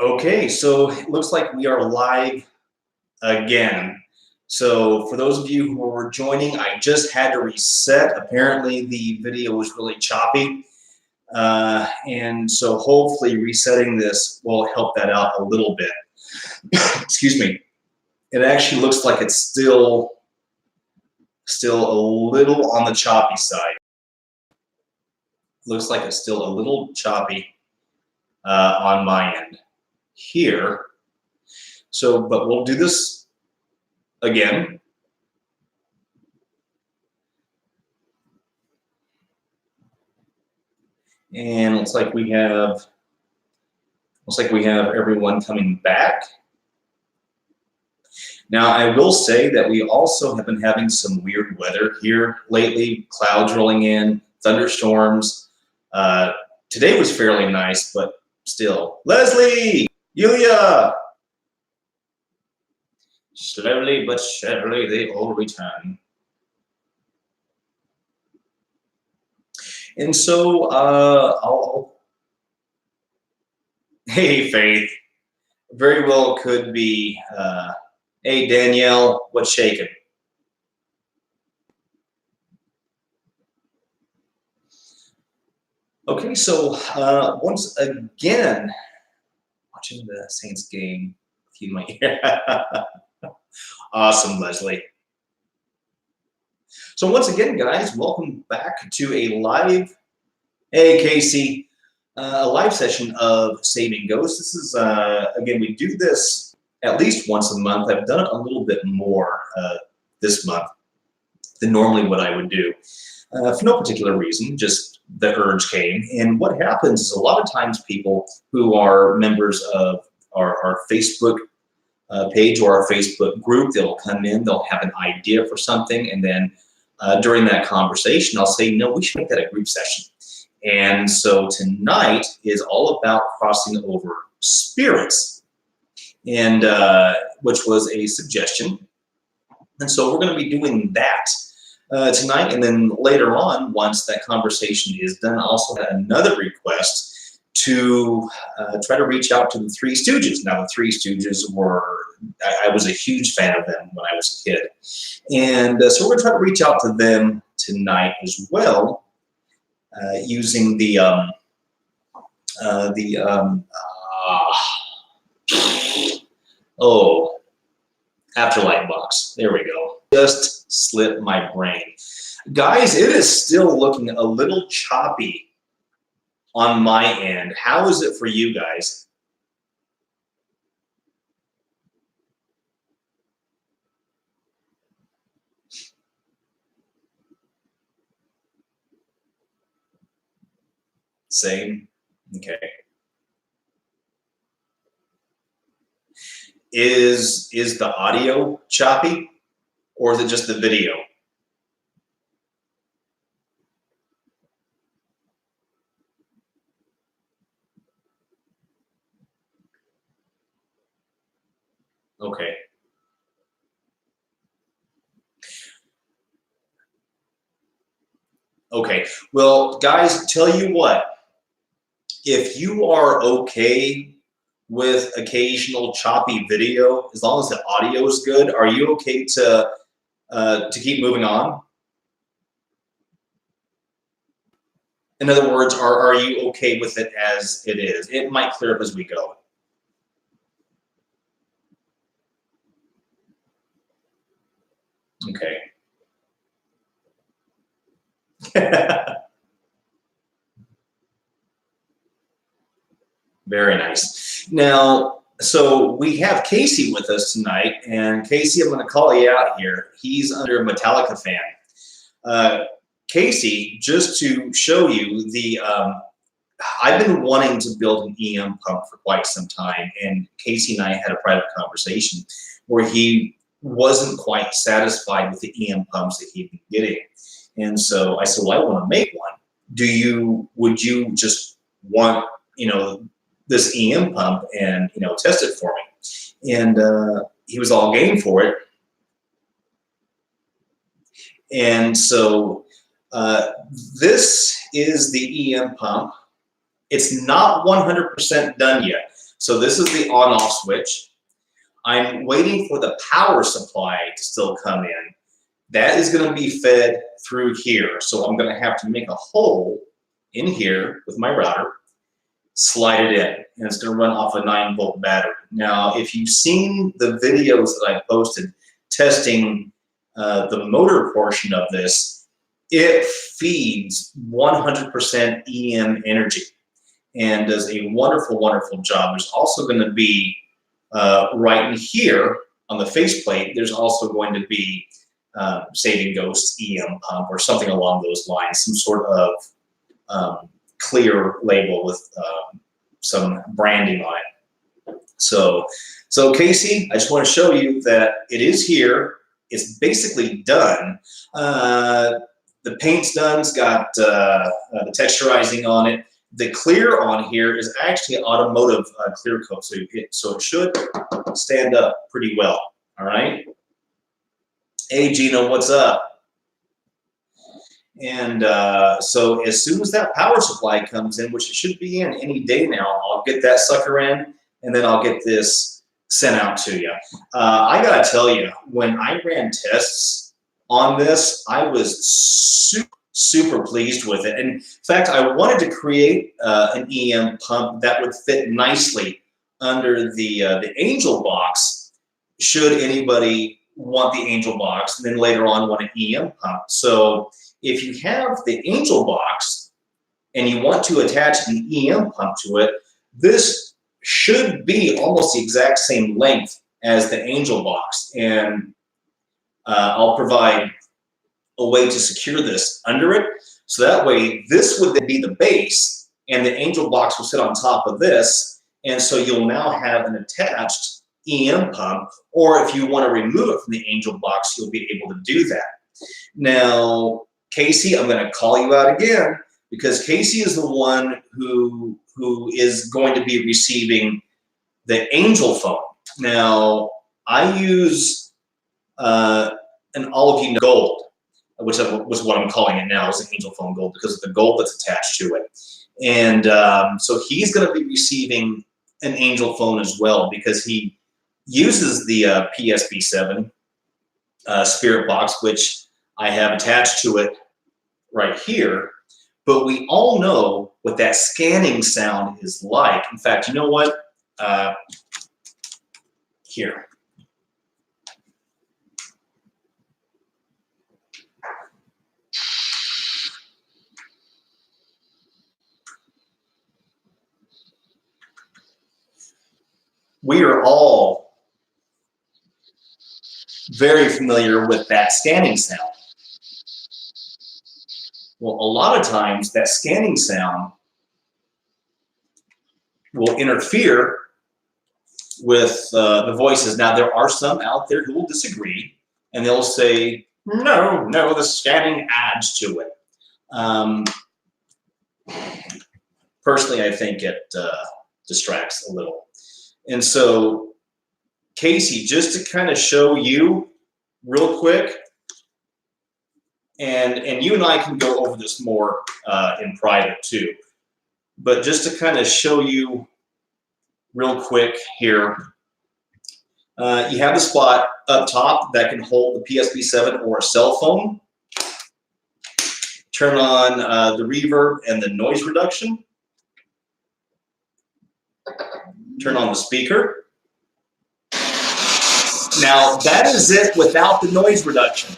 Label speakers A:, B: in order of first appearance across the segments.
A: Okay, so it looks like we are live again. So for those of you who are joining, I just had to reset. Apparently the video was really choppy. And so hopefully resetting this will help that out a little bit. Excuse me. It actually looks like it's still a little on the choppy side. Looks like it's still a little choppy on my end here. So, but we'll do this again. And looks like we have everyone coming back. Now, I will say that we also have been having some weird weather here lately, clouds rolling in, thunderstorms. Today was fairly nice, but still. Leslie, Yulia. Slowly but surely they all return. And so hey, Faith, very well could be, hey, Danielle, what's shaking? Okay, so once again, watching the Saints game, you might hear. Awesome, Leslie. So once again, guys, welcome back to a live, hey, Casey, a live session of Saving Ghosts. This is, again, we do this at least once a month. I've done it a little bit more this month than normally what I would do for no particular reason, just the urge came. And what happens is a lot of times people who are members of our Facebook page or our Facebook group, they'll come in, they'll have an idea for something, and then during that conversation, I'll say, no, we should make that a group session. And so tonight is all about crossing over spirits, and which was a suggestion. And so we're going to be doing that tonight. And then later on, once that conversation is done, I also had another request to try to reach out to the Three Stooges. Now, the Three Stooges were, I was a huge fan of them when I was a kid. And so we're going to try to reach out to them tonight as well, using the Afterlight Box. There we go. Just slipped my brain. Guys, it is still looking a little choppy on my end. How is it for you guys? Same? Okay. Is the audio choppy, or is it just the video? Okay. Okay. Well, guys, tell you what, if you are okay with occasional choppy video, as long as the audio is good, are you okay to keep moving on? In other words, are you okay with it as it is? It might clear up as we go. Okay. Very nice. Now, so we have Casey with us tonight, and Casey, I'm going to call you out here. He's under a Metallica fan. Casey, just to show you the, I've been wanting to build an EM pump for quite some time, and Casey and I had a private conversation where he wasn't quite satisfied with the EM pumps that he'd been getting. And so I said, well, I want to make one. Would you just want, this EM pump and, test it for me? And he was all game for it. And so this is the EM pump. It's not 100% done yet. So this is the on-off switch. I'm waiting for the power supply to still come in. That is going to be fed through here. So I'm going to have to make a hole in here with my router, slide it in, and it's going to run off a 9-volt battery. Now, if you've seen the videos that I posted testing the motor portion of this, it feeds 100% EM energy and does a wonderful, wonderful job. There's also going to be right in here on the faceplate, there's also going to be Saving Ghosts EM pump or something along those lines, some sort of clear label with some branding on it. So Casey, I just want to show you that it is here. It's basically done. The paint's done. It's got the texturizing on it. The clear on here is actually automotive clear coat, so it should stand up pretty well. All right. Hey, Gino, what's up? And so as soon as that power supply comes in, which it should be in any day now, I'll get that sucker in, and then I'll get this sent out to you. I gotta tell you, when I ran tests on this, I was super pleased with it. And in fact, I wanted to create an EM pump that would fit nicely under the Angel box, should anybody want the Angel box, and then later on want an EM pump. So if you have the Angel box and you want to attach an EM pump to it, this should be almost the exact same length as the Angel box. And I'll provide a way to secure this under it. So that way this would then be the base and the Angel box will sit on top of this. And so you'll now have an attached EM pump, or if you want to remove it from the Angel box, you'll be able to do that. Now, Casey, I'm going to call you out again because Casey is the one who is going to be receiving the Angel phone. Now, I use an All-of-You Gold, which was what I'm calling it now, is an Angel phone Gold because of the gold that's attached to it. And so he's going to be receiving an Angel phone as well because he uses the PSB7 Spirit box, which I have attached to it right here. But we all know what that scanning sound is like. In fact, you know what? Here. We are all very familiar with that scanning sound. Well, a lot of times that scanning sound will interfere with the voices. Now, there are some out there who will disagree, and they'll say, no, the scanning adds to it. Personally, I think it distracts a little. And so, Casey, just to kind of show you real quick, and you and I can go over this more in private too, but just to kind of show you real quick here, you have the spot up top that can hold the PSB7 or a cell phone. Turn on the reverb and the noise reduction. Turn on the speaker. Now, that is it without the noise reduction.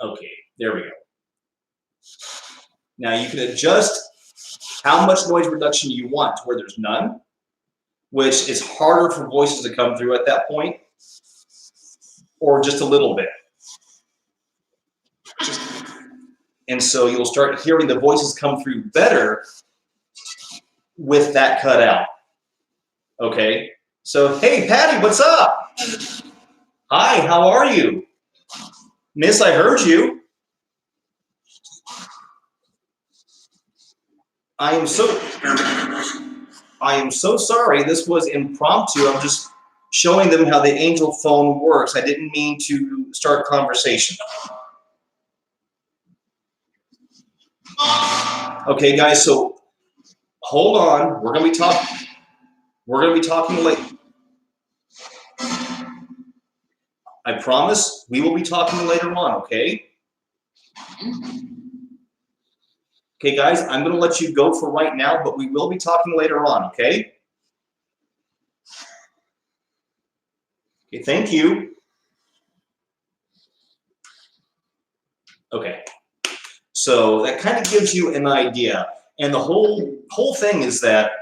A: Okay, there we go. Now, you can adjust how much noise reduction you want to where there's none, which is harder for voices to come through at that point, or just a little bit. And so you'll start hearing the voices come through better with that cut out. Okay, so hey, Patty, what's up? Hi, how are you? Miss, I heard you. I am so sorry. This was impromptu. I'm just showing them how the angel phone works. I didn't mean to start conversation. Okay, guys, so hold on. We're going to be talking. We're going to be talking later. I promise we will be talking later on, okay? Okay, guys, I'm going to let you go for right now, but we will be talking later on, okay? Okay, thank you. Okay, so that kind of gives you an idea. And the whole thing is that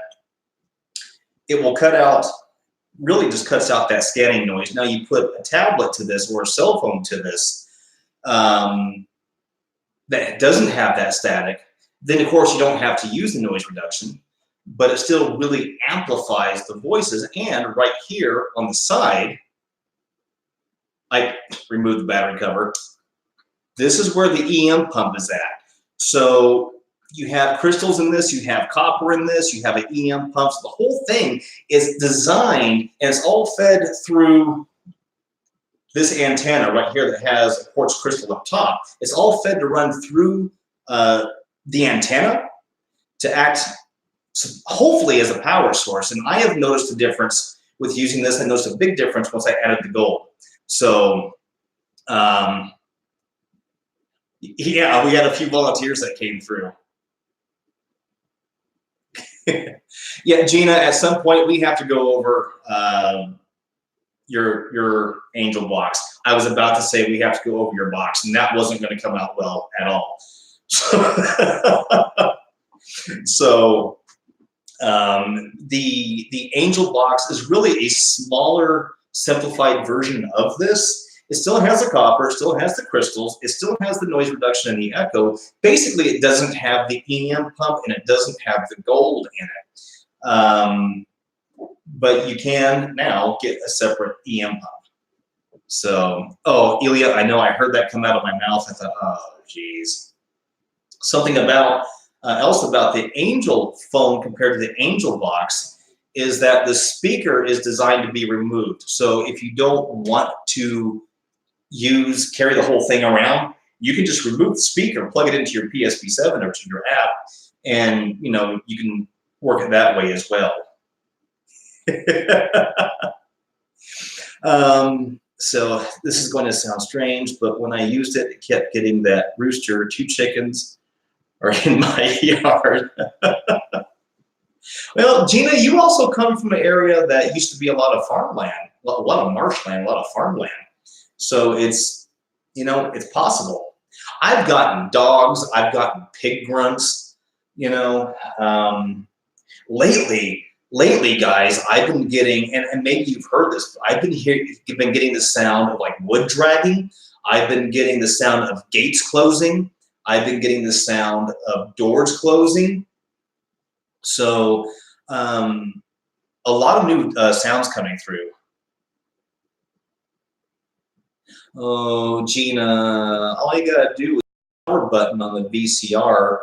A: it will cut out, really just cuts out that scanning noise. Now you put a tablet to this or a cell phone to this that doesn't have that static, then of course you don't have to use the noise reduction, but it still really amplifies the voices. And right here on the side, I removed the battery cover. This is where the EM pump is at. So you have crystals in this, you have copper in this, you have an EM pump. So the whole thing is designed and it's all fed through this antenna right here that has a quartz crystal up top. It's all fed to run through the antenna to act hopefully as a power source. And I have noticed a difference with using this. I noticed a big difference once I added the gold. So yeah, we had a few volunteers that came through. Yeah, Gina, at some point we have to go over your angel box. I was about to say we have to go over your box, and that wasn't going to come out well at all. So the angel box is really a smaller, simplified version of this. It still has the copper, still has the crystals, it still has the noise reduction and the echo. Basically, it doesn't have the EM pump and it doesn't have the gold in it. But you can now get a separate EM pump. So, oh, Ilya, I know I heard that come out of my mouth. I thought, oh, geez. Something about else about the angel phone compared to the angel box is that the speaker is designed to be removed. So if you don't want to carry the whole thing around, you can just remove the speaker, plug it into your PSP7 or to your app, and you can work it that way as well. So this is going to sound strange, but when I used it, it kept getting that rooster, 2 chickens are in my yard. Well, Gina, you also come from an area that used to be a lot of farmland, a lot of marshland, a lot of farmland. So it's, it's possible. I've gotten dogs, I've gotten pig grunts, lately, guys, I've been getting, and maybe you've heard this, I've been getting the sound of like wood dragging. I've been getting the sound of gates closing. I've been getting the sound of doors closing. So a lot of new sounds coming through. Oh, Gina, all you gotta do is the power button on the VCR.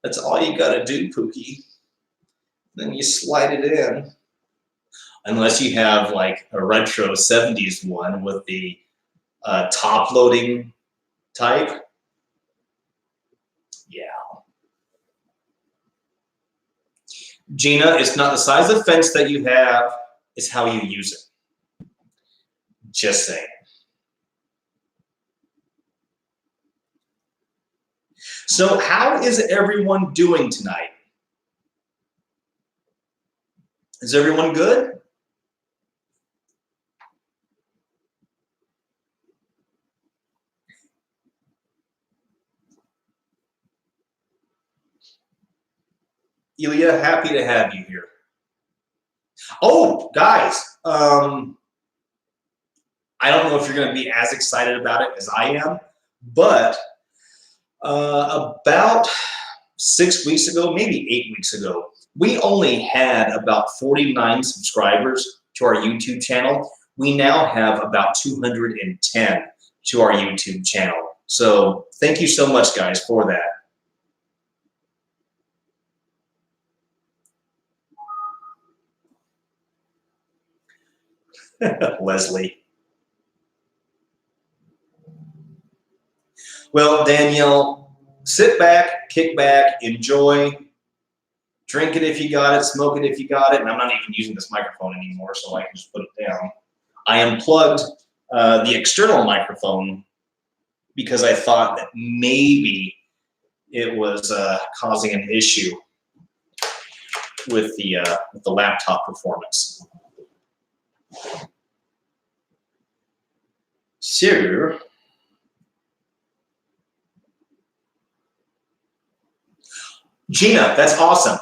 A: That's all you gotta do, Pookie. Then you slide it in. Unless you have like a retro 70s one with the top loading type. Yeah. Gina, it's not the size of fence that you have, it's how you use it. Just saying. So how is everyone doing tonight? Is everyone good? Ilya, happy to have you here. Oh, guys, I don't know if you're going to be as excited about it as I am, but about 6 weeks ago, maybe 8 weeks ago, we only had about 49 subscribers to our YouTube channel. We now have about 210 to our YouTube channel. So thank you so much, guys, for that. Leslie. Well, Danielle, sit back, kick back, enjoy. Drink it if you got it, smoke it if you got it. And I'm not even using this microphone anymore, so I can just put it down. I unplugged the external microphone because I thought that maybe it was causing an issue with the laptop performance. So, Gina, that's awesome.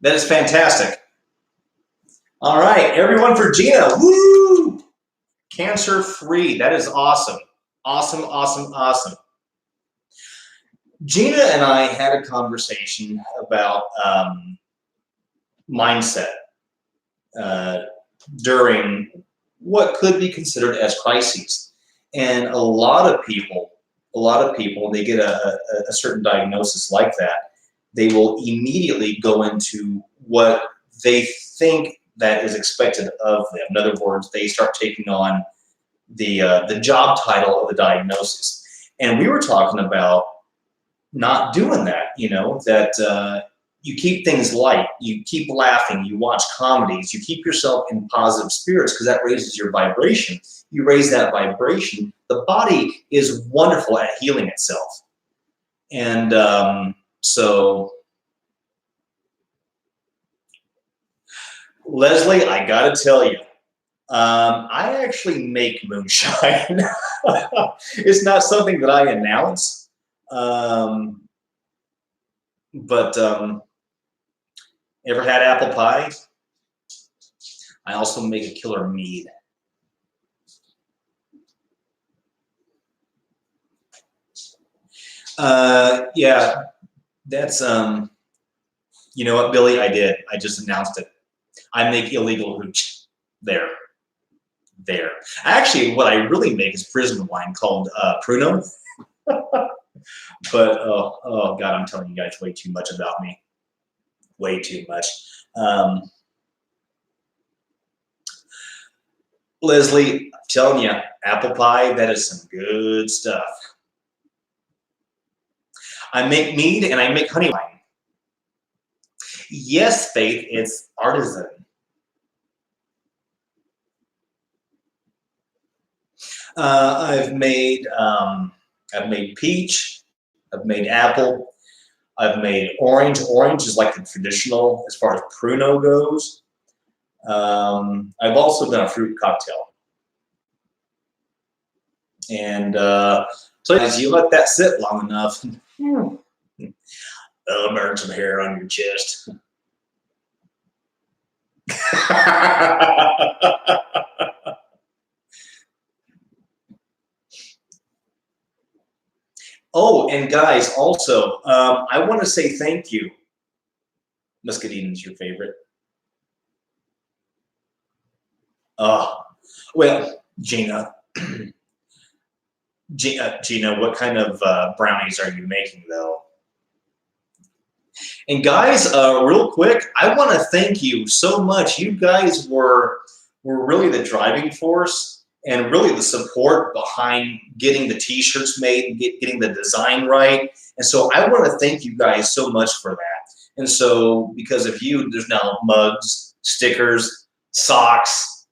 A: That is fantastic. All right, everyone for Gina. Woo! Cancer-free. That is awesome. Awesome, awesome, awesome. Gina and I had a conversation about mindset during what could be considered as crises. And a lot of people, when they get a certain diagnosis like that, they will immediately go into what they think that is expected of them. In other words, they start taking on the job title of the diagnosis. And we were talking about not doing that, that you keep things light, you keep laughing, you watch comedies, you keep yourself in positive spirits because that raises your vibration. You raise that vibration, the body is wonderful at healing itself. And so, Leslie, I gotta tell you, I actually make moonshine. It's not something that I announce, but ever had apple pie? I also make a killer mead. Yeah, that's, you know what, Billy, I did. I just announced it. I make illegal hooch. There. Actually, what I really make is prison wine called Pruno. But, oh, God, I'm telling you guys way too much about me. Way too much. Leslie, I'm telling you, apple pie, that is some good stuff. I make mead and I make honey wine. Yes, Faith, it's artisan. I've made peach, I've made apple, I've made orange. Orange is like the traditional as far as Pruno goes. I've also done a fruit cocktail. And so as you let that sit long enough, it'll burn some hair on your chest. Oh, and guys, also, I want to say thank you. Muscadine your favorite. Well, Gina. Gina, what kind of brownies are you making, though? And guys, real quick, I want to thank you so much. You guys were really the driving force and really the support behind getting the t-shirts made and getting the design right. And so I want to thank you guys so much for that. And so because of you, there's now mugs, stickers, socks,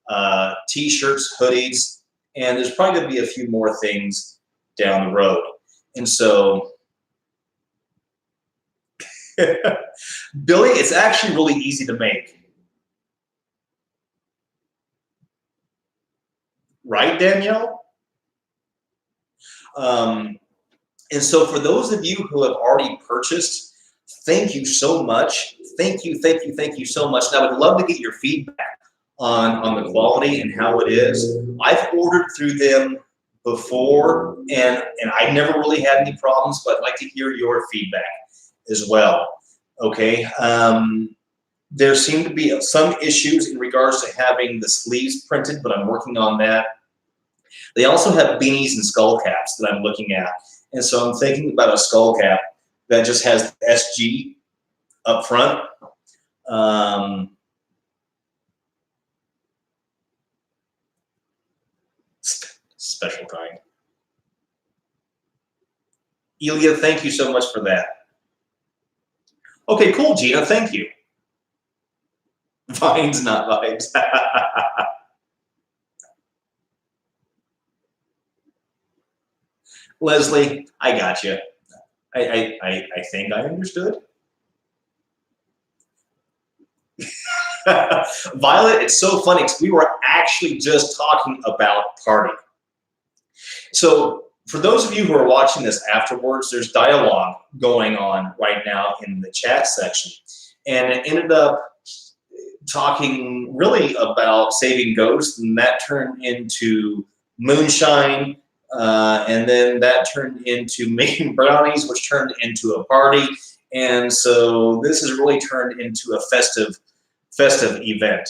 A: t-shirts, hoodies, and there's probably going to be a few more things down the road. And so, Billy, it's actually really easy to make. Right, Danielle? And so for those of you who have already purchased, thank you so much. Thank you so much. And I would love to get your feedback on the quality and how it is. I've ordered through them before, and I never really had any problems, but I'd like to hear your feedback as well. Okay. There seem to be some issues in regards to having the sleeves printed, but I'm working on that. They also have beanies and skull caps that I'm looking at. And so I'm thinking about a skull cap that just has the SG up front. special kind. Elia, thank you so much for that. Okay, cool, Gina, thank you. Vines, not vibes. Leslie, I got you. I think I understood. Violet, it's so funny because we were actually just talking about party. So for those of you who are watching this afterwards, there's dialogue going on right now in the chat section. And it ended up talking really about saving ghosts, and that turned into moonshine, and then that turned into making brownies, which turned into a party. And so this has really turned into a festive event.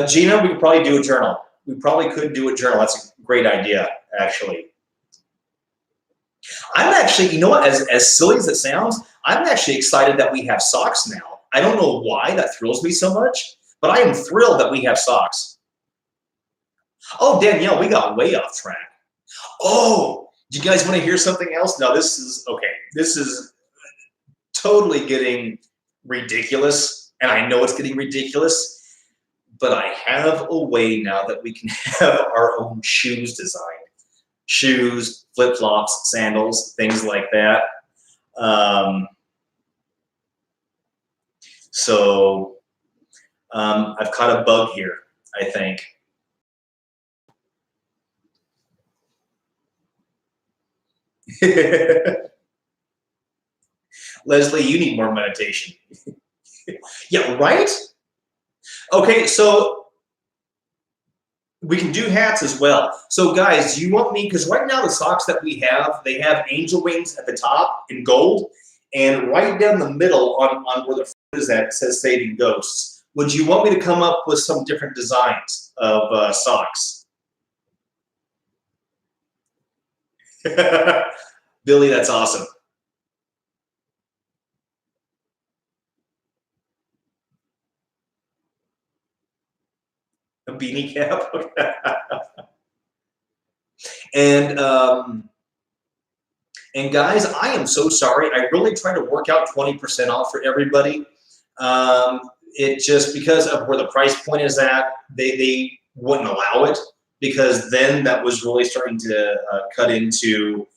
A: Gina, we could probably do a journal. We probably could do a journal. That's a great idea, actually. I'm actually, you know what, as silly as it sounds, I'm actually excited that we have socks now. I don't know why that thrills me so much, but I am thrilled that we have socks. Oh, Danielle, we got way off track. Oh, do you guys want to hear something else? No, this is, okay, this is totally getting ridiculous, and I know it's getting ridiculous, but I have a way now that we can have our own shoes designed. Shoes, flip-flops, sandals, things like that. So I've caught a bug here, I think. Leslie, you need more meditation. Yeah, right? Okay, so we can do hats as well. So guys, do you want me, because right now the socks that we have, they have angel wings at the top in gold, and right down the middle on where the foot is at, it says Saving Ghosts. Would you want me to come up with some different designs of socks? Billy, that's awesome. A beanie cap. And guys, I am so sorry. I really try to work out 20% off for everybody. It just, because of where the price point is at, they wouldn't allow it, because then that was really starting to cut into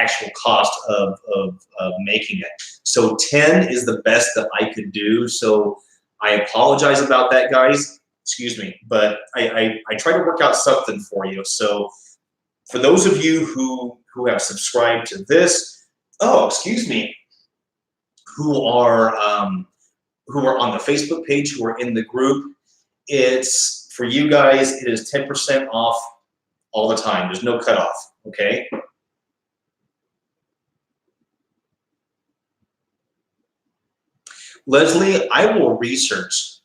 A: actual cost of making it. So 10 is the best that I could do. So I apologize about that, guys. Excuse me, but I try to work out something for you. So for those of you who have subscribed to this, oh, excuse me, who are on the Facebook page, who are in the group, it's for you guys, it is 10% off all the time. There's no cutoff, okay? Leslie, I will research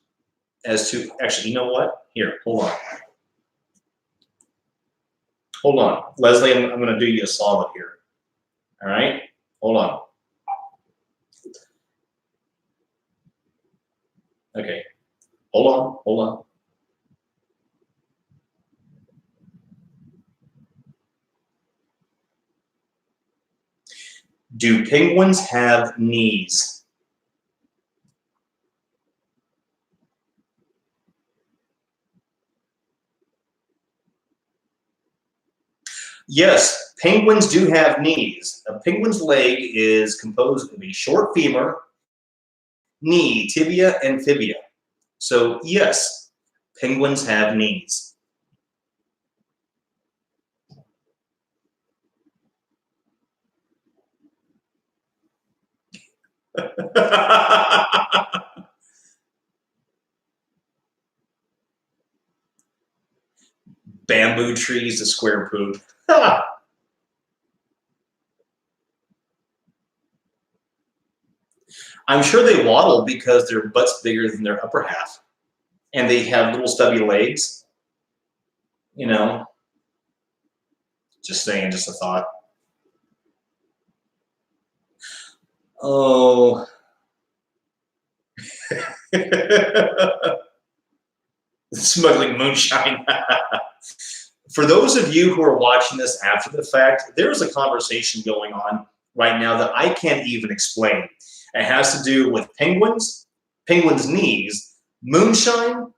A: as to, actually, you know what? Here, hold on. Hold on. Leslie, I'm going to do you a solid here. All right? Hold on. Okay. Hold on. Hold on. Do penguins have knees? Yes, penguins do have knees. A penguin's leg is composed of a short femur, knee, tibia, and fibia. So yes, penguins have knees. Bamboo trees to square poop. I'm sure they waddle because their butt's bigger than their upper half. And they have little stubby legs. You know, just saying, just a thought. Oh, Smuggling moonshine. For those of you who are watching this after the fact, there's a conversation going on right now that I can't even explain. It has to do with penguins, penguins' knees, moonshine.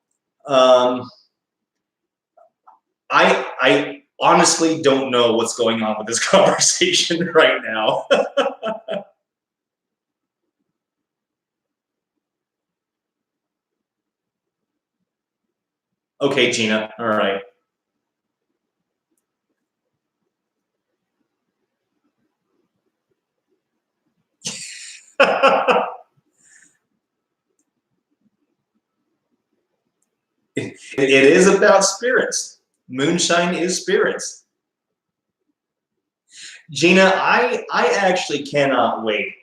A: I honestly don't know what's going on with this conversation right now. Okay, Gina. All right. It is about spirits. Moonshine is spirits. Gina, I actually cannot wait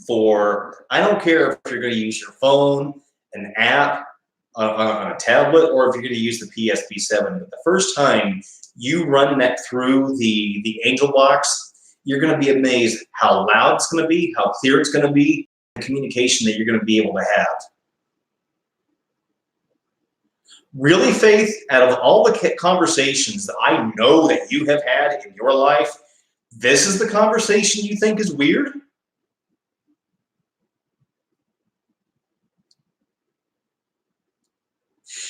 A: for, I don't care if you're going to use your phone, an app, on a tablet, or if you're going to use the PSP7. But the first time you run that through the Angel box, you're going to be amazed how loud it's going to be, how clear it's going to be, the communication that you're going to be able to have. Really, Faith, out of all the conversations that I know that you have had in your life, this is the conversation you think is weird?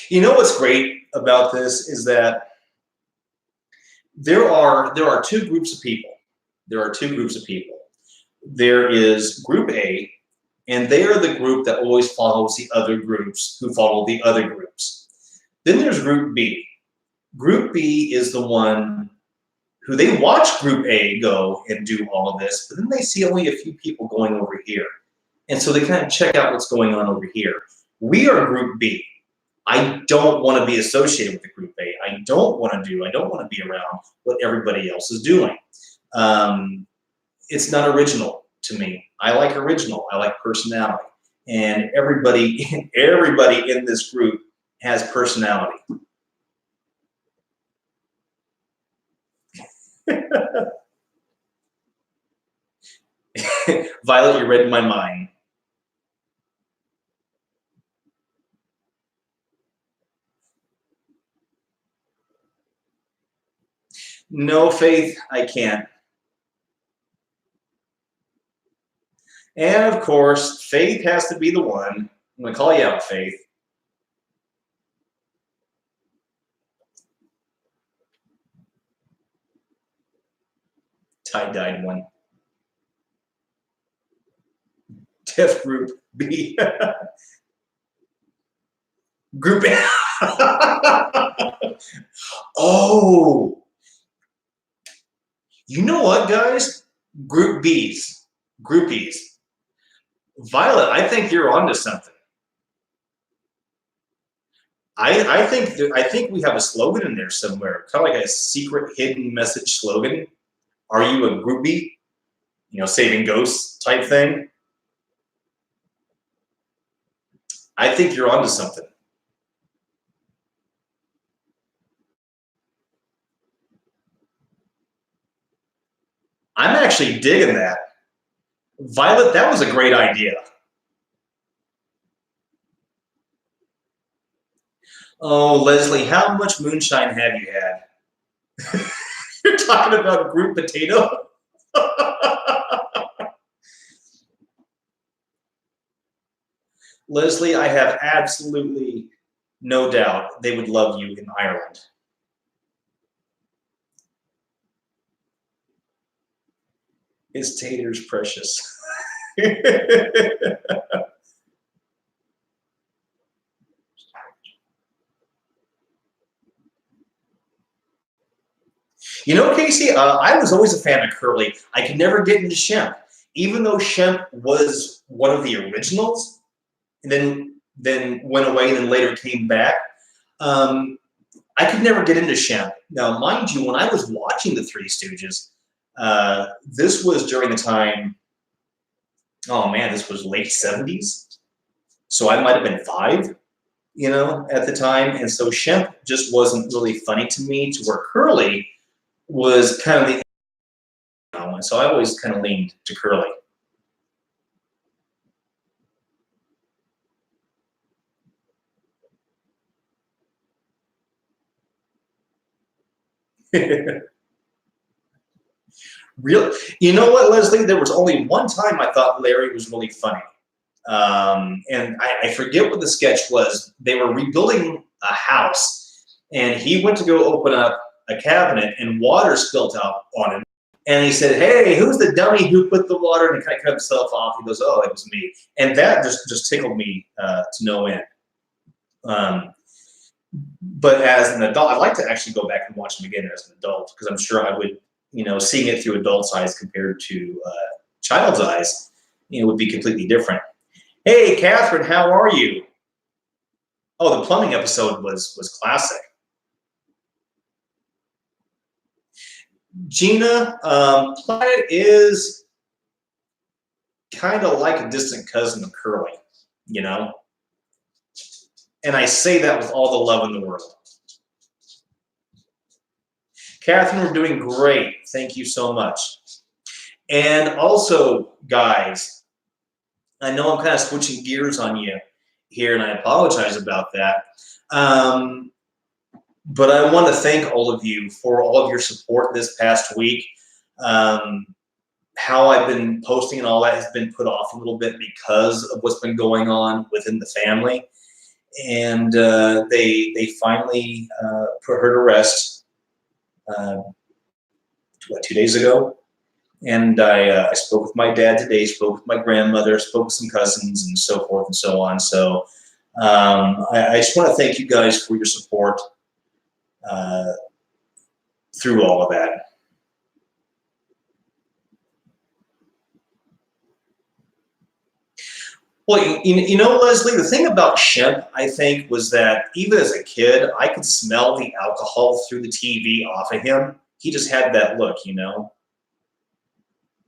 A: You know what's great about this is that there are two groups of people. There are two groups of people. There is Group A, and they are the group that always follows the other groups who follow the other groups. Then there's Group B. Group B is the one who they watch Group A go and do all of this, but then they see only a few people going over here. And so they kind of check out what's going on over here. We are Group B. I don't want to be associated with the Group A. I don't want to be around what everybody else is doing. It's not original to me. I like original. I like personality. And everybody in this group has personality. Violet, you read my mind. No, Faith, I can't. And of course, Faith has to be the one. I'm going to call you out, Faith. Tie-dyed one. Deaf Group B. Group A. Oh. You know what, guys? Group B's. Groupies. Violet, I think you're onto something. I think we have a slogan in there somewhere, kind of like a secret hidden message slogan. Are you a groupie? You know, saving ghosts type thing. I think you're onto something. I'm actually digging that. Violet, that was a great idea. Oh, Leslie, how much moonshine have you had? You're talking about group potato? Leslie, I have absolutely no doubt they would love you in Ireland. Is taters precious? You know, Casey, I was always a fan of Curly. I could never get into Shemp. Even though Shemp was one of the originals, and then went away and then later came back, I could never get into Shemp. Now, mind you, when I was watching the Three Stooges, this was during the time, oh man, this was late 70s. So I might have been 5, you know, at the time. And so Shemp just wasn't really funny to me, to where Curly was kind of the, so I always kind of leaned to Curly. Real, you know what, Leslie? There was only one time I thought Larry was really funny. And I forget what the sketch was. They were rebuilding a house, and he went to go open up a cabinet, and water spilled out on him. And he said, "Hey, who's the dummy who put the water?" And he kind of cut himself off. He goes, "Oh, it was me." And that just tickled me to no end. But as an adult, I'd like to actually go back and watch them again as an adult, because I'm sure I would, seeing it through adult's eyes compared to child's eyes, would be completely different. Hey, Catherine, how are you? Oh, the plumbing episode was classic. Gina, Planet is kind of like a distant cousin of Curly, And I say that with all the love in the world. Catherine, we're doing great. Thank you so much. And also, guys, I know I'm kind of switching gears on you here, and I apologize about that. But I want to thank all of you for all of your support this past week. How I've been posting and all that has been put off a little bit because of what's been going on within the family. And they finally put her to rest 2 days ago. And I spoke with my dad today, spoke with my grandmother, spoke with some cousins, and so forth and so on. So I just want to thank you guys for your support through all of that. Well, Leslie, the thing about Shemp, I think, was that even as a kid, I could smell the alcohol through the TV off of him. He just had that look,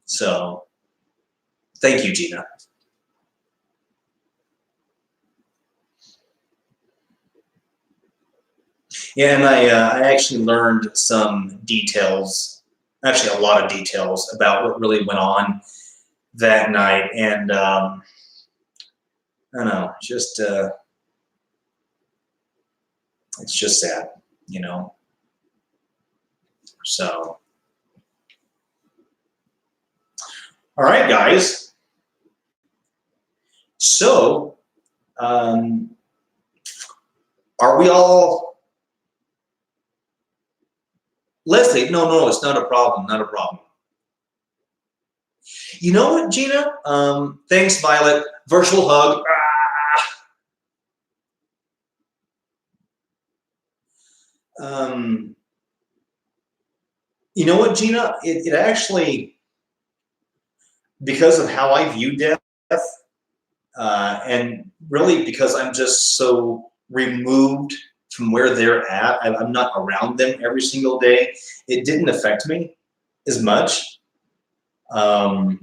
A: So, thank you, Gina. Yeah, and I actually learned some details, actually a lot of details about what really went on that night. And I don't know, just it's just sad, So, all right, guys. So, are we all? Leslie, no, it's not a problem, not a problem. You know what, Gina? Thanks, Violet. Virtual hug. You know what, Gina? It actually, because of how I view death, and really because I'm just so removed from where they're at, I'm not around them every single day, it didn't affect me as much. Obviously,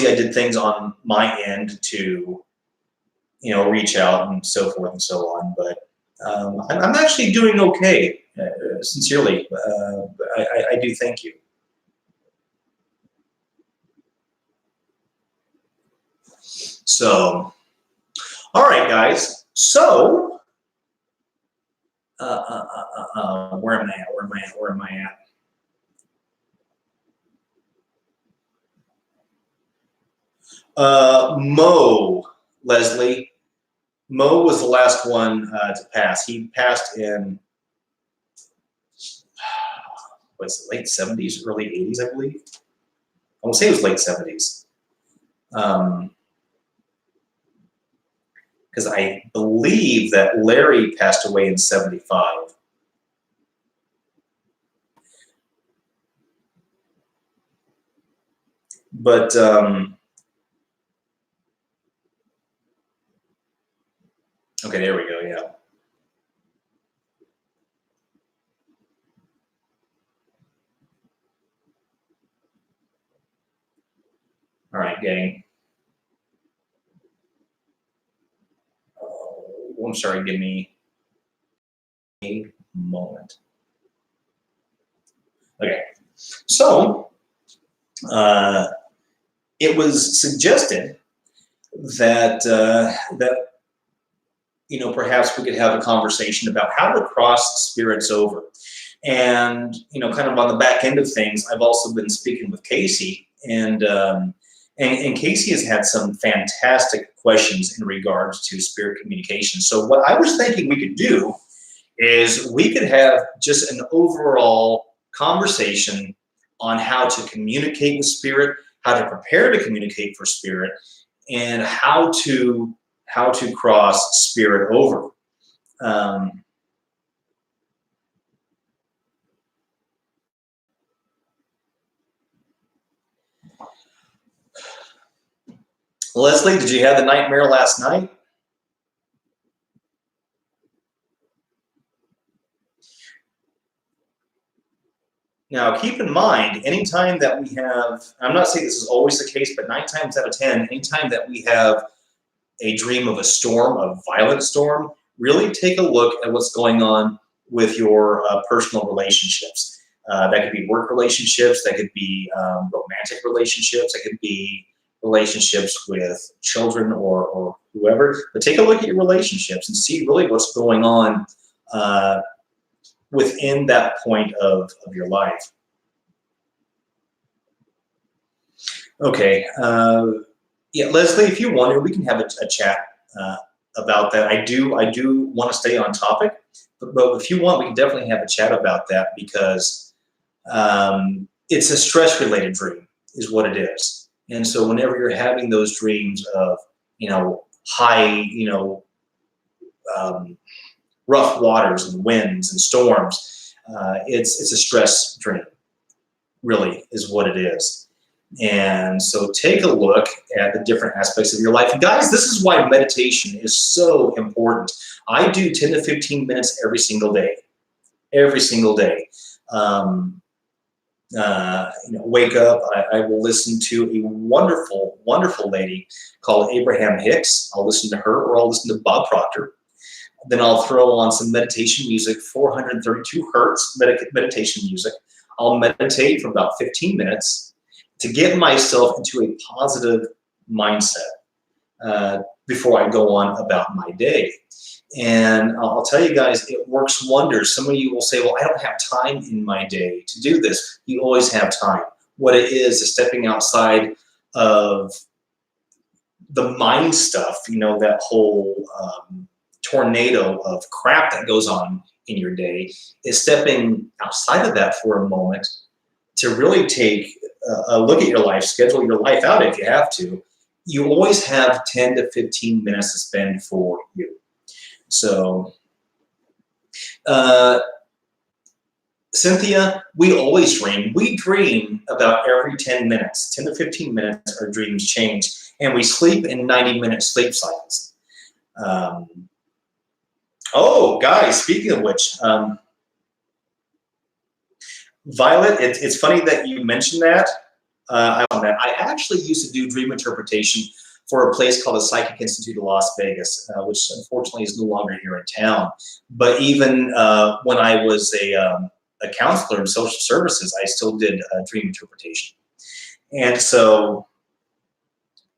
A: I did things on my end to, reach out and so forth and so on, but I'm actually doing okay, sincerely. I do thank you. So, all right, guys. So, where am I at? Where am I at? Mo, Leslie. Mo was the last one to pass. He passed in, what's it, late 70s, early 80s, I believe. I will say it was late 70s. Because I believe that Larry passed away in 75. But okay, there we go, yeah. All right, gang. I'm sorry, give me a moment. Okay, so it was suggested that perhaps we could have a conversation about how to cross spirits over. And, kind of on the back end of things, I've also been speaking with Casey, and Casey has had some fantastic questions in regards to spirit communication. So what I was thinking we could do is we could have just an overall conversation on how to communicate with spirit, how to prepare to communicate for spirit, and how to cross spirit over. Leslie, did you have the nightmare last night? Now, keep in mind, anytime that we have, I'm not saying this is always the case, but 9 times out of 10, anytime that we have a dream of a storm, a violent storm, really take a look at what's going on with your personal relationships. That could be work relationships, that could be romantic relationships, that could be relationships with children or whoever. But take a look at your relationships and see really what's going on within that point of your life. Okay. Yeah, Leslie, if you want to, we can have a chat about that. I do want to stay on topic, but if you want, we can definitely have a chat about that, because it's a stress-related dream, is what it is. And so whenever you're having those dreams of, high, rough waters and winds and storms, it's a stress dream, really, is what it is. And so take a look at the different aspects of your life. And guys, this is why meditation is so important. I do 10 to 15 minutes every single day. Every single day. Wake up, I will listen to a wonderful, wonderful lady called Abraham Hicks. I'll listen to her, or I'll listen to Bob Proctor. Then I'll throw on some meditation music, 432 hertz meditation music. I'll meditate for about 15 minutes to get myself into a positive mindset before I go on about my day. And I'll tell you guys, it works wonders. Some of you will say, well, I don't have time in my day to do this. You always have time. What it is stepping outside of the mind stuff, that whole tornado of crap that goes on in your day, is stepping outside of that for a moment to really take a look at your life, schedule your life out if you have to. You always have 10 to 15 minutes to spend for you. So, Cynthia, we always dream. We dream about every 10 minutes. 10 to 15 minutes, our dreams change. And we sleep in 90-minute sleep cycles. Oh, guys, speaking of which, Violet, it's funny that you mentioned that. I actually used to do dream interpretation for a place called the Psychic Institute of Las Vegas, which unfortunately is no longer here in town. But even when I was a counselor in social services, I still did dream interpretation. And so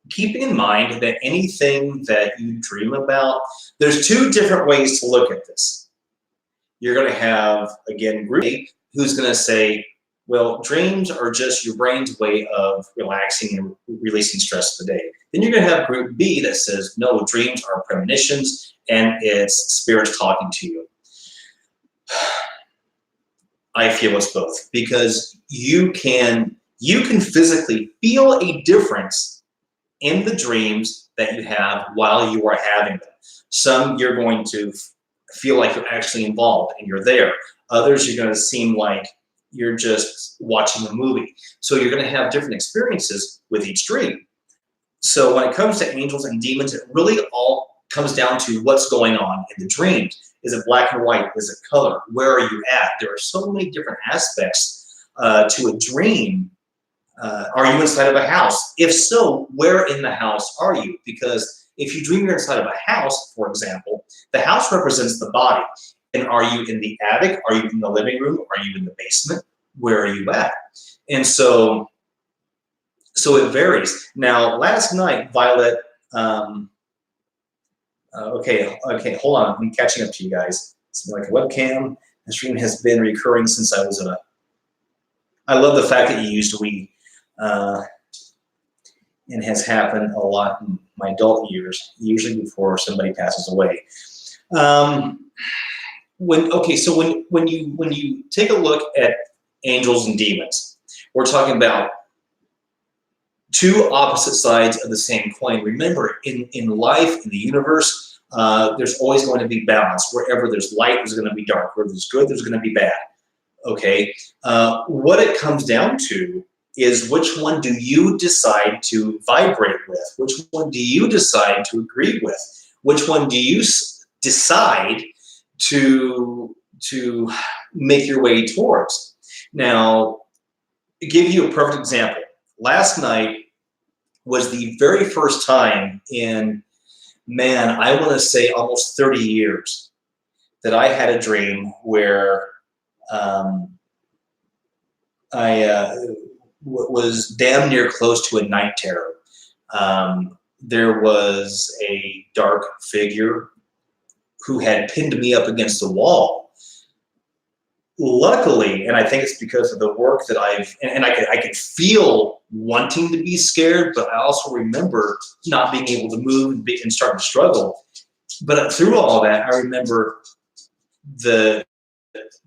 A: keeping in mind that anything that you dream about, there's 2 different ways to look at this. You're going to have, again, group A, who's going to say, well, dreams are just your brain's way of relaxing and releasing stress of the day. Then you're going to have group B that says, no, dreams are premonitions and it's spirits talking to you. I feel it's both, because you can physically feel a difference in the dreams that you have while you are having them. Some you're going to feel like you're actually involved and you're there. Others you're going to seem like you're just watching a movie. So you're going to have different experiences with each dream. So when it comes to angels and demons, it really all comes down to what's going on in the dreams. Is it black and white? Is it color? Where are you at? There are so many different aspects to a dream. Are you inside of a house? If so, where in the house are you? Because if you dream you're inside of a house, for example, the house represents the body. And are you in the attic? Are you in the living room? Are you in the basement? Where are you at? And so it varies. Now, last night, Violet, okay, hold on. I'm catching up to you guys. It's like a webcam. This dream has been recurring since I was I love the fact that you used we, and has happened a lot in my adult years, usually before somebody passes away. When you take a look at angels and demons, we're talking about two opposite sides of the same coin. Remember, in life, in the universe, there's always going to be balance. Wherever there's light, there's going to be dark. Where there's good, there's going to be bad. Okay? What it comes down to is which one do you decide to vibrate with? Which one do you decide to agree with? Which one do you decide to make your way towards? Now, to give you a perfect example, last night was the very first time in, man, I want to say almost 30 years that I had a dream where I was damn near close to a night terror. There was a dark figure who had pinned me up against the wall. Luckily, and I think it's because of the work that I could feel wanting to be scared, but I also remember not being able to move and starting to struggle. But through all that, I remember the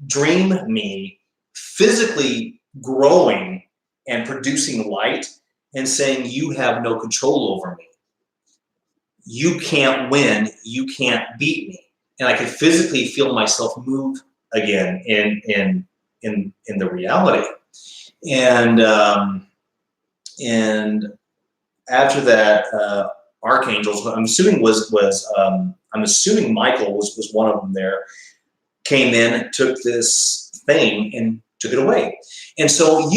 A: dream me physically growing and producing light and saying, you have no control over me. You can't win. You can't beat me. And I could physically feel myself move again in the reality. And after that, archangels, I'm assuming I'm assuming Michael was one of them there, came in, took this thing and took it away. And so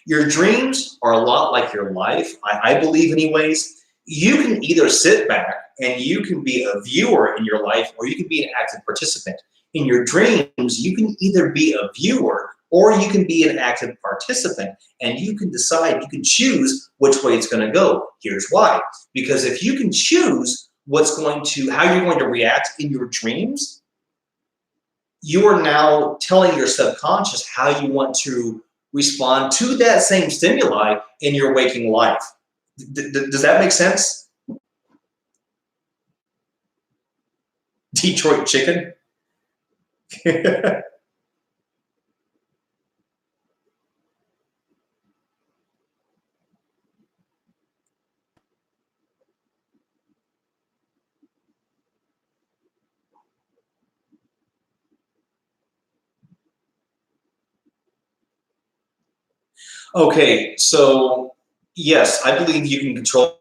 A: your dreams are a lot like your life, I believe anyways. You can either sit back and you can be a viewer in your life, or you can be an active participant. In your dreams, you can either be a viewer or you can be an active participant, and you can decide, you can choose which way it's going to go. Here's why. Because if you can choose how you're going to react in your dreams, you are now telling your subconscious how you want to respond to that same stimuli in your waking life. Does that make sense? Detroit chicken? Okay, so yes, I believe you can control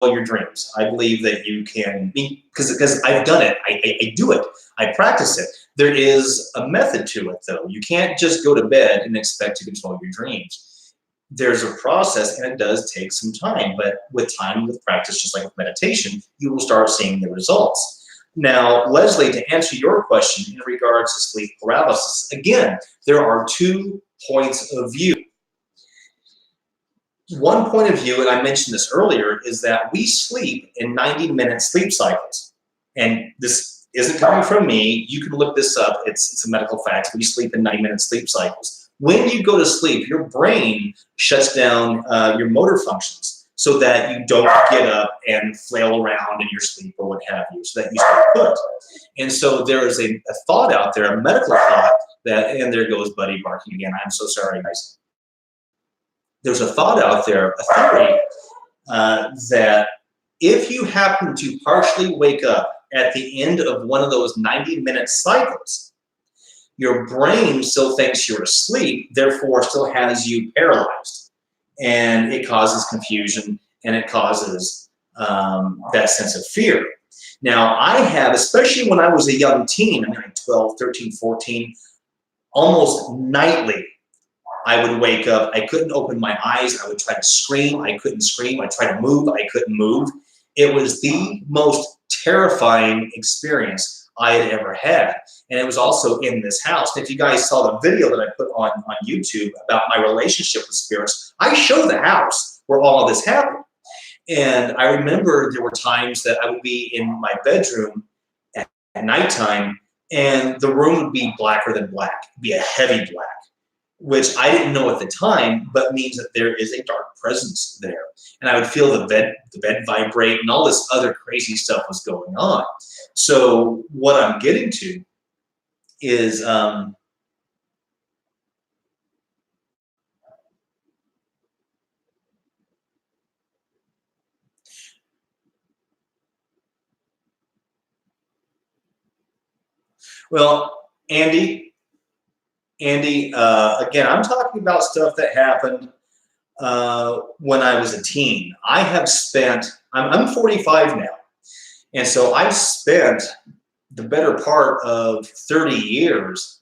A: your dreams. I believe that you can be, because I've done it. I do it. I practice it. There is a method to it, though. You can't just go to bed and expect to control your dreams. There's a process, and it does take some time. But with time, with practice, just like with meditation, you will start seeing the results. Now, Leslie, to answer your question in regards to sleep paralysis, again, there are 2 points of view. One point of view, and I mentioned this earlier, is that we sleep in 90-minute sleep cycles. And this isn't coming from me. You can look this up. It's a medical fact. We sleep in 90-minute sleep cycles. When you go to sleep, your brain shuts down your motor functions so that you don't get up and flail around in your sleep or what have you, so that you stay put. And so there is a thought out there, a medical thought, that, and there goes Buddy barking again. I'm so sorry, guys. There's a thought out there, a theory, that if you happen to partially wake up at the end of one of those 90-minute cycles, your brain still thinks you're asleep, therefore still has you paralyzed. And it causes confusion, and it causes that sense of fear. Now, I have, especially when I was a young teen, I mean, like 12, 13, 14, almost nightly, I would wake up, I couldn't open my eyes, I would try to scream, I couldn't scream, I tried to move, I couldn't move. It was the most terrifying experience I had ever had. And it was also in this house. And if you guys saw the video that I put on YouTube about my relationship with spirits, I show the house where all of this happened. And I remember there were times that I would be in my bedroom at at nighttime, and the room would be blacker than black, be a heavy black, which I didn't know at the time, but means that there is a dark presence there. And I would feel the bed vibrate, and all this other crazy stuff was going on. So what I'm getting to is well, Andy, again, I'm talking about stuff that happened when I was a teen. I have spent, I'm 45 now, and so I've spent the better part of 30 years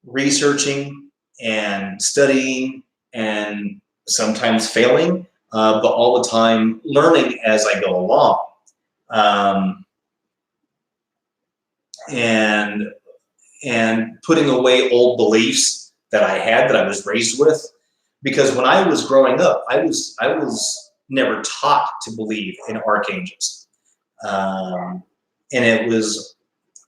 A: researching and studying and sometimes failing, but all the time learning as I go along. Um, and putting away old beliefs that I had that I was raised with, because when I was growing up, I was never taught to believe in archangels, and it was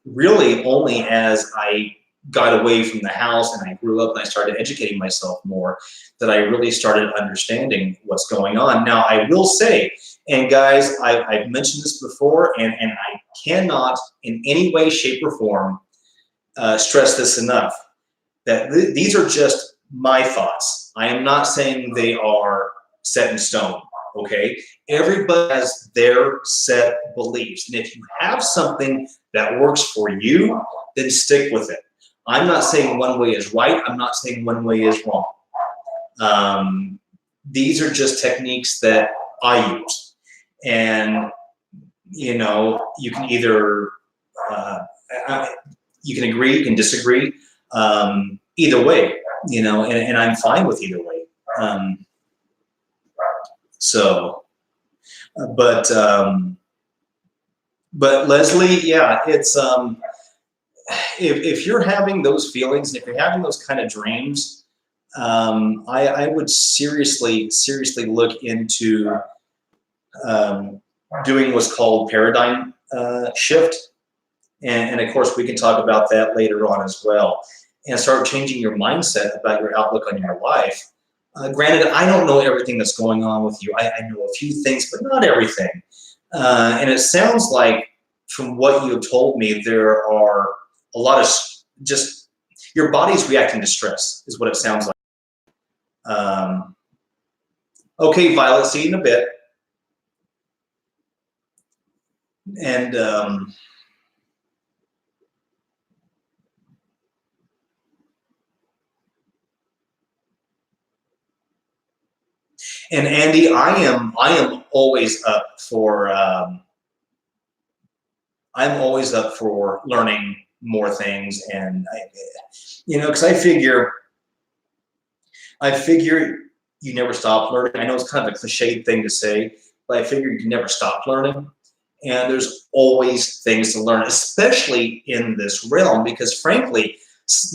A: really only as I got away from the house and I grew up and I started educating myself more that I really started understanding what's going on. Now, I will say, and guys, I've mentioned this before, and I cannot in any way, shape, or form stress this enough, that these are just my thoughts. I am not saying they are set in stone, okay? Everybody has their set beliefs. And if you have something that works for you, then stick with it. I'm not saying one way is right. I'm not saying one way is wrong. These are just techniques that I use. And, you know, you can either, you can agree, you can disagree, either way, you know, and I'm fine with either way. But Leslie, yeah, it's, if you're having those feelings, if you're having those kind of dreams, I would seriously look into doing what's called paradigm shift. And of course, we can talk about that later on as well, and start changing your mindset about your outlook on your life. Granted, I don't know everything that's going on with you. I know a few things, but not everything. And it sounds like, from what you have told me, there are a lot of just your body's reacting to stress, is what it sounds like. Okay, Violet, see you in a bit. And Andy, I am always up for I'm always up for learning more things, and you know, because I figure you never stop learning. I know it's kind of a cliched thing to say, but I figure you can never stop learning, and there's always things to learn, especially in this realm, because frankly,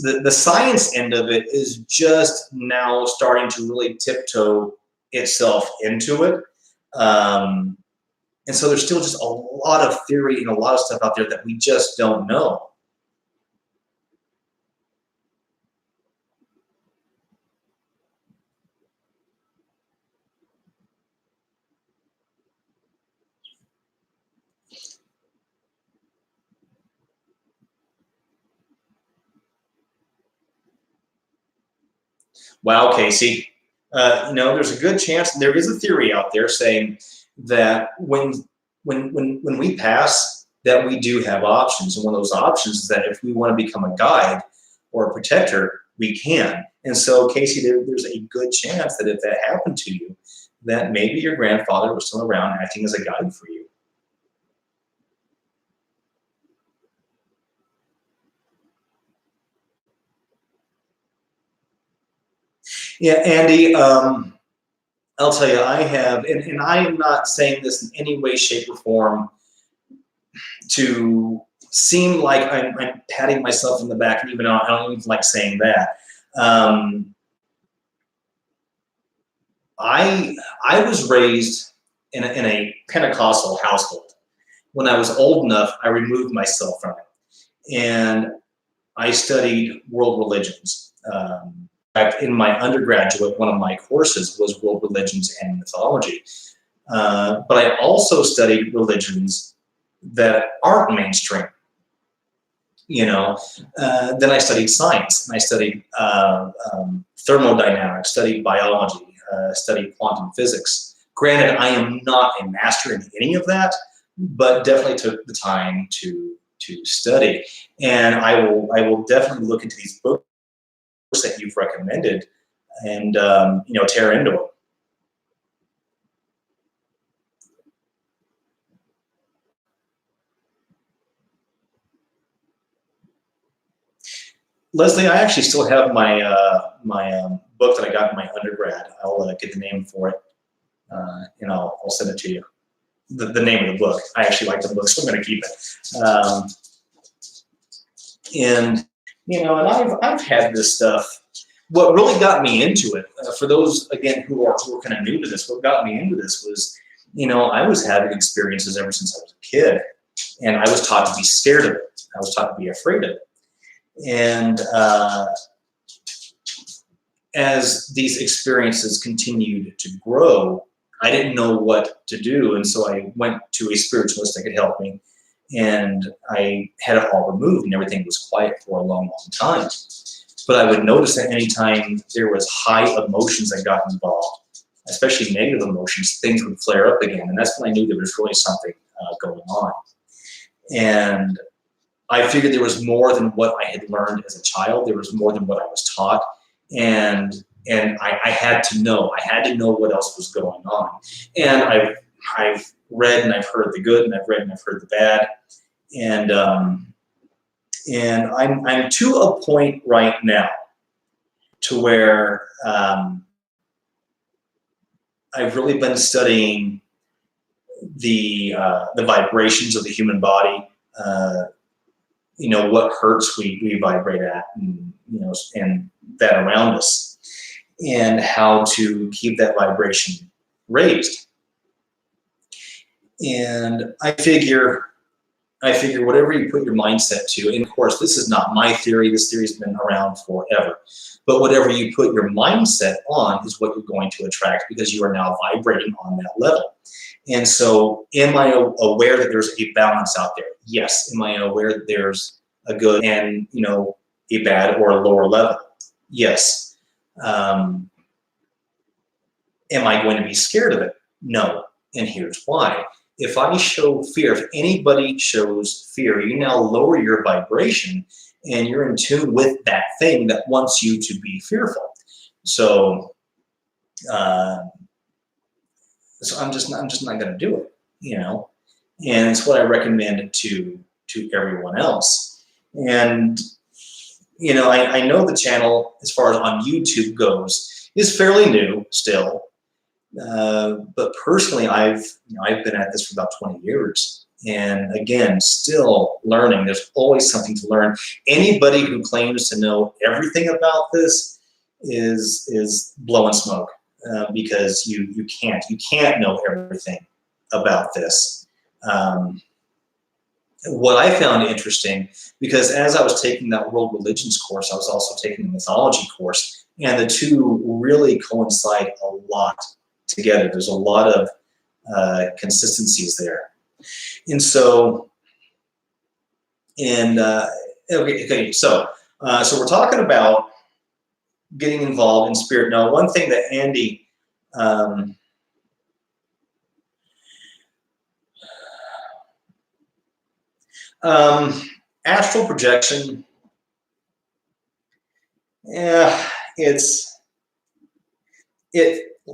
A: the science end of it is just now starting to really tiptoe itself into it. And so there's still just a lot of theory and a lot of stuff out there that we just don't know. Wow, Casey. You know, there's a good chance, there is a theory out there saying that when we pass, that we do have options. And one of those options is that if we want to become a guide or a protector, we can. And so, Casey, there's a good chance that if that happened to you, that maybe your grandfather was still around acting as a guide for you. Yeah, Andy, I'll tell you, I have, and I am not saying this in any way, shape, or form to seem like I'm patting myself in the back, and even though I don't even like saying that. I was raised in a Pentecostal household, when I was old enough, I removed myself from it. And I studied world religions. In fact, in my undergraduate, one of my courses was world religions and mythology. But I also studied religions that aren't mainstream. Then I studied science, and I studied thermodynamics, studied biology, studied quantum physics. Granted, I am not a master in any of that, but definitely took the time to study. And I will definitely look into these books that you've recommended and tear into them. Leslie, I actually still have my book that I got in my undergrad. I'll get the name for it, and I'll send it to you. The name of the book. I actually like the book, so I'm going to keep it. And I've had this stuff. What really got me into it, for those again who are kind of new to this, what got me into this was, I was having experiences ever since I was a kid, and I was taught to be scared of it. I was taught to be afraid of it. And as these experiences continued to grow, I didn't know what to do. And so I went to a spiritualist that could help me. And I had it all removed, and everything was quiet for a long, long time. But I would notice that anytime there was high emotions that got involved, especially negative emotions, things would flare up again. And that's when I knew there was really something going on. And I figured there was more than what I had learned as a child. There was more than what I was taught. And I had to know. I had to know what else was going on. And I've read and I've heard the good, and I've read and I've heard the bad. And I'm to a point right now to where I've really been studying the vibrations of the human body. What hertz we vibrate at, and that around us, and how to keep that vibration raised. And I figure whatever you put your mindset to, and of course this is not my theory, this theory's been around forever, but whatever you put your mindset on is what you're going to attract, because you are now vibrating on that level. And so, am I aware that there's a balance out there? Yes. Am I aware that there's a good and a bad or a lower level? Yes. Am I going to be scared of it? No. And here's why. If I show fear, if anybody shows fear, you now lower your vibration, and you're in tune with that thing that wants you to be fearful. So, I'm just not going to do it, and it's what I recommend to everyone else. And I know the channel, as far as on YouTube goes, is fairly new still, but personally, I've been at this for about 20 years, and again, still learning. There's always something to learn. Anybody who claims to know everything about this is blowing smoke. Because you can't know everything about this. What I found interesting, because as I was taking that world religions course, I was also taking the mythology course, and the two really coincide a lot together. There's a lot of consistencies there. And so, so we're talking about getting involved in spirit. Now, one thing that Andy astral projection, it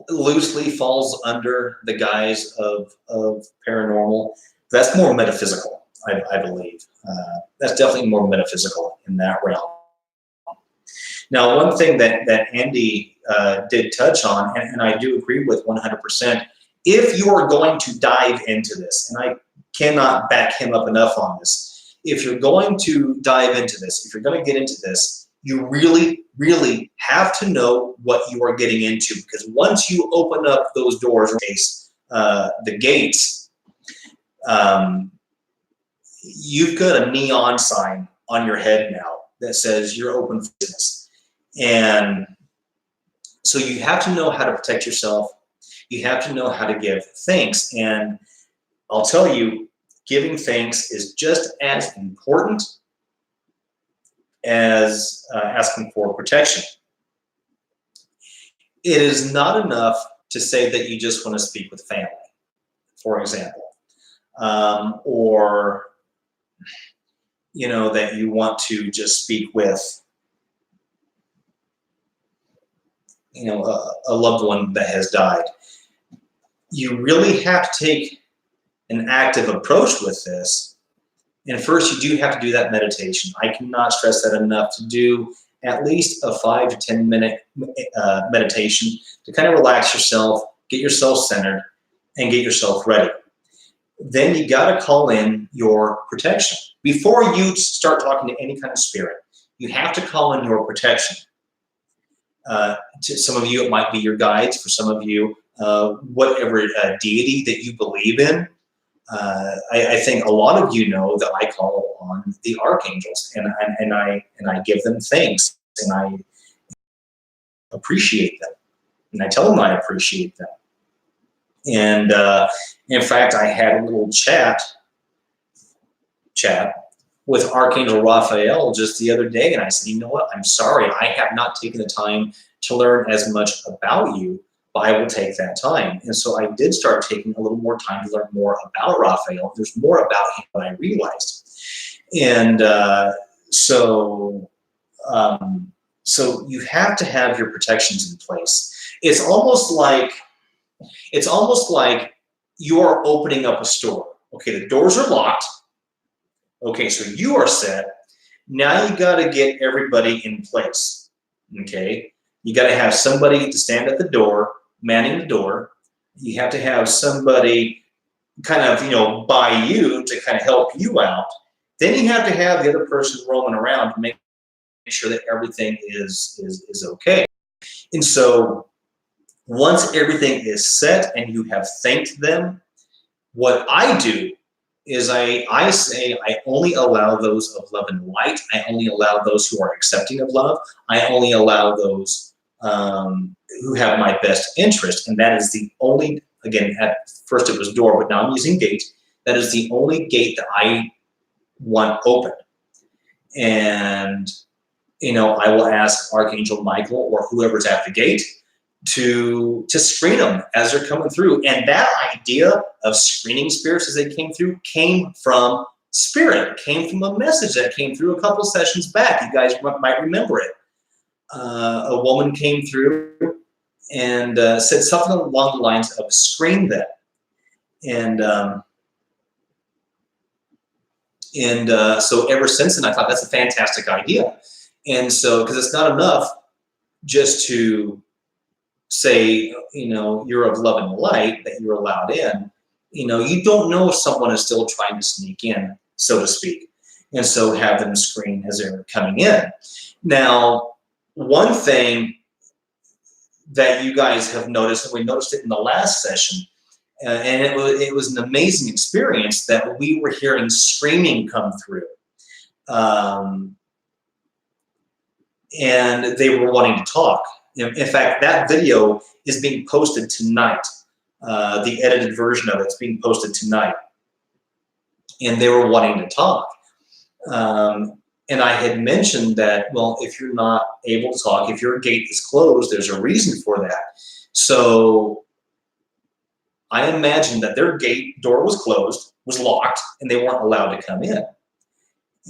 A: loosely falls under the guise of paranormal. That's more metaphysical, I believe. That's definitely more metaphysical in that realm. Now, one thing that Andy did touch on, and I do agree with 100%, if you are going to dive into this, and I cannot back him up enough on this, if you're going to dive into this, if you're going to get into this, you really, really have to know what you are getting into, because once you open up those doors, the gates, you've got a neon sign on your head now that says you're open for business. And so you have to know how to protect yourself. You have to know how to give thanks. And I'll tell you, giving thanks is just as important as asking for protection. It is not enough to say that you just want to speak with family, for example, or that you want to just speak with a loved one that has died. You really have to take an active approach with this. And first, you do have to do that meditation. I cannot stress that enough, to do at least a 5 to 10 minute meditation to kind of relax yourself, get yourself centered, and get yourself ready. Then you got to call in your protection. Before you start talking to any kind of spirit, you have to call in your protection. To some of you, it might be your guides. For some of you, whatever deity that you believe in. I think a lot of you know that I call on the archangels, and I give them thanks, and I appreciate them, and I tell them I appreciate them. And in fact, I had a little chat with Archangel Raphael just the other day, and I said, you know what? I'm sorry, I have not taken the time to learn as much about you, but I will take that time. And so I did start taking a little more time to learn more about Raphael. There's more about him than I realized. And so you have to have your protections in place. It's almost like you're opening up a store. Okay, the doors are locked. Okay, so you are set. Now you got to get everybody in place. Okay, you got to have somebody to stand at the door, manning the door. You have to have somebody kind of, by you to kind of help you out. Then you have to have the other person roaming around to make sure that everything is okay. And so once everything is set and you have thanked them, what I do is I say I only allow those of love and light. I only allow those who are accepting of love. I only allow those who have my best interest. And that is the only, again, at first it was door, but now I'm using gate. That is the only gate that I want open. And, I will ask Archangel Michael or whoever's at the gate to screen them as they're coming through. And that idea of screening spirits as they came through came from spirit, came from a message that came through a couple sessions back. You guys might remember it. A woman came through and said something along the lines of screen them. And so ever since then, I thought that's a fantastic idea. And so, because it's not enough just to say, you're of love and light, that you're allowed in. You don't know if someone is still trying to sneak in, so to speak. And so have them screen as they're coming in. Now, one thing that you guys have noticed, and we noticed it in the last session, and it was an amazing experience, that we were hearing screaming come through. And they were wanting to talk. In fact, that video is being posted tonight. The edited version of it is being posted tonight. And they were wanting to talk. And I had mentioned that, well, if you're not able to talk, if your gate is closed, there's a reason for that. So I imagined that their gate door was closed, was locked, and they weren't allowed to come in.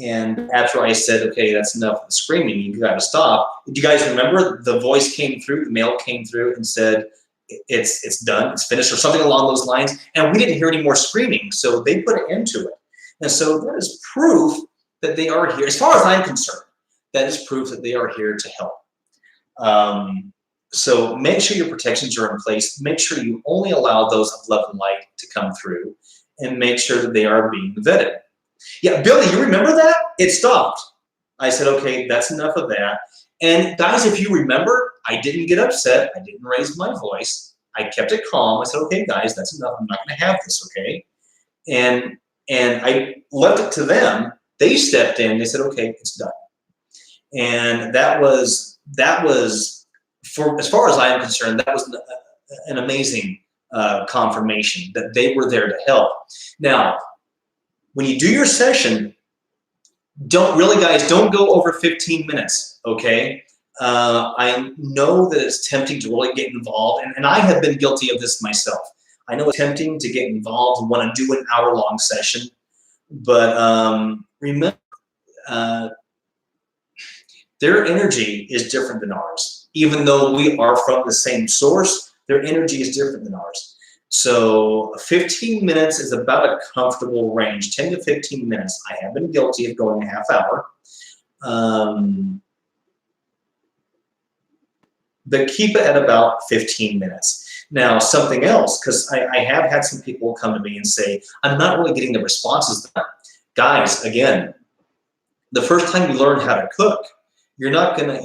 A: And after I said, okay, that's enough of the screaming, you got to stop. Do you guys remember the voice came through, the mail came through and said, it's done, it's finished, or something along those lines. And we didn't hear any more screaming, so they put an end to it. And so that is proof that they are here. As far as I'm concerned, that is proof that they are here to help. So make sure your protections are in place. Make sure you only allow those of love and light to come through, and make sure that they are being vetted. Yeah, Billy, you remember that? It stopped. I said, okay, that's enough of that. And guys, if you remember, I didn't get upset. I didn't raise my voice. I kept it calm. I said, okay, guys, that's enough. I'm not going to have this, okay? And And I left it to them. They stepped in. They said, "Okay, it's done." And that was for as far as I am concerned, that was an amazing confirmation that they were there to help. Now, when you do your session, don't go over 15 minutes, okay? I know that it's tempting to really get involved, and I have been guilty of this myself. I know it's tempting to get involved and want to do an hour-long session, but remember, their energy is different than ours. Even though we are from the same source, their energy is different than ours. So 15 minutes is about a comfortable range, 10 to 15 minutes. I have been guilty of going a half hour. But keep it at about 15 minutes. Now, something else, because I have had some people come to me and say, I'm not really getting the responses. Guys, again, the first time you learn how to cook, you're not gonna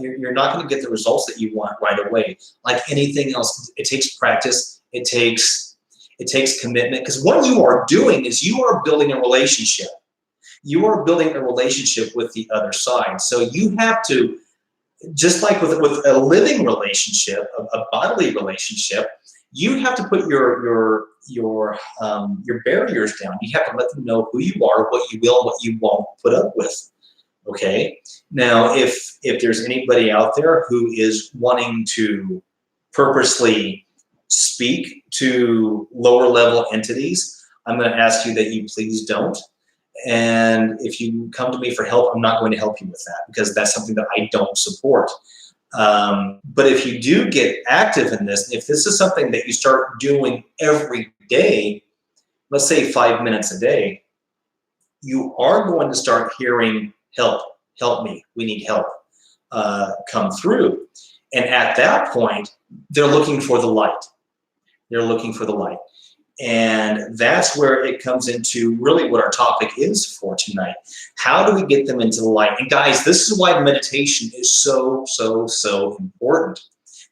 A: get the results that you want right away. Like anything else, it takes practice. It takes commitment. Because what you are doing is you are building a relationship. You are building a relationship with the other side. So you have to, just like with a living relationship, a bodily relationship, you have to put your barriers down. You have to let them know who you are, what you will, what you won't put up with. Okay. Now, if there's anybody out there who is wanting to purposely speak to lower level entities, I'm going to ask you that you please don't. And if you come to me for help, I'm not going to help you with that, because that's something that I don't support. But if you do get active in this, if this is something that you start doing every day, let's say 5 minutes a day, you are going to start hearing, help me, we need help, come through. And at that point, they're looking for the light. They're looking for the light. And that's where it comes into really what our topic is for tonight. How do we get them into the light? And guys, this is why meditation is so, so, so important,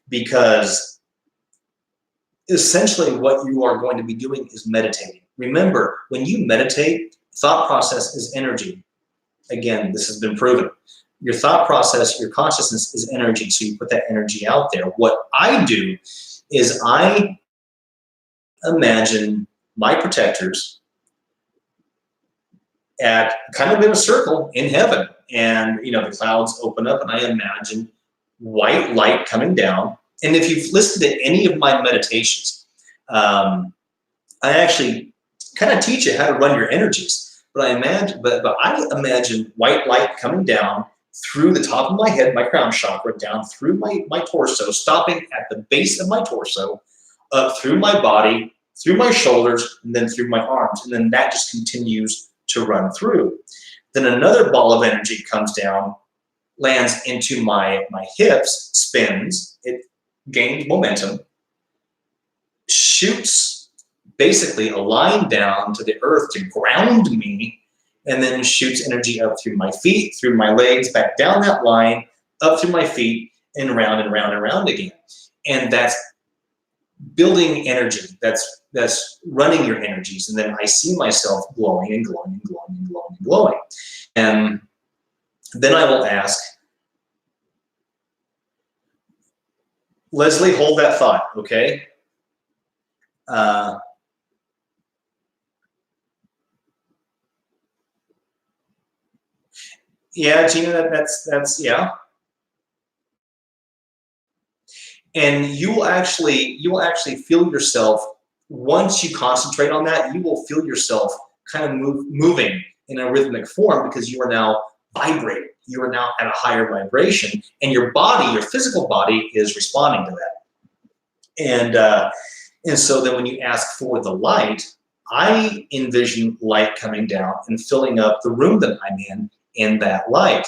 A: because essentially what you are going to be doing is meditating. Remember, when you meditate, thought process is energy. Again, this has been proven. Your thought process, your consciousness is energy, so you put that energy out there. What I do is I imagine my protectors at kind of in a circle in heaven, and the clouds open up and I imagine white light coming down. And if you've listened to any of my meditations, I actually kind of teach you how to run your energies. But I imagine white light coming down through the top of my head, my crown chakra, down through my torso, stopping at the base of my torso, up through my body, through my shoulders, and then through my arms. And then that just continues to run through. Then another ball of energy comes down, lands into my hips, spins, it gains momentum, shoots basically a line down to the earth to ground me, and then shoots energy up through my feet, through my legs, back down that line, up through my feet, and around and around and around again. And that's building energy. That's running your energies. And then I see myself glowing and glowing and glowing and glowing and glowing. And then I will ask, Leslie, hold that thought, okay? Yeah, Gina, that's yeah. And you will actually feel yourself, once you concentrate on that, you will feel yourself kind of moving in a rhythmic form, because you are now vibrating. You are now at a higher vibration, and your body, your physical body, is responding to that. And so then when you ask for the light, I envision light coming down and filling up the room that I'm in that light.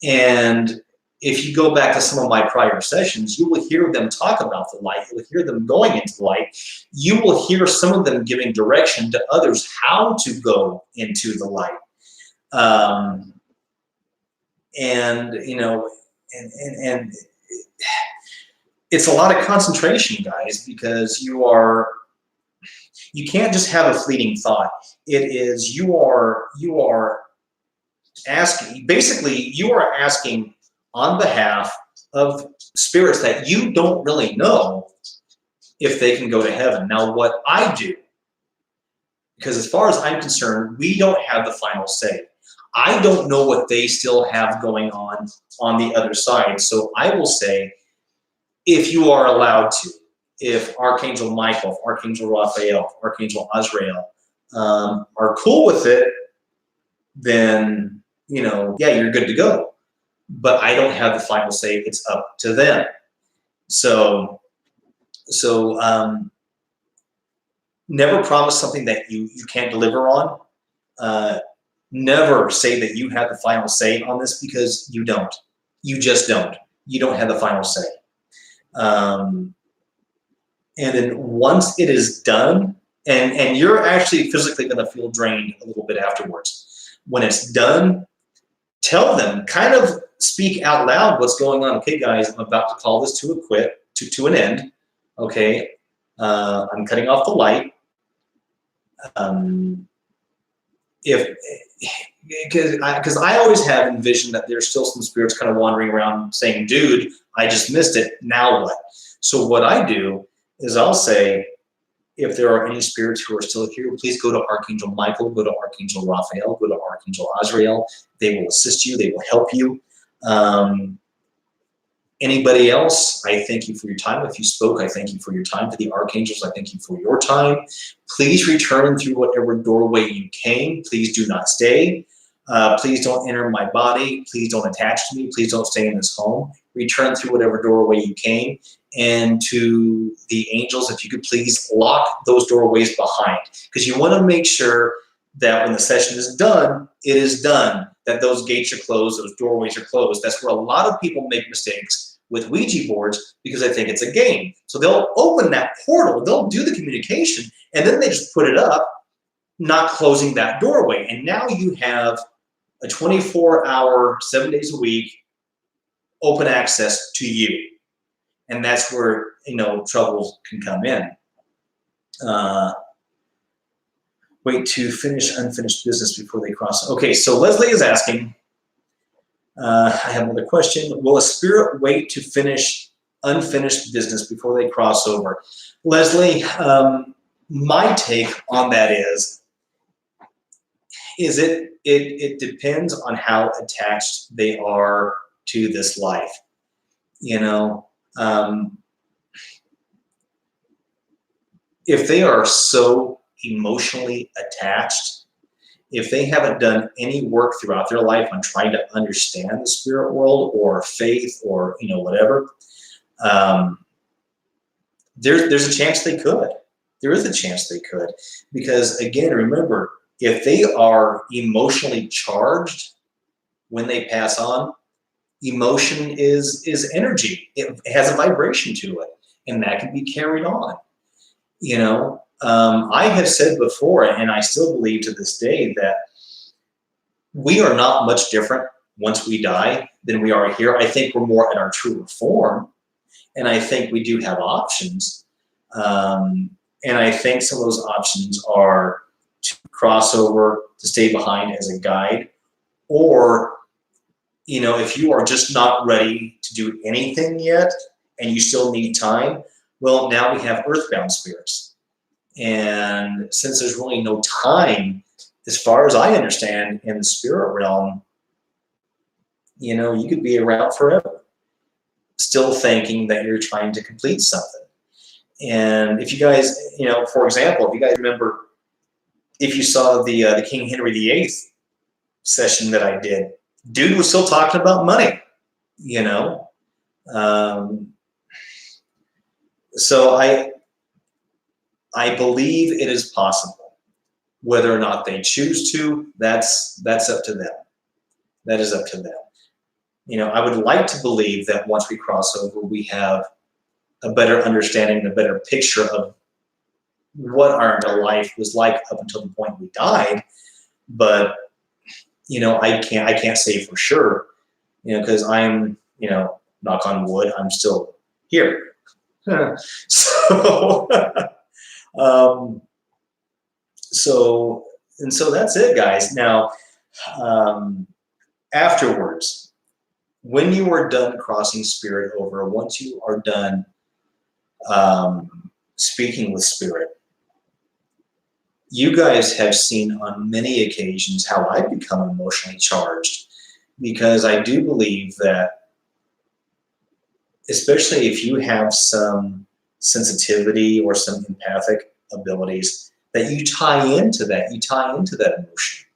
A: And if you go back to some of my prior sessions, you will hear them talk about the light. You will hear them going into the light. You will hear some of them giving direction to others how to go into the light. And it's a lot of concentration, guys, because you are You can't just have a fleeting thought. It is you are asking, basically you are asking on behalf of spirits that you don't really know if they can go to heaven. Now, what I do, because as far as I'm concerned, we don't have the final say. I don't know what they still have going on the other side. So I will say, if you are allowed to, if Archangel Michael, Archangel Raphael, Archangel Azrael are cool with it, then, yeah, you're good to go. But I don't have the final say. It's up to them. So never promise something that you can't deliver on. Never say that you have the final say on this, because you don't. You just don't. You don't have the final say. And then once it is done, and you're actually physically going to feel drained a little bit afterwards. When it's done, tell them, kind of speak out loud what's going on. Okay, guys, I'm about to call this to an end. Okay, I'm cutting off the light. Because I always have envisioned that there's still some spirits kind of wandering around saying, dude, I just missed it, now what? So what I do is I'll say, if there are any spirits who are still here, please go to Archangel Michael, go to Archangel Raphael, go to Archangel Azrael. They will assist you, they will help you. Anybody else, I thank you for your time. If you spoke, I thank you for your time. To the archangels, I thank you for your time. Please return through whatever doorway you came. Please do not stay. Please don't enter my body. Please don't attach to me. Please don't stay in this home. Return through whatever doorway you came. And to the angels, if you could please lock those doorways behind, because you want to make sure that when the session is done, it is done, that those gates are closed, those doorways are closed. That's where a lot of people make mistakes with Ouija boards, because they think it's a game. So they'll open that portal, they'll do the communication, and then they just put it up, not closing that doorway. And now you have a 24-hour, 7 days a week, open access to you. And that's where, troubles can come in. Wait to finish unfinished business before they cross. Okay, so Leslie is asking, I have another question. Will a spirit wait to finish unfinished business before they cross over? Leslie, my take on that is it depends on how attached they are to this life. If they are so emotionally attached, if they haven't done any work throughout their life on trying to understand the spirit world or faith or whatever, there's a chance they could. There is a chance they could, because again, remember, if they are emotionally charged when they pass on, emotion is energy. It has a vibration to it, and that can be carried on. I have said before, and I still believe to this day, that we are not much different once we die than we are here. I think we're more at our truer form, and I think we do have options. And I think some of those options are to cross over, to stay behind as a guide, or if you are just not ready to do anything yet and you still need time, well, now we have earthbound spirits. And since there's really no time, as far as I understand, in the spirit realm, you could be around forever, still thinking that you're trying to complete something. And if you guys, for example, if you guys remember, if you saw the King Henry VIII session that I did, dude was still talking about money, So I believe it is possible. Whether or not they choose to, that's up to them. That is up to them. I would like to believe that once we cross over, we have a better understanding, a better picture of what our life was like up until the point we died. But I can't say for sure, because I'm, knock on wood, I'm still here. So so that's it, guys. Now, um, afterwards, when you are done crossing spirit over, once you are done speaking with spirit, you guys have seen on many occasions how I become emotionally charged, because I do believe that, especially if you have some sensitivity or some empathic abilities, that you tie into that emotion.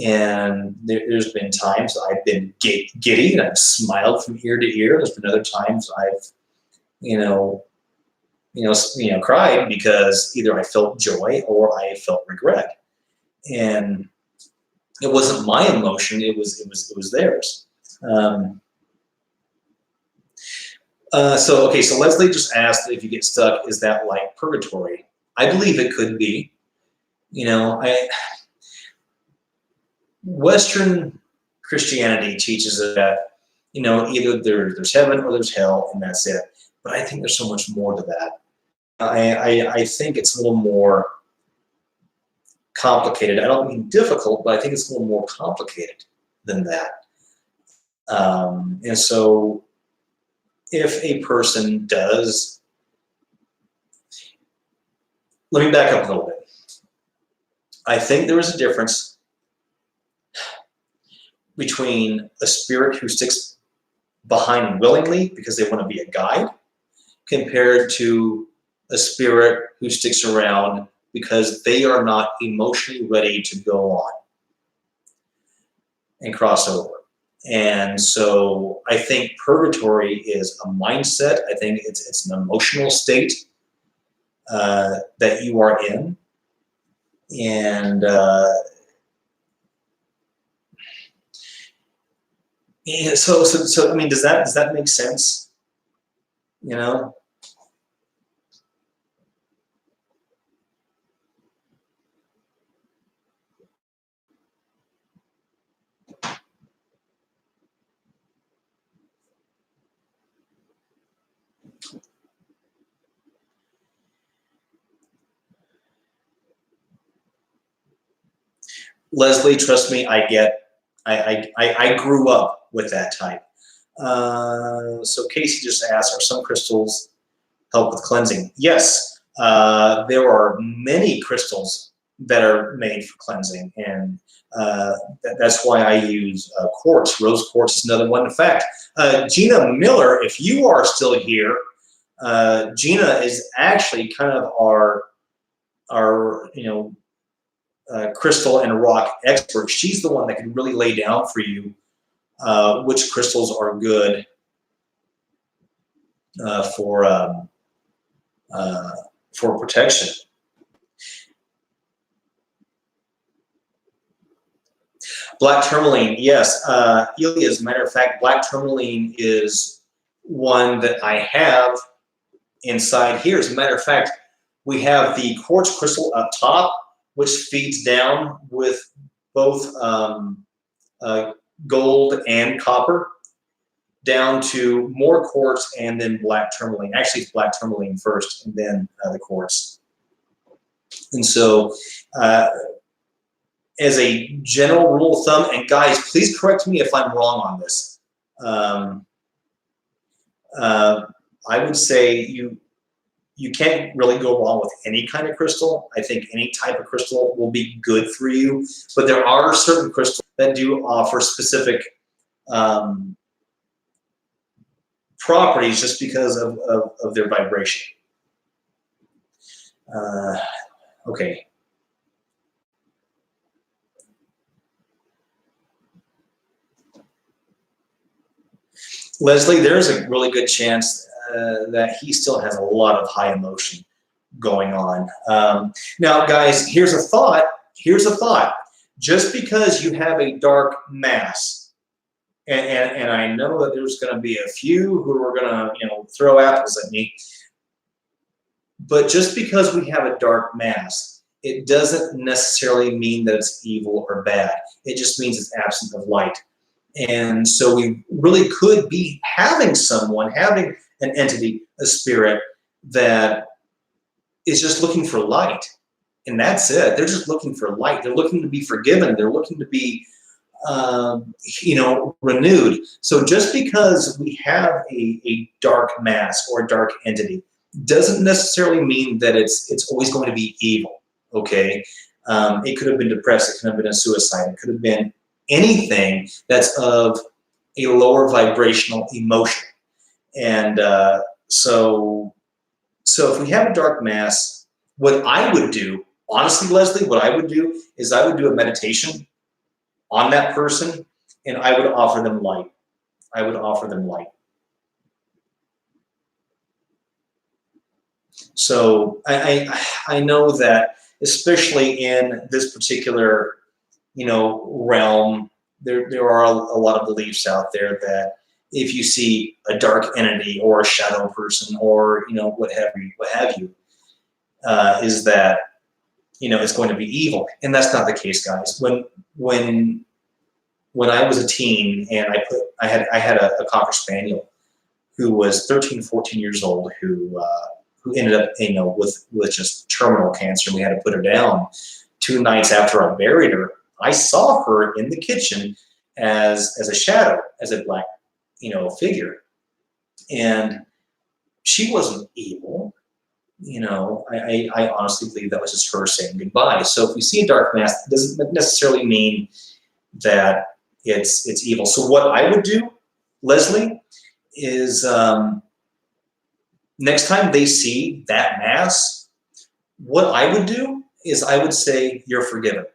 A: And there's been times I've been giddy and I've smiled from ear to ear. There's been other times I've, cried because either I felt joy or I felt regret, and it wasn't my emotion; it was theirs. So Leslie just asked if you get stuck, is that like purgatory? I believe it could be. Western Christianity teaches that, either there's heaven or there's hell, and that's it. But I think there's so much more to that. I think it's a little more complicated. I don't mean difficult, but I think it's a little more complicated than that. And so if a person does, let me back up a little bit. I think there is a difference between a spirit who sticks behind willingly because they want to be a guide, compared to a spirit who sticks around because they are not emotionally ready to go on and cross over. And so I think purgatory is a mindset. I think it's an emotional state that you are in. And so I mean, does that make sense? Leslie, trust me, I grew up with that type. So Casey just asked, are some crystals help with cleansing? Yes, there are many crystals that are made for cleansing, and that's why I use quartz. Rose quartz is another one. In fact, Gina Miller, if you are still here, Gina is actually kind of our crystal and rock expert. She's the one that can really lay down for you which crystals are good for protection. Black tourmaline, yes. Elia, as a matter of fact, black tourmaline is one that I have inside here. As a matter of fact, we have the quartz crystal up top, which feeds down with both gold and copper, down to more quartz and then black tourmaline. Actually, it's black tourmaline first and then the quartz. And so as a general rule of thumb, and guys, please correct me if I'm wrong on this, I would say you can't really go wrong with any kind of crystal. I think any type of crystal will be good for you, but there are certain crystals that do offer specific properties just because of their vibration. Okay. Leslie, there's a really good chance that he still has a lot of high emotion going on. Now, guys, here's a thought. Just because you have a dark mass, and I know that there's going to be a few who are going to throw apples at me, but just because we have a dark mass, it doesn't necessarily mean that it's evil or bad. It just means it's absent of light. And so we really could be having an entity, a spirit, that is just looking for light. and that's it. They're just looking for light. They're looking to be forgiven. They're looking to be, renewed. So just because we have a dark mass or a dark entity doesn't necessarily mean that it's always going to be evil. Okay, it could have been depressed. It could have been a suicide. It could have been anything that's of a lower vibrational emotion. And so if we have a dark mass, what I would do, honestly, Leslie, what I would do is I would do a meditation on that person, and I would offer them light. I would offer them light. So I know that, especially in this particular realm, there are a lot of beliefs out there that if you see a dark entity or a shadow person or what have you, is that it's going to be evil, and that's not the case, guys. When I was a teen, and I had a cocker spaniel who was 13, 14 years old, who ended up with just terminal cancer, and we had to put her down. 2 nights after I buried her, I saw her in the kitchen as a shadow, as a black figure, and she wasn't evil. I honestly believe that was just her saying goodbye. So if we see a dark mass, it doesn't necessarily mean that it's evil. So what I would do, Leslie, is next time they see that mass, what I would do is I would say, you're forgiven.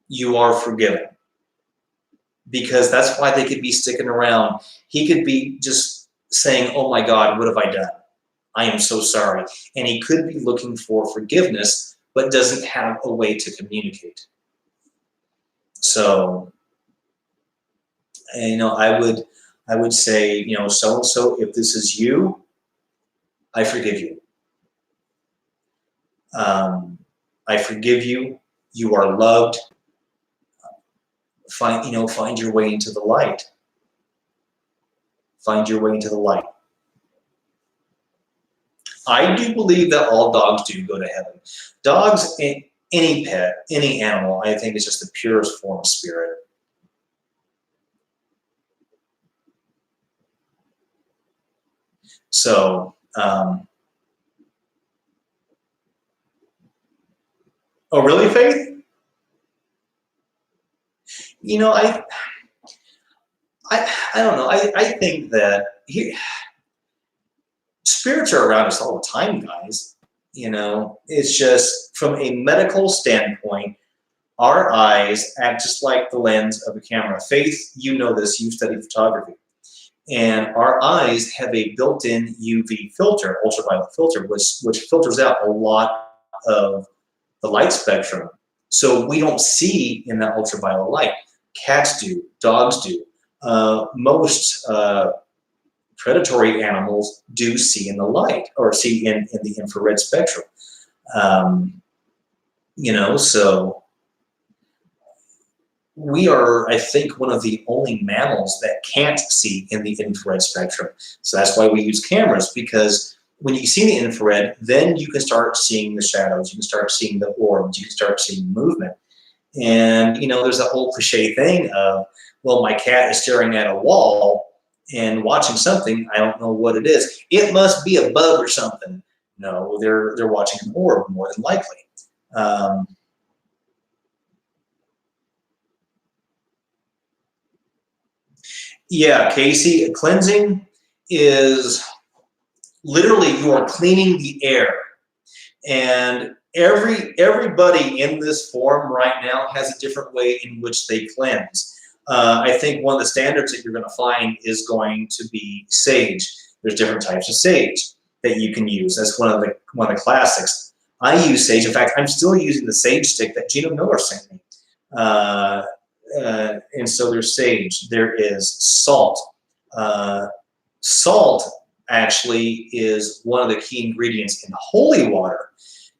A: You are forgiven. Because that's why they could be sticking around. He could be just saying, oh my God, what have I done? I am so sorry. And he could be looking for forgiveness, but doesn't have a way to communicate. So, I would say, so-and-so, if this is you, I forgive you. I forgive you. You are loved. Find your way into the light. Find your way into the light. I do believe that all dogs do go to heaven. Dogs, any pet, any animal, I think is just the purest form of spirit. So, oh, really, Faith? I don't know. I think that spirits are around us all the time, guys. It's just from a medical standpoint, our eyes act just like the lens of a camera. Faith, you know this, you study photography. And our eyes have a built-in UV filter, ultraviolet filter, which filters out a lot of the light spectrum. So we don't see in that ultraviolet light. Cats do, dogs do. Most predatory animals do see in the light, or see in the infrared spectrum. So we are, I think, one of the only mammals that can't see in the infrared spectrum. So that's why we use cameras, because when you see the infrared, then you can start seeing the shadows, you can start seeing the orbs, you can start seeing movement. And, there's that whole cliche thing of, well, my cat is staring at a wall and watching something. I don't know what it is. It must be a bug or something. No, they're watching an orb, more than likely. Yeah, Casey, cleansing is literally you are cleaning the air. And everybody in this forum right now has a different way in which they cleanse. I think one of the standards that you're going to find is going to be sage. There's different types of sage that you can use. That's one of the classics. I use sage. In fact, I'm still using the sage stick that Gina Miller sent me. And so there's sage. There is salt. Salt actually is one of the key ingredients in holy water.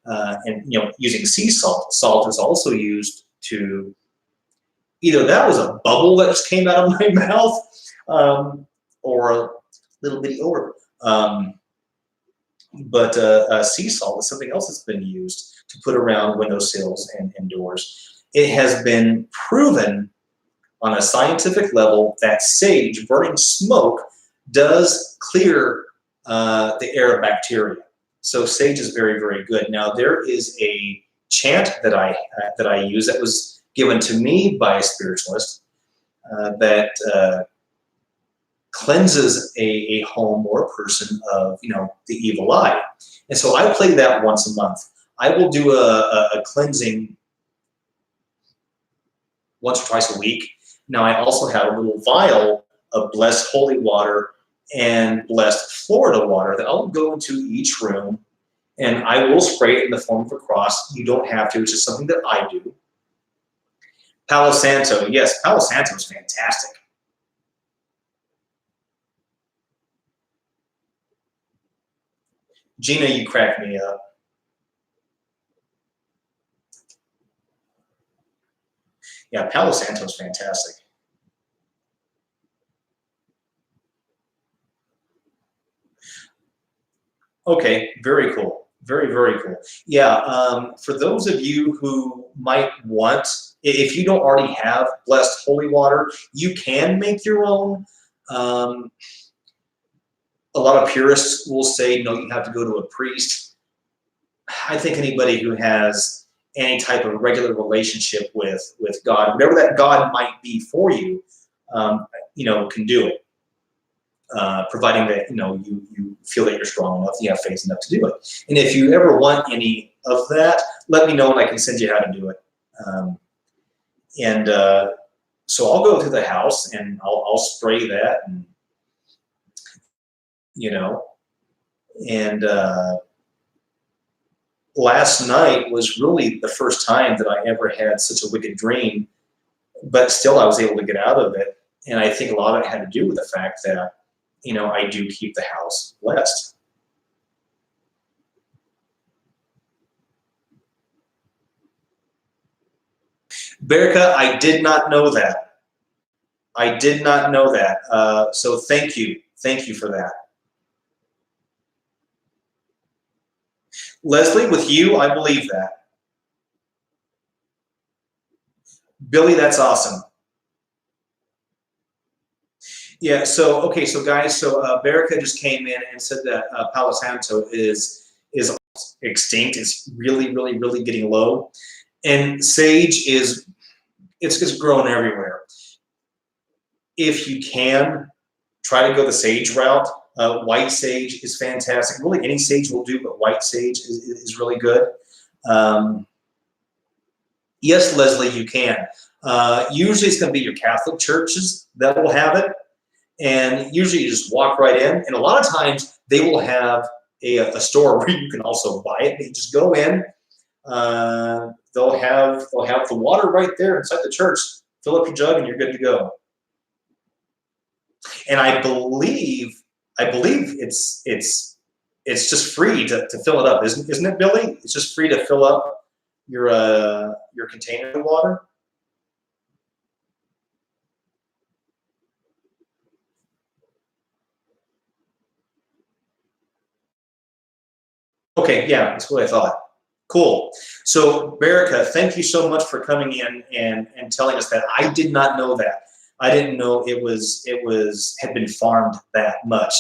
A: And using sea salt. Salt is also used to, either that was a bubble that just came out of my mouth, or a little bitty orb. But sea salt is something else that's been used to put around windowsills and doors. It has been proven on a scientific level that sage, burning smoke, does clear the air of bacteria. So sage is very, very good. Now there is a chant that I use that was given to me by a spiritualist that cleanses a home or a person of the evil eye. And so I play that once a month. I will do a cleansing once or twice a week. Now I also have a little vial of blessed holy water and blessed Florida water that I'll go into each room, and I will spray it in the form of a cross. You don't have to, it's just something that I do. Palo Santo, yes, Palo Santo is fantastic. Gina, you crack me up. Yeah, Palo Santo is fantastic. Okay, very cool. Very, very cool. Yeah, for those of you who might want, if you don't already have blessed holy water, you can make your own. Um, a lot of purists will say, no, you have to go to a priest. I think anybody who has any type of regular relationship with God, whatever that God might be for you, can do it. Providing that you feel that you're strong enough, you have faith enough to do it. And if you ever want any of that, let me know and I can send you how to do it. And so I'll go to the house and I'll spray that, and last night was really the first time that I ever had such a wicked dream, but still I was able to get out of it. And I think a lot of it had to do with the fact that I do keep the house blessed. Berka, I did not know that. I did not know that. So thank you. Thank you for that. Leslie, with you, I believe that. Billy, that's awesome. Yeah, okay, so guys, Berica just came in and said that Palo Santo is extinct. It's really, really, really getting low. And sage it's just growing everywhere. If you can, try to go the sage route. White sage is fantastic. Really, any sage will do, but white sage is really good. Yes, Leslie, you can. Usually it's going to be your Catholic churches that will have it. And usually you just walk right in. And a lot of times they will have a store where you can also buy it. You just go in. They'll have the water right there inside the church. Fill up your jug and you're good to go. And I believe it's just free to fill it up, isn't it, Billy? It's just free to fill up your container of water. Okay, yeah, that's what I thought. Cool. So, Berica, thank you so much for coming in and telling us that. I did not know that. I didn't know it had been farmed that much.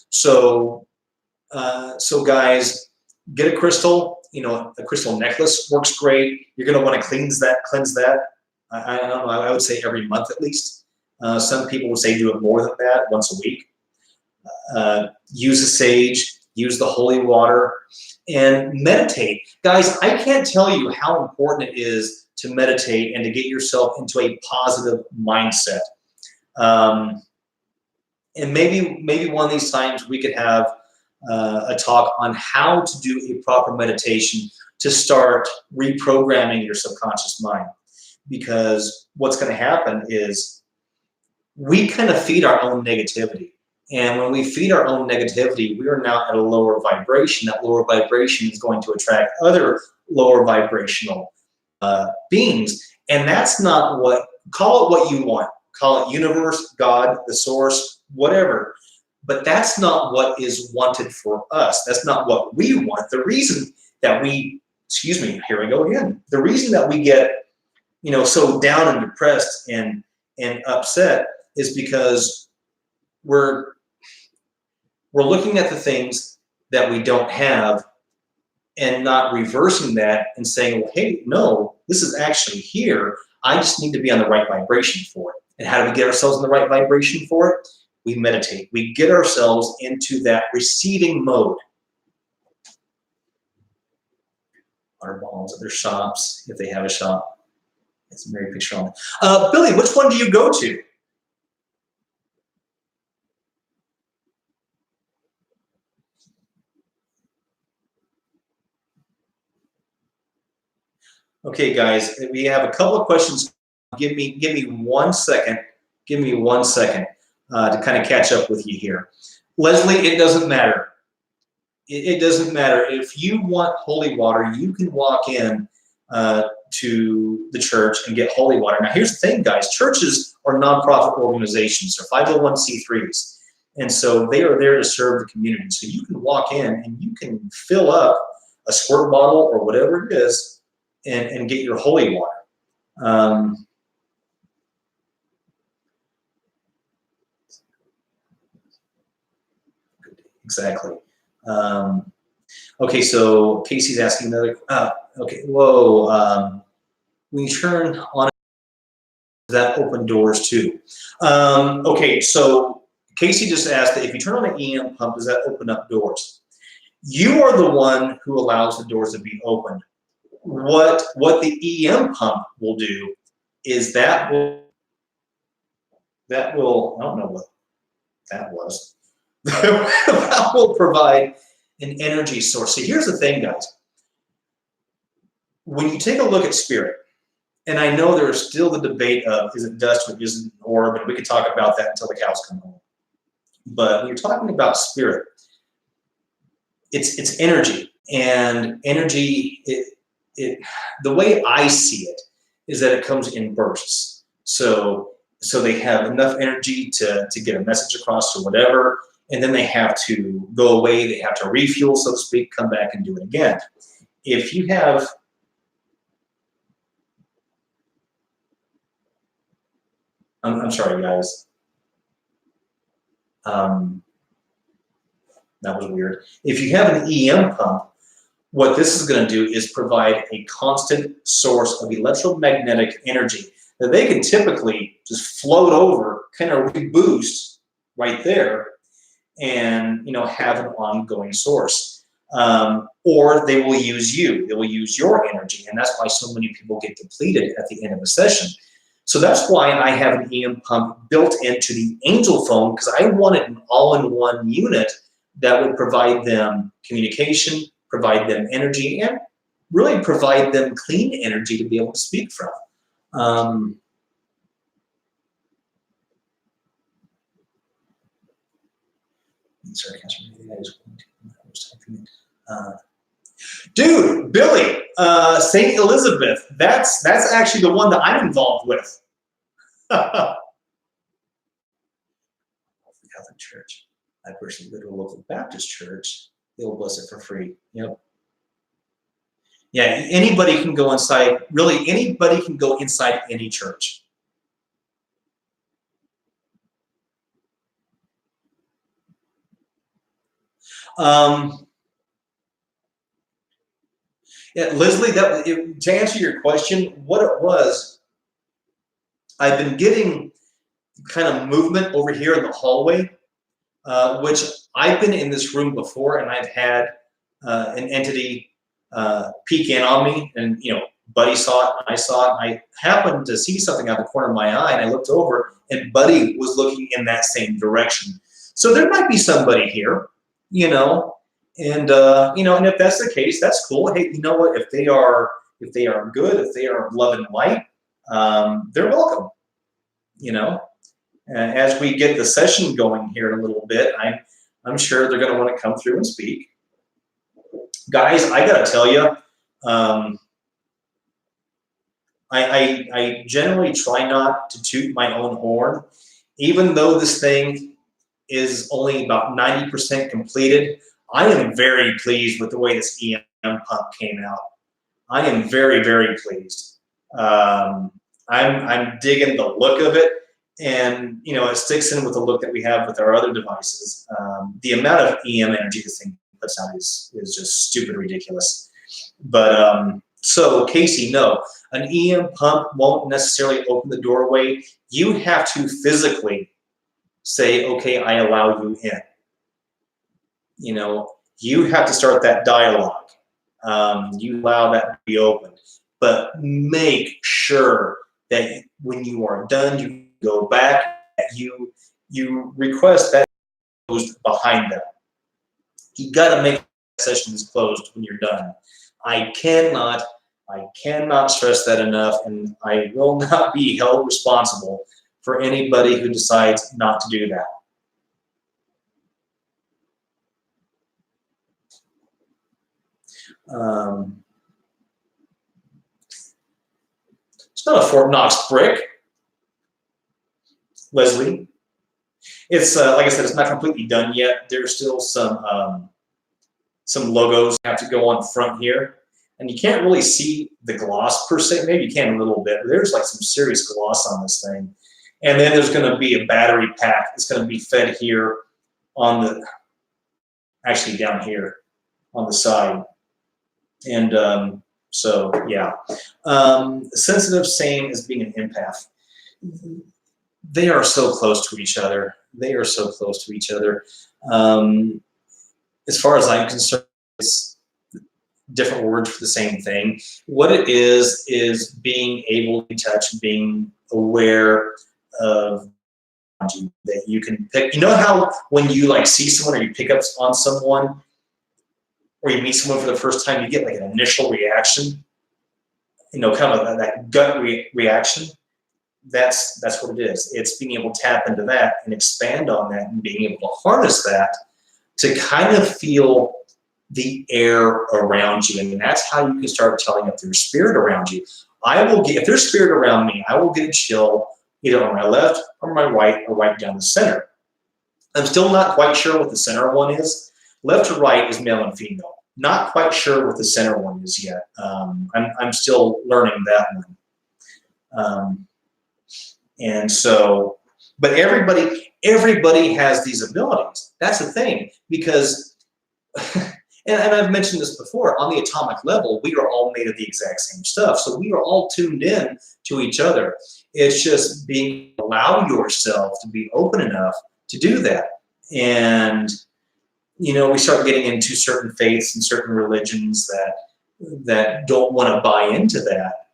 A: So, guys, get a crystal. A crystal necklace works great. You're going to want to cleanse that. I don't know. I would say every month at least. Some people would say do it more than that, once a week. Use the sage. Use the holy water. And meditate. Guys, I can't tell you how important it is to meditate and to get yourself into a positive mindset. And maybe one of these times we could have a talk on how to do a proper meditation to start reprogramming your subconscious mind. Because what's going to happen is we kind of feed our own negativity. And when we feed our own negativity, we are now at a lower vibration. That lower vibration is going to attract other lower vibrational beings. And that's not call it what you want. Call it universe, God, the source, whatever. But that's not what is wanted for us. That's not what we want. The reason that we, excuse me, here we go again. The reason that we get, so down and depressed and upset is because we're looking at the things that we don't have and not reversing that and saying, well, hey, no, this is actually here. I just need to be on the right vibration for it. And how do we get ourselves in the right vibration for it? We meditate. We get ourselves into that receiving mode. Water bottles at their shops, if they have a shop. It's a Mary picture on it. Billy, which one do you go to? Okay, guys, we have a couple of questions. Give me 1 second. Give me 1 second to kind of catch up with you here. Leslie, it doesn't matter. It doesn't matter. If you want holy water, you can walk in to the church and get holy water. Now, here's the thing, guys. Churches are nonprofit organizations. They're 501c3s. And so they are there to serve the community. So you can walk in and you can fill up a squirt bottle or whatever it is and get your holy water. Exactly. Okay, so Casey's asking another. Okay, whoa. When you turn on, that open doors too. Okay, so Casey just asked that if you turn on an EM pump, does that open up doors? You are the one who allows the doors to be opened. What the EM pump will do is that will I don't know what that was. That will provide an energy source. So here's the thing, guys. When you take a look at spirit, and I know there's still the debate of is it dust or is it an orb, and we could talk about that until the cows come home. But when you're talking about spirit, it's energy, and energy. The way I see it is that it comes in bursts. So they have enough energy to get a message across or whatever, and then they have to go away. They have to refuel, so to speak, come back and do it again. If you have I'm sorry, guys. That was weird. If you have an EM pump, what this is going to do is provide a constant source of electromagnetic energy that they can typically just float over, kind of reboost right there, and have an ongoing source. Or they will use you. They will use your energy, and that's why so many people get depleted at the end of a session. So that's why I have an EM pump built into the Angel phone, because I wanted an all-in-one unit that would provide them communication, provide them energy, and really provide them clean energy to be able to speak from. Sorry, dude, Billy, St. Elizabeth, that's actually the one that I'm involved with. Catholic Church. I personally go to a local Baptist church. They'll bless it for free. Yep. Yeah, anybody can go inside. Really, anybody can go inside any church. Yeah, Leslie, to answer your question, what it was, I've been getting kind of movement over here in the hallway, which I've been in this room before, and I've had an entity peek in on me, and Buddy saw it, and I saw it, and I happened to see something out of the corner of my eye, and I looked over, and Buddy was looking in that same direction. So there might be somebody here, and and if that's the case, that's cool. Hey, you know what? If they are good, if they are love and light, they're welcome. And as we get the session going here in a little bit, I'm sure they're going to want to come through and speak. Guys, I got to tell you, I generally try not to toot my own horn, even though this thing is only about 90% completed. I am very pleased with the way this EM pump came out. I am very, very pleased. I'm digging the look of it, and it sticks in with the look that we have with our other devices. The amount of EM energy this thing puts out is just stupid ridiculous. But so Casey, no, an EM pump won't necessarily open the doorway. You have to physically say, okay, I allow you in. You have to start that dialogue. You allow that to be open, but make sure that when you are done, you go back, you request that closed behind them. You got to make sessions closed when you're done. I cannot stress that enough, and I will not be held responsible for anybody who decides not to do that. It's not a Fort Knox brick, Leslie. It's like I said, it's not completely done yet. There's still some logos have to go on front here, and you can't really see the gloss per se. Maybe you can a little bit, but there's like some serious gloss on this thing. And then there's going to be a battery pack that's going to be fed here on the, actually down here on the side. And so, yeah. Sensitive, same as being an empath. They are so close to each other. They are so close to each other. As far as I'm concerned, it's different words for the same thing. What it is being able to touch, being aware of that you can pick. You know how when you like see someone or you pick up on someone or you meet someone for the first time, you get like an initial reaction, kind of that gut reaction. That's what it is. It's being able to tap into that and expand on that and being able to harness that to kind of feel the air around you. And that's how you can start telling if there's spirit around you. If there's spirit around me, I will get a chill either on my left or my right or right down the center. I'm still not quite sure what the center one is. Left to right is male and female. Not quite sure what the center one is yet. I'm still learning that one. And so, but everybody has these abilities. That's the thing, because, and I've mentioned this before, on the atomic level, we are all made of the exact same stuff. So we are all tuned in to each other. It's just allow yourself to be open enough to do that. And, we start getting into certain faiths and certain religions that don't want to buy into that.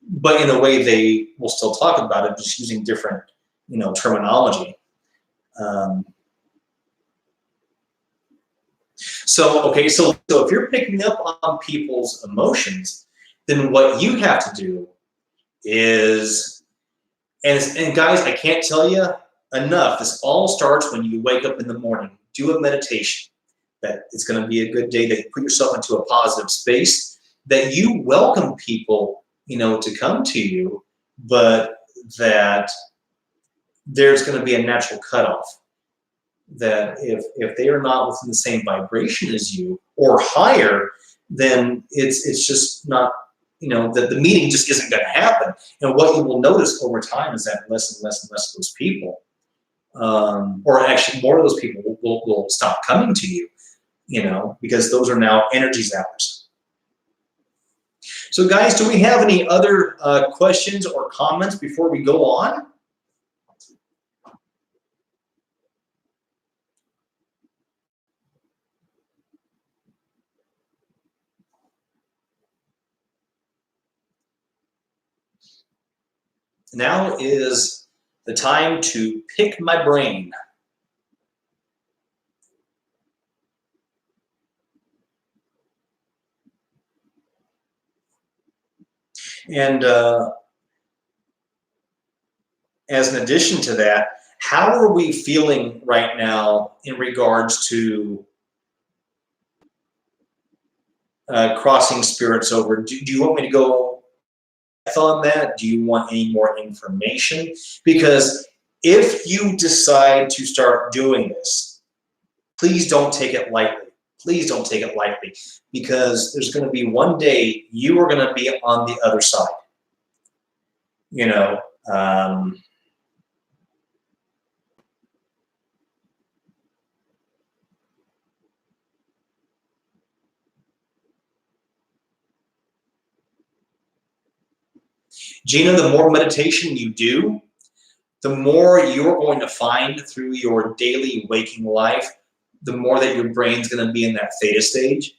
A: But in a way, they will still talk about it, just using different, terminology. So if you're picking up on people's emotions, then what you have to do is, and guys, I can't tell you enough, this all starts when you wake up in the morning. Do a meditation. That it's going to be a good day, that you put yourself into a positive space, that you welcome people, to come to you, but that there's going to be a natural cutoff. That if they are not within the same vibration as you or higher, then it's just not, that the meeting just isn't going to happen. And what you will notice over time is that less and less and less of those people, or actually more of those people will stop coming to you, because those are now energy zappers. So guys, do we have any other questions or comments before we go on? Now is the time to pick my brain. And as an addition to that, how are we feeling right now in regards to crossing spirits over? Do you want me to go on that? Do you want any more information? Because if you decide to start doing this, please don't take it lightly. Please don't take it lightly, because there's going to be one day you are going to be on the other side. You know, Gina, the more meditation you do, the more you're going to find through your daily waking life, the more that your brain's going to be in that theta stage.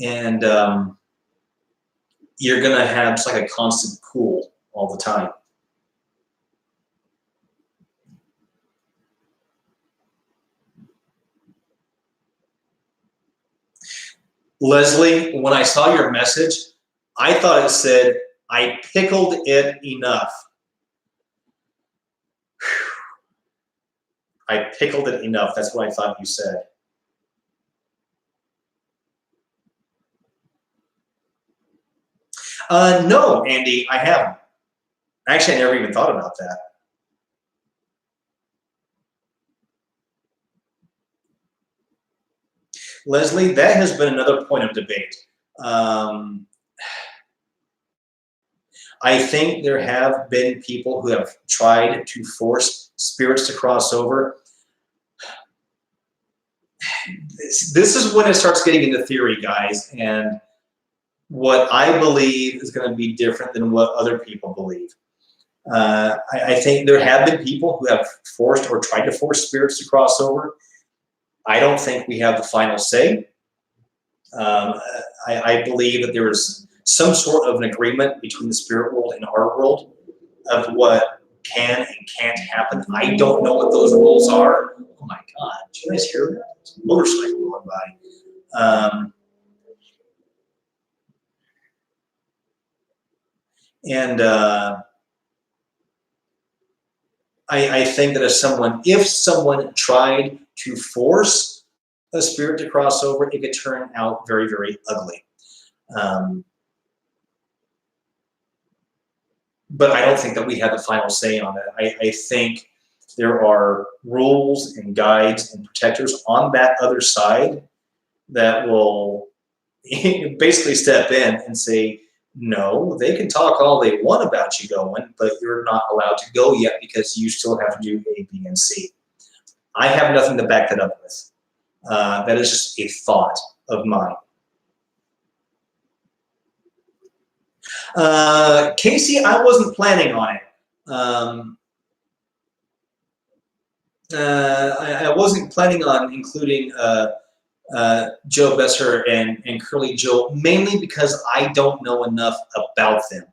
A: And you're going to have just like a constant cool all the time. Leslie, when I saw your message, I thought it said, I pickled it enough. I pickled it enough. That's what I thought you said. No, Andy, I haven't. Actually, I never even thought about that. Leslie, that has been another point of debate. I think there have been people who have tried to force spirits to cross over. This is when it starts getting into theory, guys, and what I believe is going to be different than what other people believe. I think there have been people who have forced or tried to force spirits to cross over. I don't think we have the final say. I believe that there is some sort of an agreement between the spirit world and our world of what can and can't happen. I don't know what those rules are. Oh my God, did you guys hear that? There's a motorcycle going by. I think that if someone tried to force a spirit to cross over, it could turn out very, very ugly. But I don't think that we have the final say on it. I think there are rules and guides and protectors on that other side that will basically step in and say, no, they can talk all they want about you going, but you're not allowed to go yet because you still have to do A, B, and C. I have nothing to back that up with. That is just a thought of mine. Casey, I wasn't planning on it. I wasn't planning on including Joe Besser and Curly Joe, mainly because I don't know enough about them.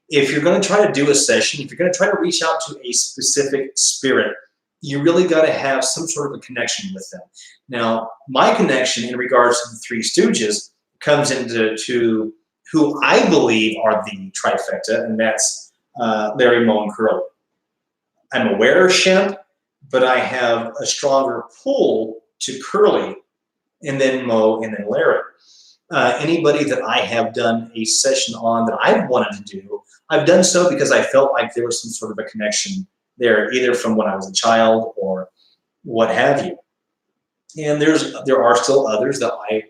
A: If you're going to try to do a session, if you're going to try to reach out to a specific spirit, you really got to have some sort of a connection with them. Now, my connection in regards to the Three Stooges comes into who I believe are the trifecta, and that's Larry, Moe, and Curly. I'm aware of Shemp, but I have a stronger pull to Curly, and then Moe, and then Larry. Anybody that I have done a session on that I've wanted to do, I've done so because I felt like there was some sort of a connection there, either from when I was a child or what have you. And there are still others that I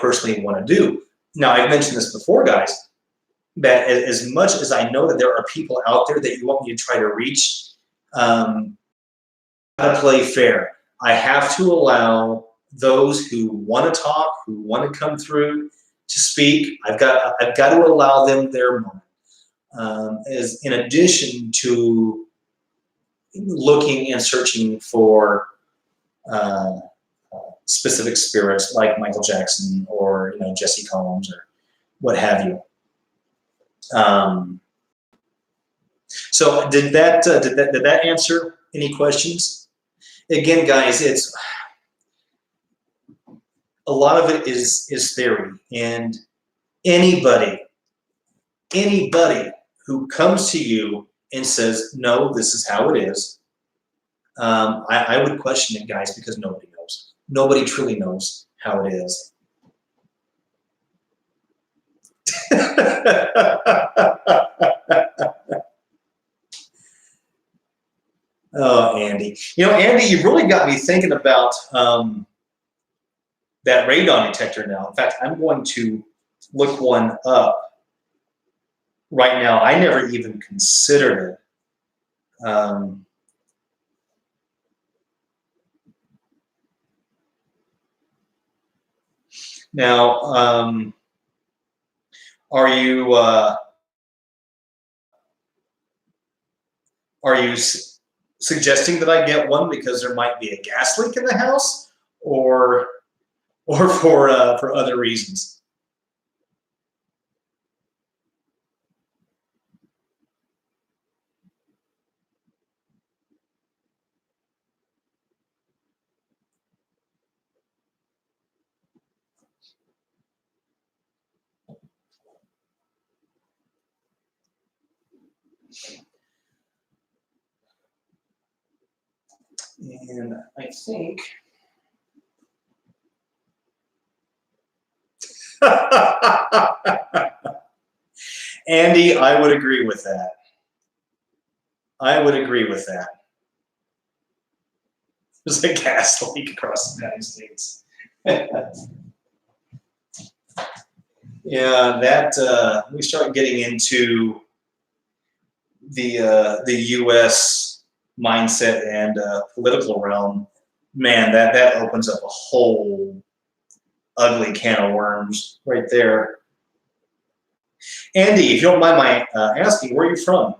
A: personally want to do. Now, I've mentioned this before, guys, that as much as I know that there are people out there that you want me to try to reach, I gotta play fair. I have to allow those who want to talk, who want to come through to speak. I've got to allow them their moment. As in addition to looking and searching for specific spirits like Michael Jackson or Jesse Combs or what have you. So did that answer any questions? Again, guys, it's a lot of it is theory, and anybody who comes to you and says, no, this is how it is, I would question it, guys, because nobody knows. Nobody truly knows how it is. Oh, Andy. Andy, you really got me thinking about that radon detector now. In fact, I'm going to look one up right now. I never even considered it. Now, are you suggesting that I get one because there might be a gas leak in the house, or for other reasons? And I think Andy, I would agree with that. I would agree with that. There's a gas leak across the United States. Yeah, that we start getting into the U.S. mindset and political realm. Man, that opens up a whole ugly can of worms right there. Andy, if you don't mind my asking, where are you from?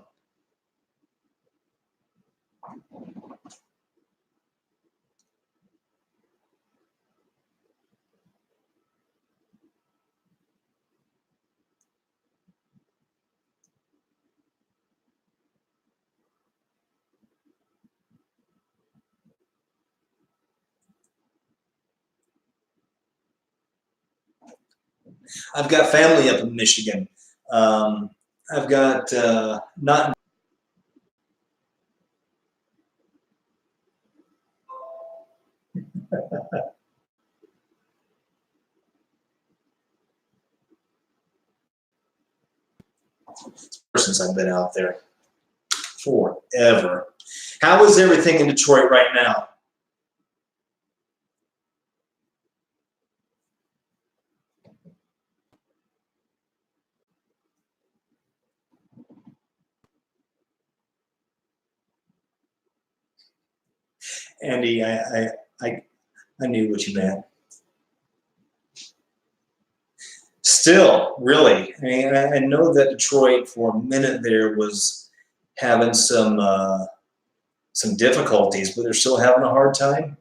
A: I've got family up in Michigan. I've got not. Since I've been out there forever. How is everything in Detroit right now? Andy, I knew what you meant. Still, really, I mean, I know that Detroit for a minute there was having some difficulties, but they're still having a hard time.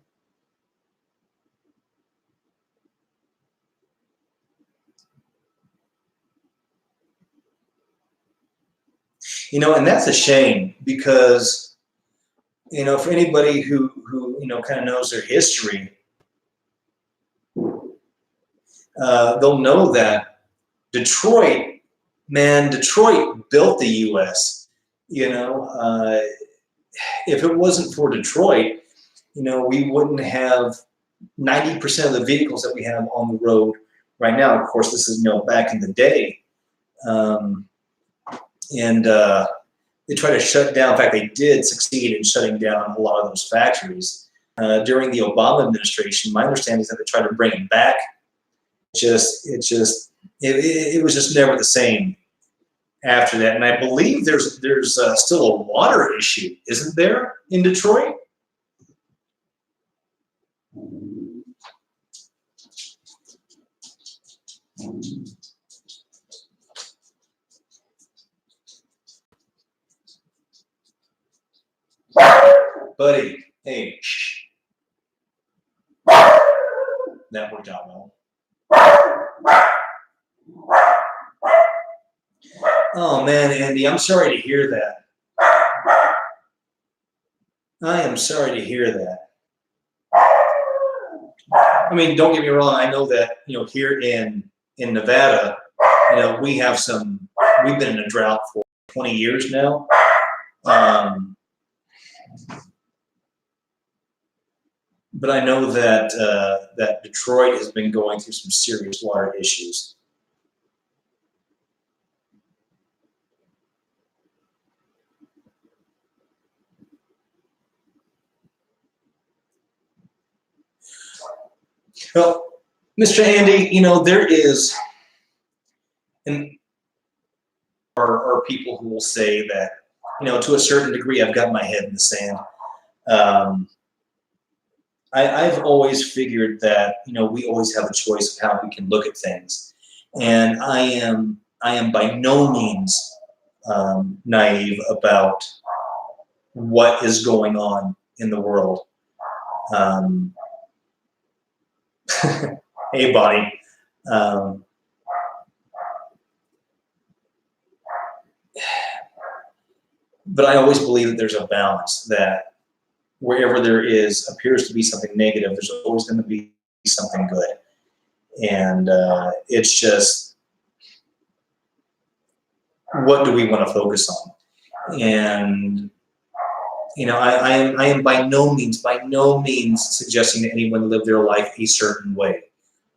A: And that's a shame because for anybody who kind of knows their history, they'll know that Detroit, man, Detroit built the U.S. If it wasn't for Detroit, we wouldn't have 90% of the vehicles that we have on the road right now. Of course, this is back in the day, um, and they tried to shut down. In fact, they did succeed in shutting down a lot of those factories during the Obama administration. My understanding is that they tried to bring them back. It was just never the same after that. And I believe there's still a water issue, isn't there, in Detroit? Buddy, hey, shh. That worked out well. Oh man, Andy, I'm sorry to hear that. I am sorry to hear that. I mean, don't get me wrong. I know that here in Nevada, we've been in a drought for 20 years now. But I know that Detroit has been going through some serious water issues. Well, Mr. Andy, there is, and are people who will say that, to a certain degree, I've got my head in the sand. I've always figured that, we always have a choice of how we can look at things. And I am by no means naive about what is going on in the world. Hey, Bonnie. But I always believe that there's a balance, that wherever there appears to be something negative, there's always going to be something good. And it's just, what do we want to focus on? And I am by no means suggesting that anyone live their life a certain way.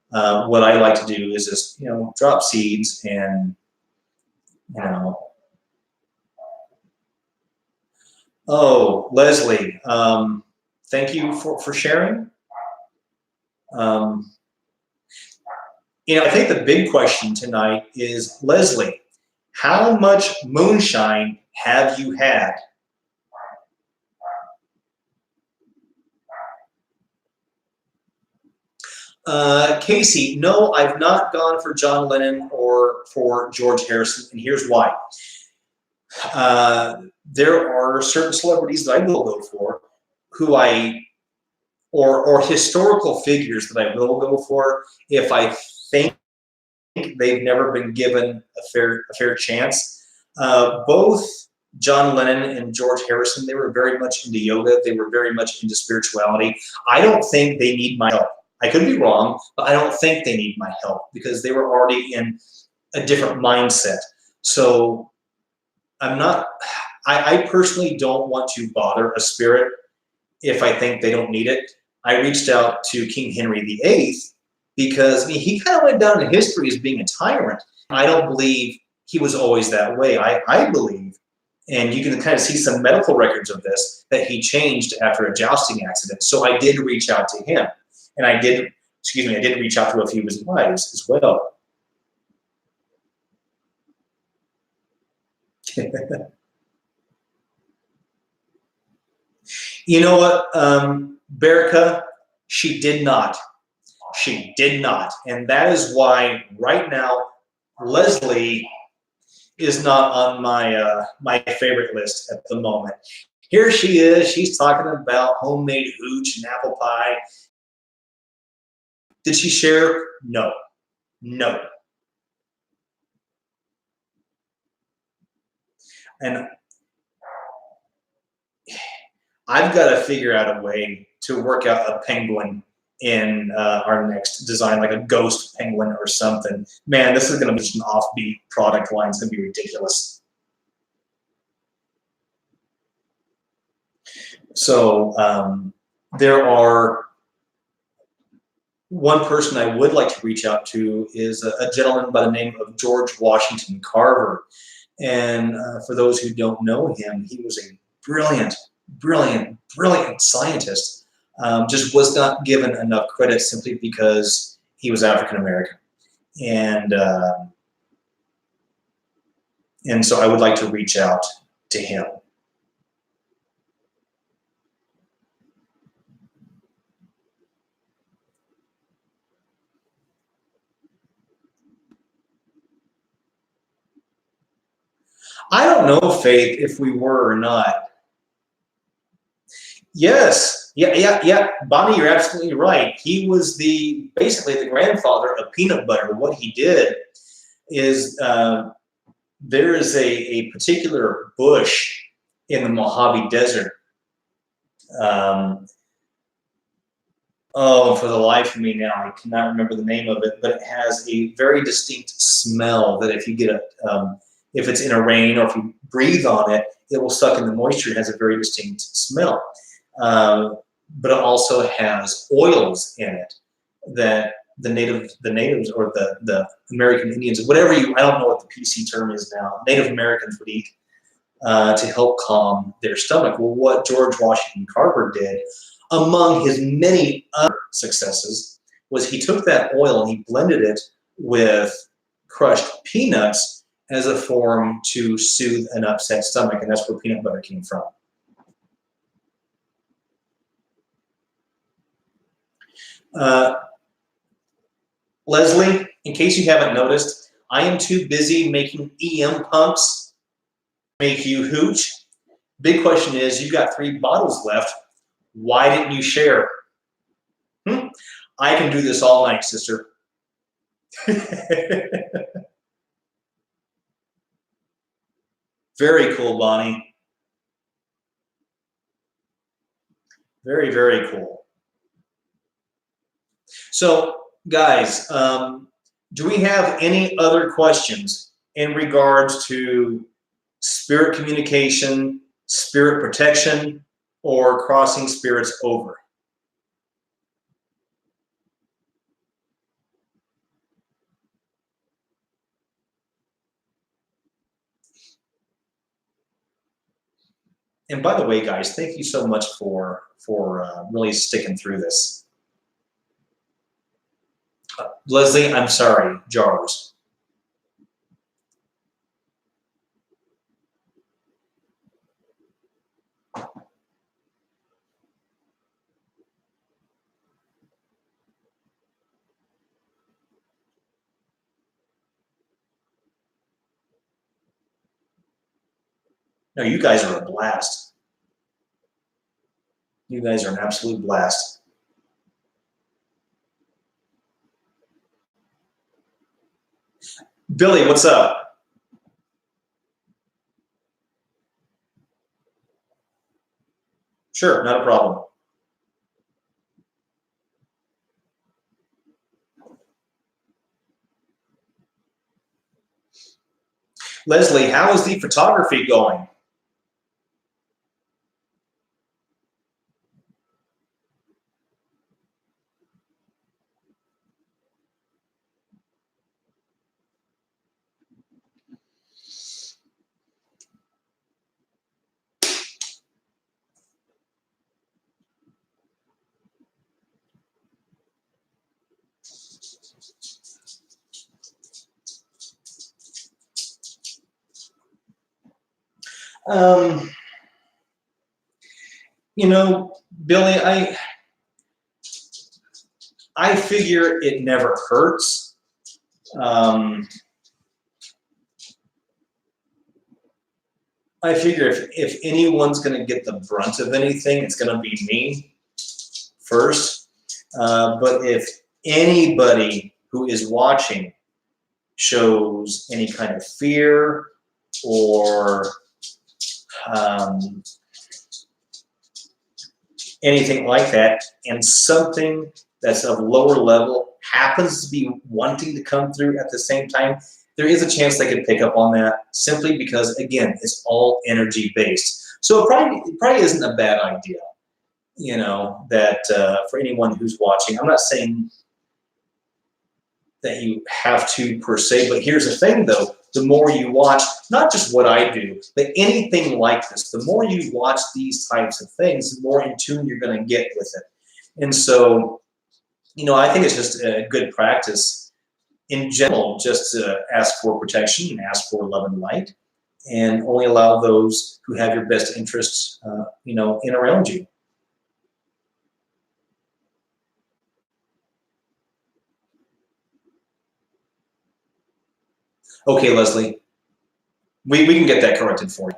A: What I like to do is just drop seeds and Oh, Leslie, thank you for sharing. I think the big question tonight is, Leslie, how much moonshine have you had? Casey, no, I've not gone for John Lennon or for George Harrison, and here's why. There are certain celebrities that I will go for, or historical figures that I will go for if I think they've never been given a fair chance. Both John Lennon and George Harrison, they were very much into yoga. They were very much into spirituality. I don't think they need my help. I could be wrong, but I don't think they need my help because they were already in a different mindset. So I personally don't want to bother a spirit if I think they don't need it. I reached out to King Henry VIII because he kind of went down in history as being a tyrant. I don't believe he was always that way. I believe, and you can kind of see some medical records of this, that he changed after a jousting accident. So I did reach out to him, and I did reach out to a few of his wives as well. You know what, Berica? She did not. She did not. And that is why right now, Leslie is not on my favorite list at the moment. Here she is. She's talking about homemade hooch and apple pie. Did she share? No. No. And I've got to figure out a way to work out a penguin in our next design, like a ghost penguin or something. Man, this is going to be an offbeat product line. It's going to be ridiculous. So there are one person I would like to reach out to is a gentleman by the name of George Washington Carver. And for those who don't know him, he was a brilliant scientist. Just was not given enough credit simply because he was African American. And so I would like to reach out to him. I don't know, Faith, if we were or not. Yes, yeah. Bonnie, you're absolutely right. He was basically the grandfather of peanut butter. What he did is there is a particular bush in the Mojave Desert. For the life of me now, I cannot remember the name of it, but it has a very distinct smell that if you get if it's in a rain or if you breathe on it, it will suck in the moisture. It has a very distinct smell. But it also has oils in it that the natives or the American Indians, I don't know what the PC term is now, Native Americans would eat to help calm their stomach. Well, what George Washington Carver did, among his many other successes, was he took that oil and he blended it with crushed peanuts as a form to soothe an upset stomach, and that's where peanut butter came from. Leslie, in case you haven't noticed, I am too busy making EM pumps make you hooch. Big question is, you got 3 bottles left. Why didn't you share? I can do this all night, sister. Very cool, Bonnie. Very, very cool. So, guys, do we have any other questions in regards to spirit communication, spirit protection, or crossing spirits over? And by the way, guys, thank you so much for really sticking through this. Leslie, I'm sorry, jars. No, you guys are a blast. You guys are an absolute blast. Billy, what's up? Sure, not a problem. Leslie, how is the photography going? You know, Billy, I figure it never hurts. I figure if anyone's going to get the brunt of anything, it's going to be me first. But if anybody who is watching shows any kind of fear or anything like that, and something that's of lower level happens to be wanting to come through at the same time, there is a chance they could pick up on that, simply because, again, it's all energy based. So it probably isn't a bad idea, you know, that for anyone who's watching. I'm not saying that you have to per se, but here's the thing though, the more you watch, not just what I do, but anything like this, the more you watch these types of things, the more in tune you're going to get with it. And so, you know, I think it's just a good practice in general, just to ask for protection and ask for love and light, and only allow those who have your best interests, you know, in around you. Okay, Leslie, we can get that corrected for you.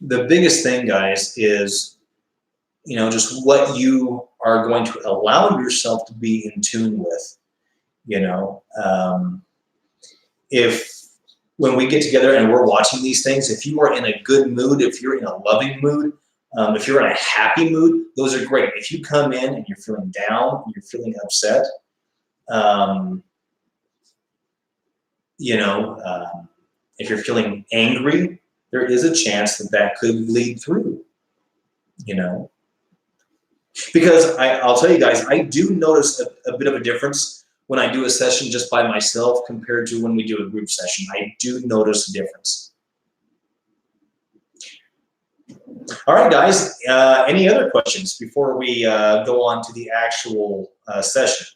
A: The biggest thing, guys, is, you know, just what you are going to allow yourself to be in tune with. You know, if when we get together and we're watching these things, if you are in a good mood, if you're in a loving mood, if you're in a happy mood, those are great. If you come in and you're feeling down, you're feeling upset, you know, if you're feeling angry, there is a chance that that could bleed through, you know. Because I'll tell you guys, I do notice a bit of a difference when I do a session just by myself compared to when we do a group session. I do notice a difference. All right, guys, any other questions before we go on to the actual session?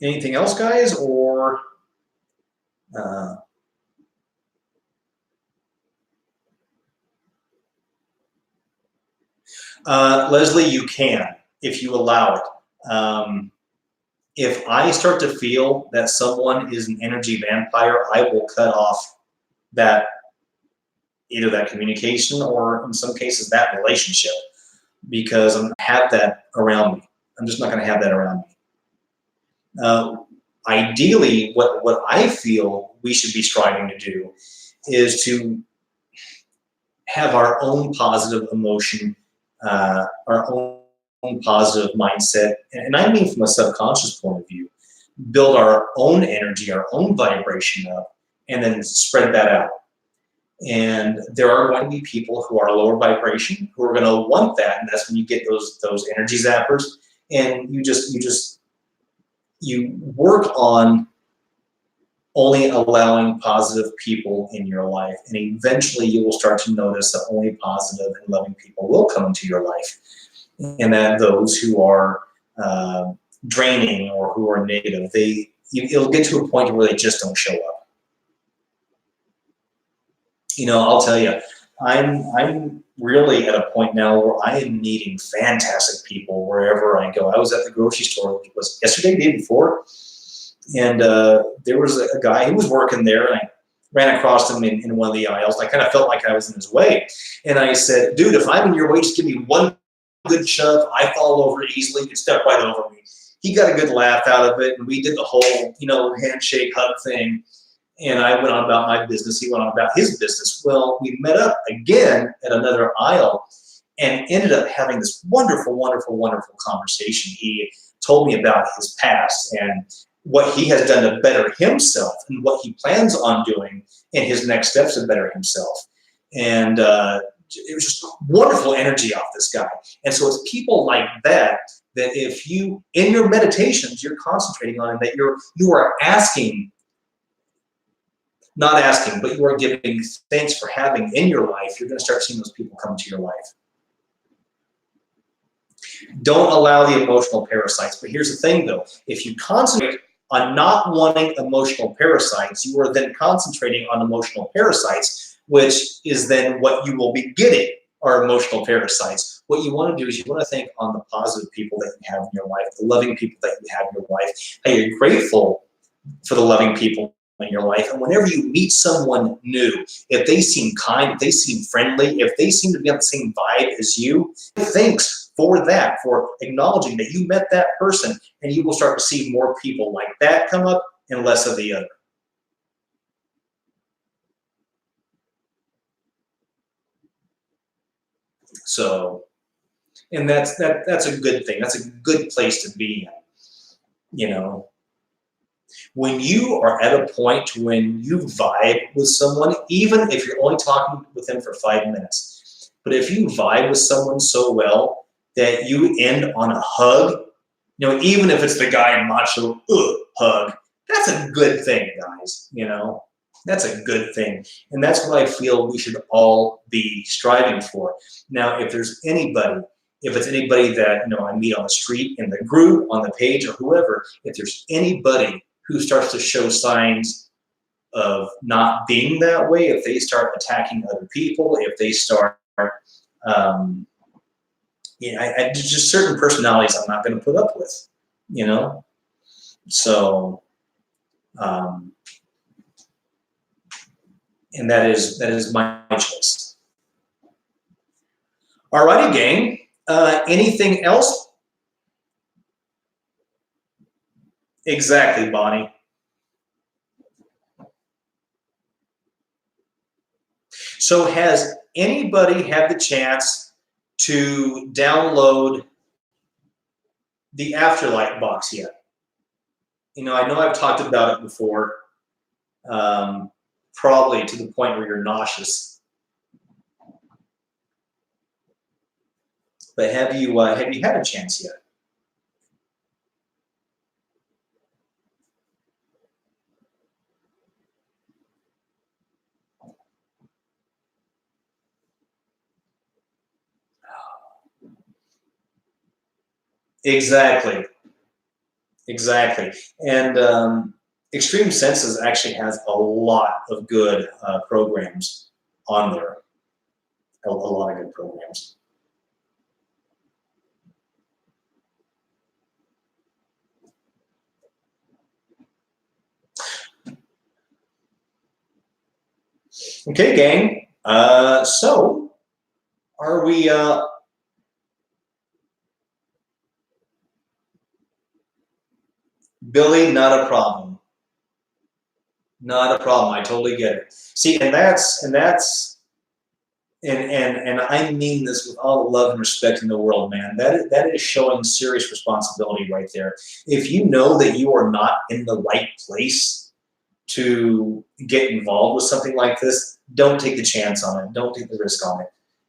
A: Anything else, guys, or Leslie, you can if you allow it. If I start to feel that someone is an energy vampire, I will cut off that, either that communication or in some cases that relationship, because I'm going to have that around me. I'm just not going to have that around me. Ideally, what I feel we should be striving to do is to have our own positive emotion, our own positive mindset, and I mean from a subconscious point of view, build our own energy, our own vibration up, and then spread that out. And there are going to be people who are lower vibration who are going to want that, and that's when you get those energy zappers, and you work on only allowing positive people in your life, and eventually you will start to notice that only positive and loving people will come into your life, and that those who are draining or who are negative, it'll get to a point where they just don't show up. You know, I'll tell you, I'm really at a point now where I am meeting fantastic people wherever I go. I was at the grocery store, it was yesterday, the day before, and there was a guy who was working there, and I ran across him in one of the aisles. I kind of felt like I was in his way, and I said, "Dude, if I'm in your way, just give me one good shove. I fall over easily. You can step right over me." He got a good laugh out of it, and we did the whole, handshake, hug thing. And I went on about my business. He went on about his business. Well, we met up again at another aisle and ended up having this wonderful, wonderful, wonderful conversation. He told me about his past and what he has done to better himself and what he plans on doing in his next steps to better himself. And it was just wonderful energy off this guy. And so it's people like that if you, in your meditations, you're concentrating on, that you are asking, not asking, but you are giving thanks for having in your life, you're going to start seeing those people come into your life. Don't allow the emotional parasites. But here's the thing, though. If you concentrate on not wanting emotional parasites, you are then concentrating on emotional parasites, which is then what you will be getting are emotional parasites. What you want to do is you want to think on the positive people that you have in your life, the loving people that you have in your life, how you're grateful for the loving people in your life. And whenever you meet someone new, if they seem kind, if they seem friendly, if they seem to be on the same vibe as you, thanks for that, for acknowledging that you met that person, and you will start to see more people like that come up and less of the other. So, and that's a good thing. That's a good place to be in, When you are at a point when you vibe with someone, even if you're only talking with them for 5 minutes, but if you vibe with someone so well that you end on a hug, even if it's the guy macho hug, that's a good thing, guys. That's a good thing. And that's what I feel we should all be striving for. Now, if it's anybody that, I meet on the street, in the group, on the page, or whoever, if there's anybody who starts to show signs of not being that way, if they start attacking other people, if they start, just certain personalities I'm not going to put up with, So, and that is my choice. All righty, gang. Anything else? Exactly, Bonnie. So has anybody had the chance to download the Afterlight box yet? I know I've talked about it before, probably to the point where you're nauseous. But have you had a chance yet? Exactly, exactly. And Extreme Senses actually has a lot of good programs on there. A lot of good programs. Okay, gang. So are we? Billy, not a problem. Not a problem. I totally get it. See, and I mean this with all the love and respect in the world, man. That is showing serious responsibility right there. If you know that you are not in the right place to get involved with something like this, don't take the chance on it. Don't take the risk on it.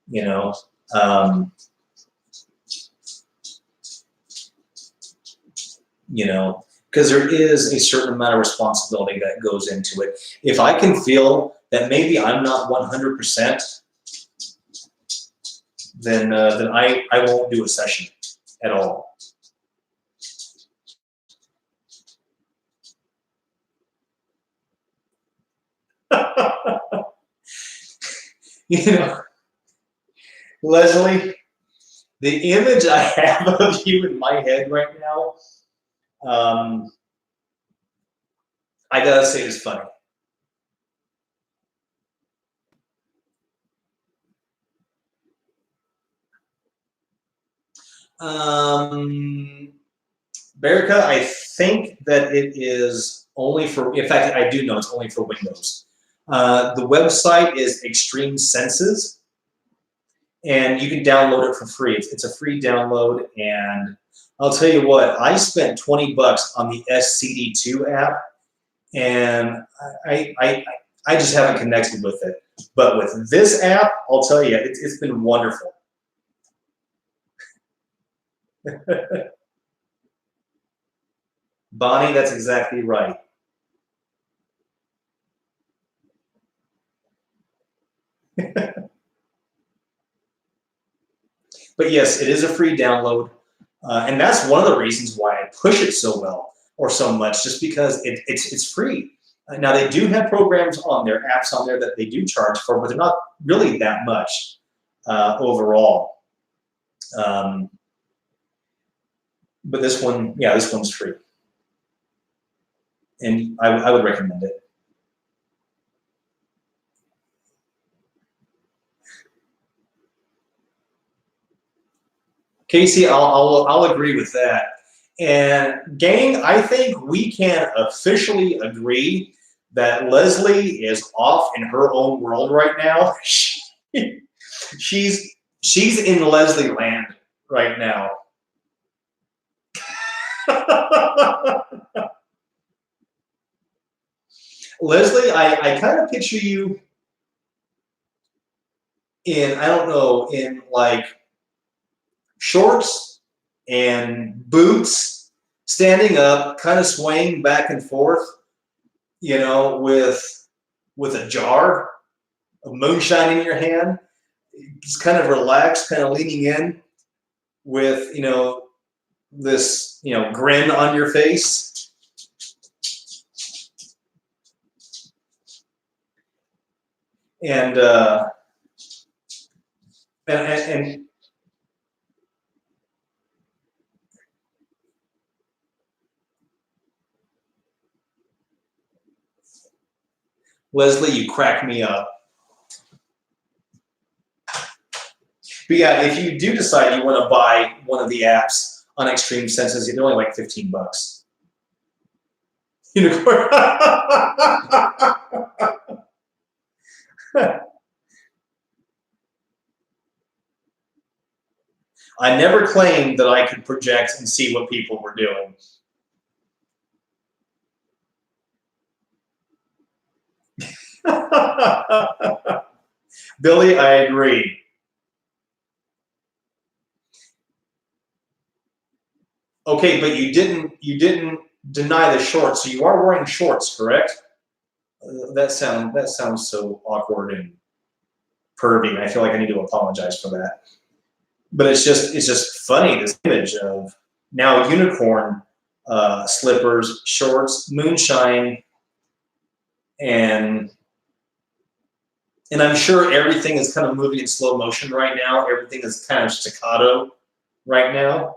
A: You know, um, you know, because there is a certain amount of responsibility that goes into it. If I can feel that maybe I'm not 100%, then I won't do a session at all. You know, Leslie, the image I have of you in my head right now, um, I gotta say is funny. Um, Berica, I think that it is only for, in fact, I do know it's only for Windows. The website is Extreme Senses, and you can download it for free. It's a free download, and I'll tell you what, I spent 20 bucks on the SCD2 app, and I just haven't connected with it. But with this app, I'll tell you, it's been wonderful. Bonnie, that's exactly right. But yes, it is a free download, and that's one of the reasons why I push it so well or so much, just because it's free. Now they do have programs on there, apps on there that they do charge for, but they're not really that much overall. Um, but this one, yeah, this one's free, and I would recommend it. Casey, I'll agree with that. And gang, I think we can officially agree that Leslie is off in her own world right now. she's in Leslie land right now. Leslie, I kind of picture you in, I don't know, in like shorts and boots, standing up, kind of swaying back and forth, with a jar of moonshine in your hand, just kind of relaxed, kind of leaning in with, this, grin on your face. And, and Leslie, you crack me up. But yeah, if you do decide you want to buy one of the apps on Extreme Senses, they're only like 15 bucks. Unicorn. I never claimed that I could project and see what people were doing. Billy, I agree. Okay, but you didn't deny the shorts, so you are wearing shorts, correct? That sounds so awkward and pervy. I feel like I need to apologize for that. But it's just funny, this image of now unicorn slippers, shorts, moonshine, and I'm sure everything is kind of moving in slow motion right now. Everything is kind of staccato right now.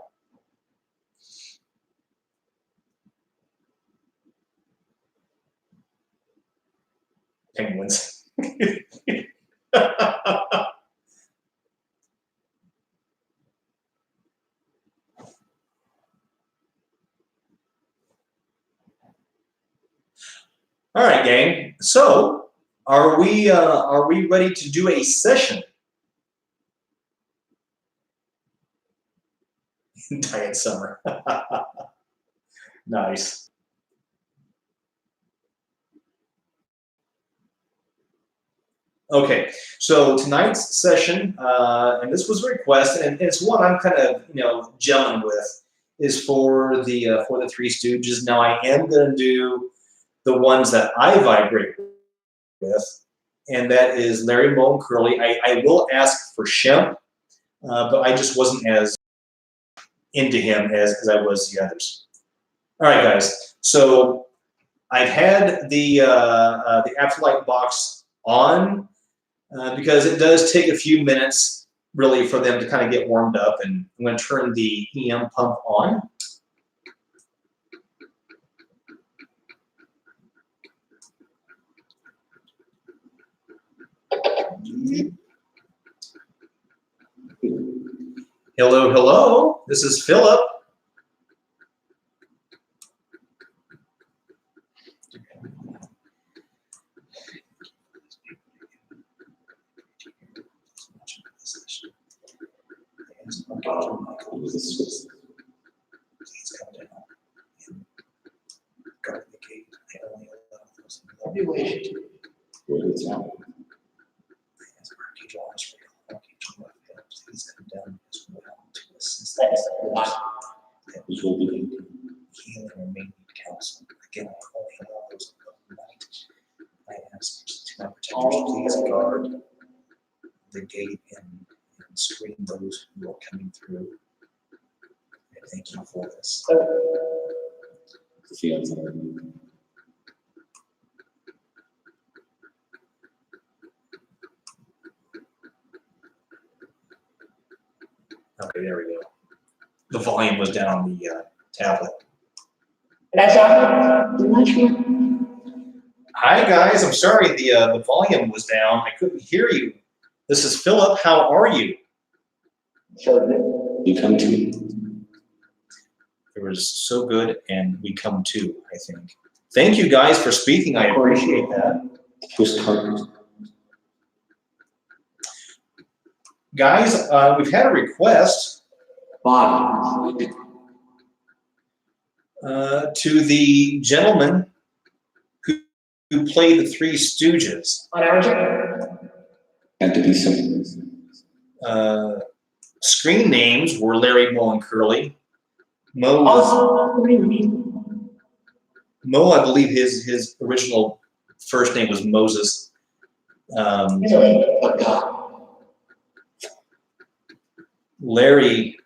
A: Penguins. All right, gang. So, are we ready to do a session? Diet summer. Nice. Okay, so tonight's session, and this was a request, and it's one I'm kind of gelling with, is for the Three Stooges. Now I am going to do the ones that I vibrate with, and that is Larry, Moe, and Curly. I will ask for Shemp, but I just wasn't as into him as I was the others. All right, guys. So I've had the Afterlight box on because it does take a few minutes, really, for them to kind of get warmed up. And I'm going to turn the EM pump on. Hello, hello. This is Philip. Please come down and guard the gate. I only allow those who love you.
B: What is that?
A: Archangel, Raphael, please come down as well to assist us that
B: Which will be
A: healing or may need counsel. Again, I only allow those who love light. I ask to my protectors, please guard the gate and screen those who are coming through. And thank you for this. Okay, there we go. The volume was down on the tablet. Hi guys, I'm sorry the volume was down. I couldn't hear you. This is Philip. How are you?
B: You come to me.
A: It was so good, and we come to, I think. Thank you guys for speaking. I appreciate that. Guys, we've had a request to the gentleman who played the Three Stooges.
B: Had to be something.
A: Screen names were Larry, Moe, and Curly. Moe, I believe his original first name was Moses. Larry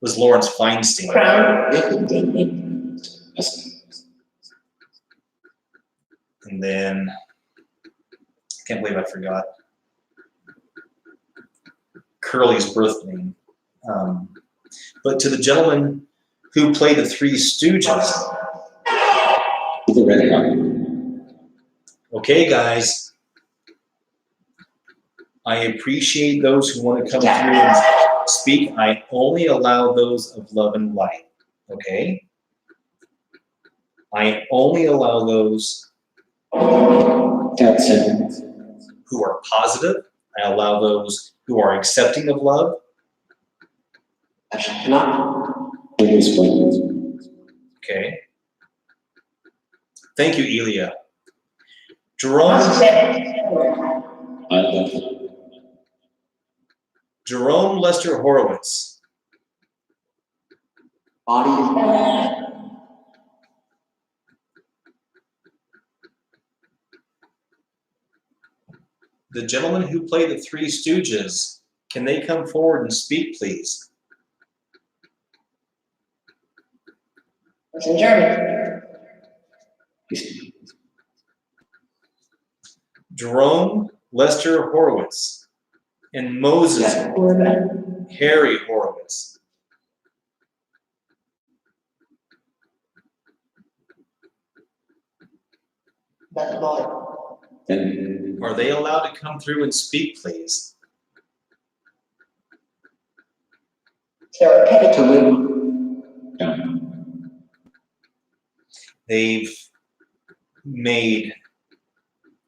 A: was Lawrence Feinstein. And then, I can't believe I forgot Curly's birth name. But to the gentleman who played the Three Stooges. Okay, guys. I appreciate those who want to come through and speak. I only allow those of love and light. Okay? I only allow those
B: That's it.
A: who are positive. I allow those who are accepting of love.
B: Always friends.
A: Okay. Thank you, Elia. Jerome
B: I love
A: Lester Horowitz. The gentleman who played the Three Stooges, can they come forward and speak, please?
C: It's in German.
A: Jerome Lester Horowitz and Moses Harry Horowitz.
C: That's boy.
B: and
A: Are they allowed to come through and speak, please?
C: They're ready
B: to live down.
A: They've made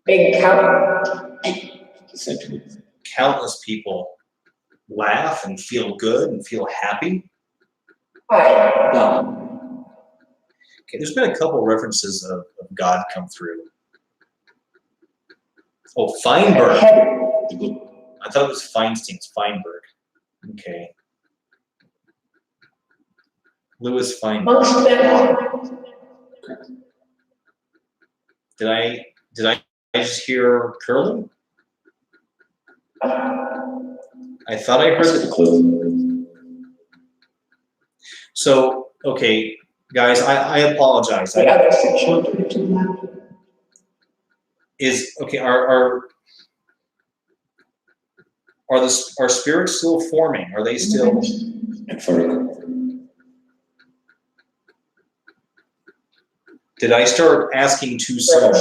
C: big cow.
B: Essentially.
A: countless people laugh and feel good and feel happy.
C: Alright.
A: Okay, there's been a couple references of God come through. Oh, Feinberg. I thought it was Feinstein's Feinberg. Okay. Louis Feinberg.
C: Most them.
A: Did I just hear Curly? I thought I heard it. So, okay, guys, I apologize.
C: The other section.
A: Are spirits still forming? Are they still? Did I start asking too soon?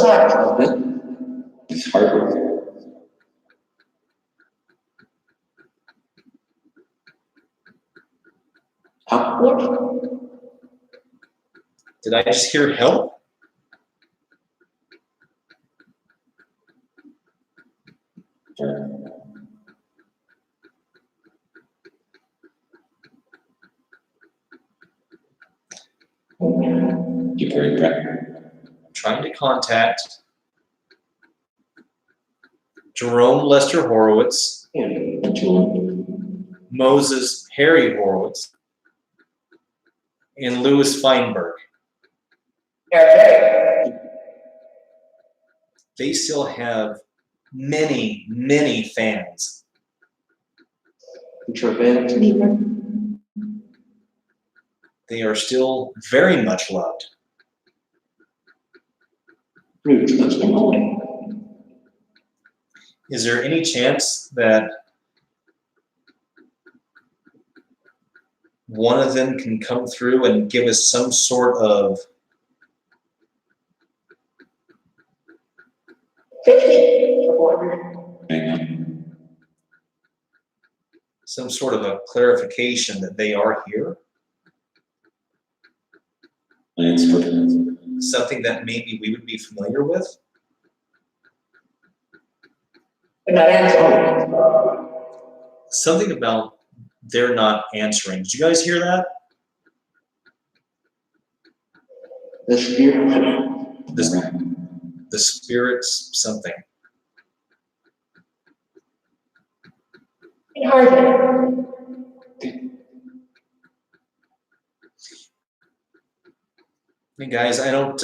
B: It's hard.
A: Did I just hear help?
B: Deep breath.
A: Trying to contact Jerome Lester Horowitz, Moses Harry Horowitz, and Louis Feinberg. They still have many, many fans. They are still very much loved. Is there any chance that one of them can come through and give us some sort of a clarification that they are here? Something that maybe we would be familiar with?
C: They're not answering.
A: Something about they're not answering. Did you guys hear that?
C: The spirit.
A: The spirits something.
C: Hardly.
A: Hey guys, I don't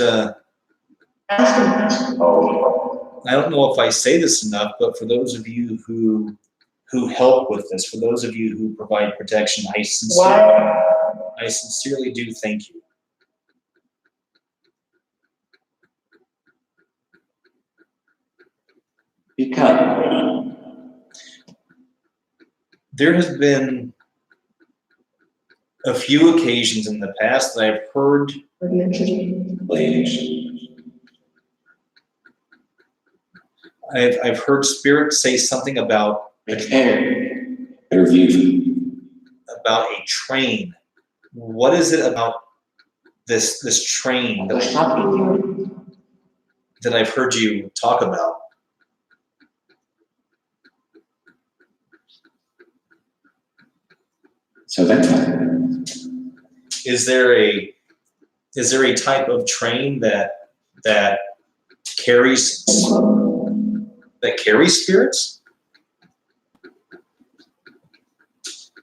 C: Ask them.
A: I don't know if I say this enough, but for those of you who help with this, for those of you who provide protection, I sincerely do thank you.
B: Because
A: there has been a few occasions in the past that I've heard I've heard spirits say something about a train. What is it about this train
C: There's something here.
A: that I've heard you talk about.
B: So that's fine.
A: Is there a type of train that carries spirits?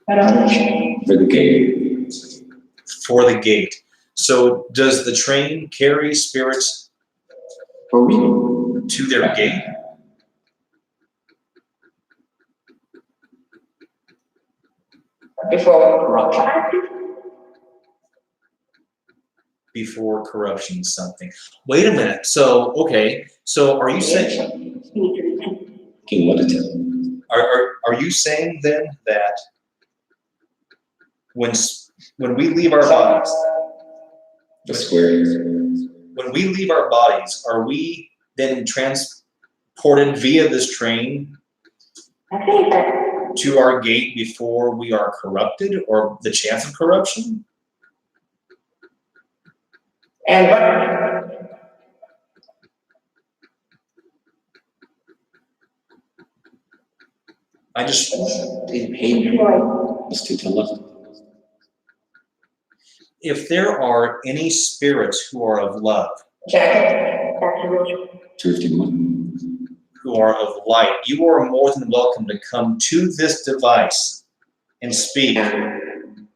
C: I don't know.
B: For the gate.
A: For the gate. So does the train carry spirits
C: For me.
A: to their gate?
C: Before corruption.
A: Before corruption something. Wait a minute. So okay. So are you saying
B: King, what is it?
A: are you saying then that when we leave our bodies,
B: The square.
A: when we leave our bodies, are we then transported via this train
C: I think that.
A: to our gate before we are corrupted, or the chance of corruption?
C: And what?
A: I just
B: They paid me. Let's do the left.
A: if there are any spirits who are of love,
C: Jacket. That's a real.
B: 251.
A: who are of light, you are more than welcome to come to this device and speak.
B: And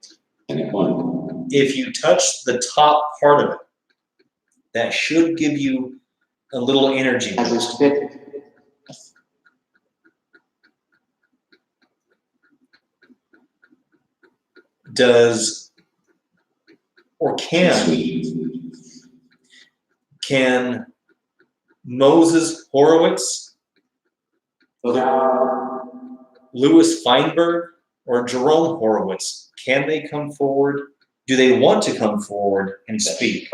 B: it won.
A: If you touch the top part of it, that should give you a little energy.
C: As a spit.
A: Does or
B: Sweet.
A: can Moses Horowitz, Louis Feinberg, or Jerome Horowitz, can they come forward? Do they want to come forward and speak?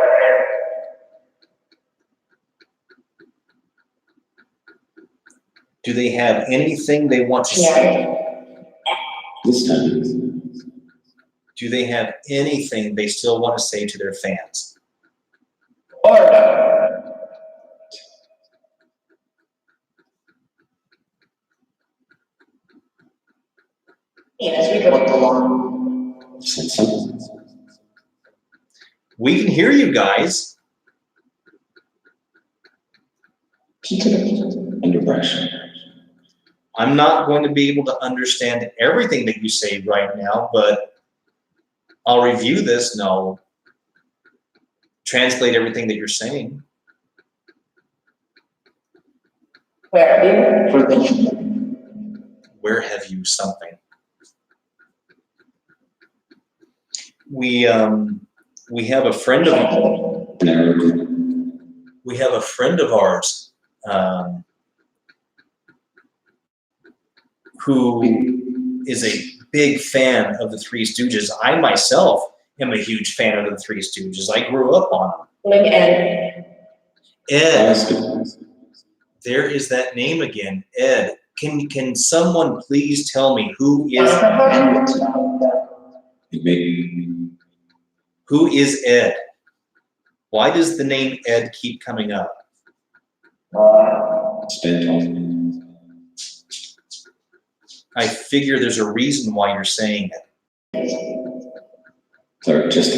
A: Do they have anything they want to say?
B: This time.
A: Do they have anything they still want to say to their fans?
C: Order. Yes, we got the law.
B: Said something.
A: We can hear you guys.
B: Under pressure.
A: I'm not going to be able to understand everything that you say right now, but I'll review this and I'll translate everything that you're saying.
C: Where are you? For the.
A: Where have you something? We have a friend of ours who is a big fan of the Three Stooges. I myself am a huge fan of the Three Stooges. I grew up on them.
C: Ed.
A: Ed, there is that name again, Ed. Can someone please tell me who is Ed? Why does the name Ed keep coming up? I figure there's a reason why you're saying it.
B: Sorry, just.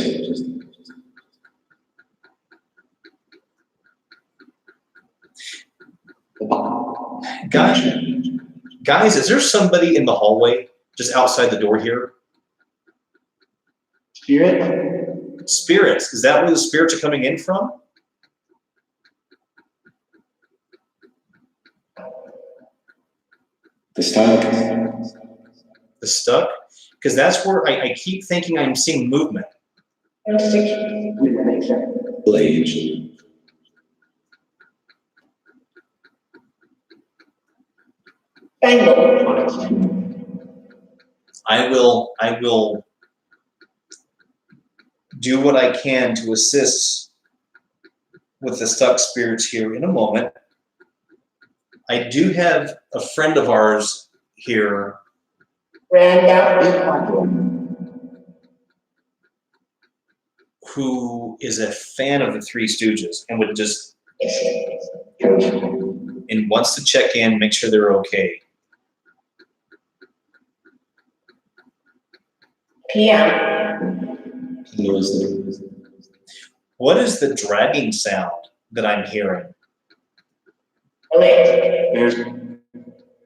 A: Guys, is there somebody in the hallway just outside the door here?
C: Spirit.
A: Spirits. Is that where the spirits are coming in from?
B: The stuck.
A: The stuck? Because that's where I keep thinking I'm seeing movement.
B: Blade.
A: I will do what I can to assist with the stuck spirits here in a moment. I do have a friend of ours here who is a fan of the Three Stooges and would just and wants to check in, make sure they're okay.
C: PM.
B: He was
A: What is the dragging sound that I'm hearing?
C: Late.
B: there's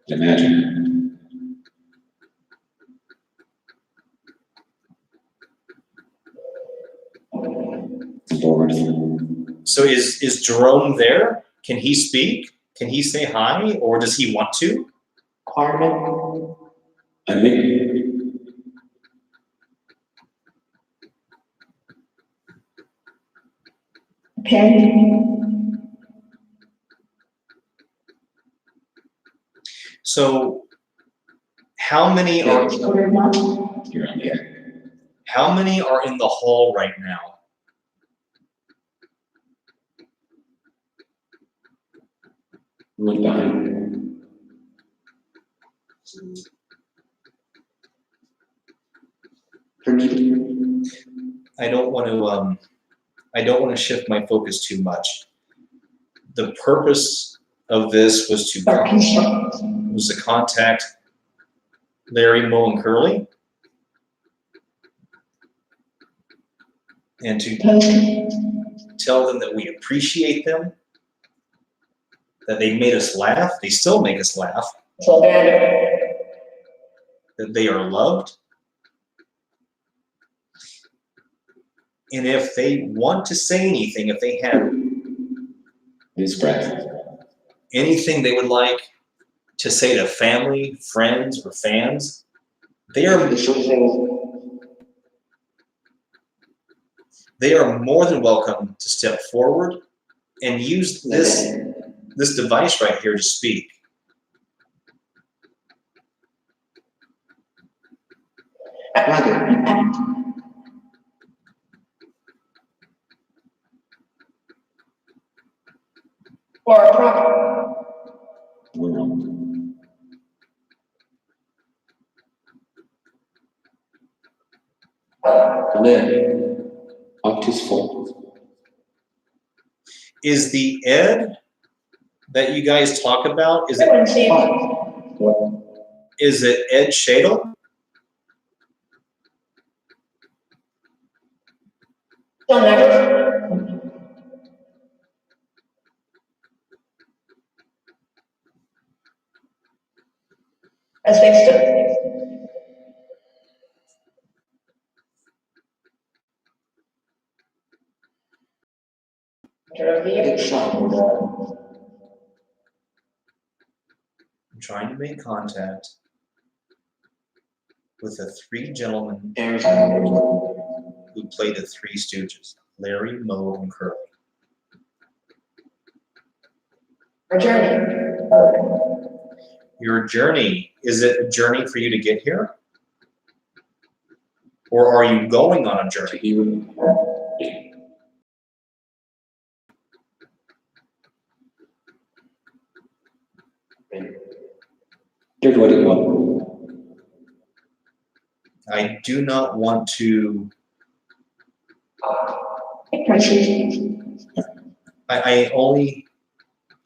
B: imagine. Lord.
A: So is Jerome there? Can he speak? Can he say hi, or does he want to?
C: Carmen.
B: I think
C: Penny.
A: So how many are
B: you're on the air.
A: how many are in the hall right now?
B: Look behind.
A: I don't want to shift my focus too much. The purpose of this was to contact Larry, Mo, and Curly, and to tell them that we appreciate them, that they made us laugh, they still make us laugh, that they are loved. And if they want to say anything, if they have
B: His breath.
A: anything they would like to say to family, friends, or fans, they are more than welcome to step forward and use this device right here to speak.
C: Or a problem.
B: Live up to his full.
A: Is the Ed that you guys talk about, is it Ed Shadle?
C: Don't never. As they stood.
A: I'm trying to make contact with the three gentlemen who played the Three Stooges, Larry, Mo, and Curly.
C: Our journey.
A: Your journey, is it a journey for you to get here? Or are you going on a journey?
B: Here's what it was.
A: I do not want to, I only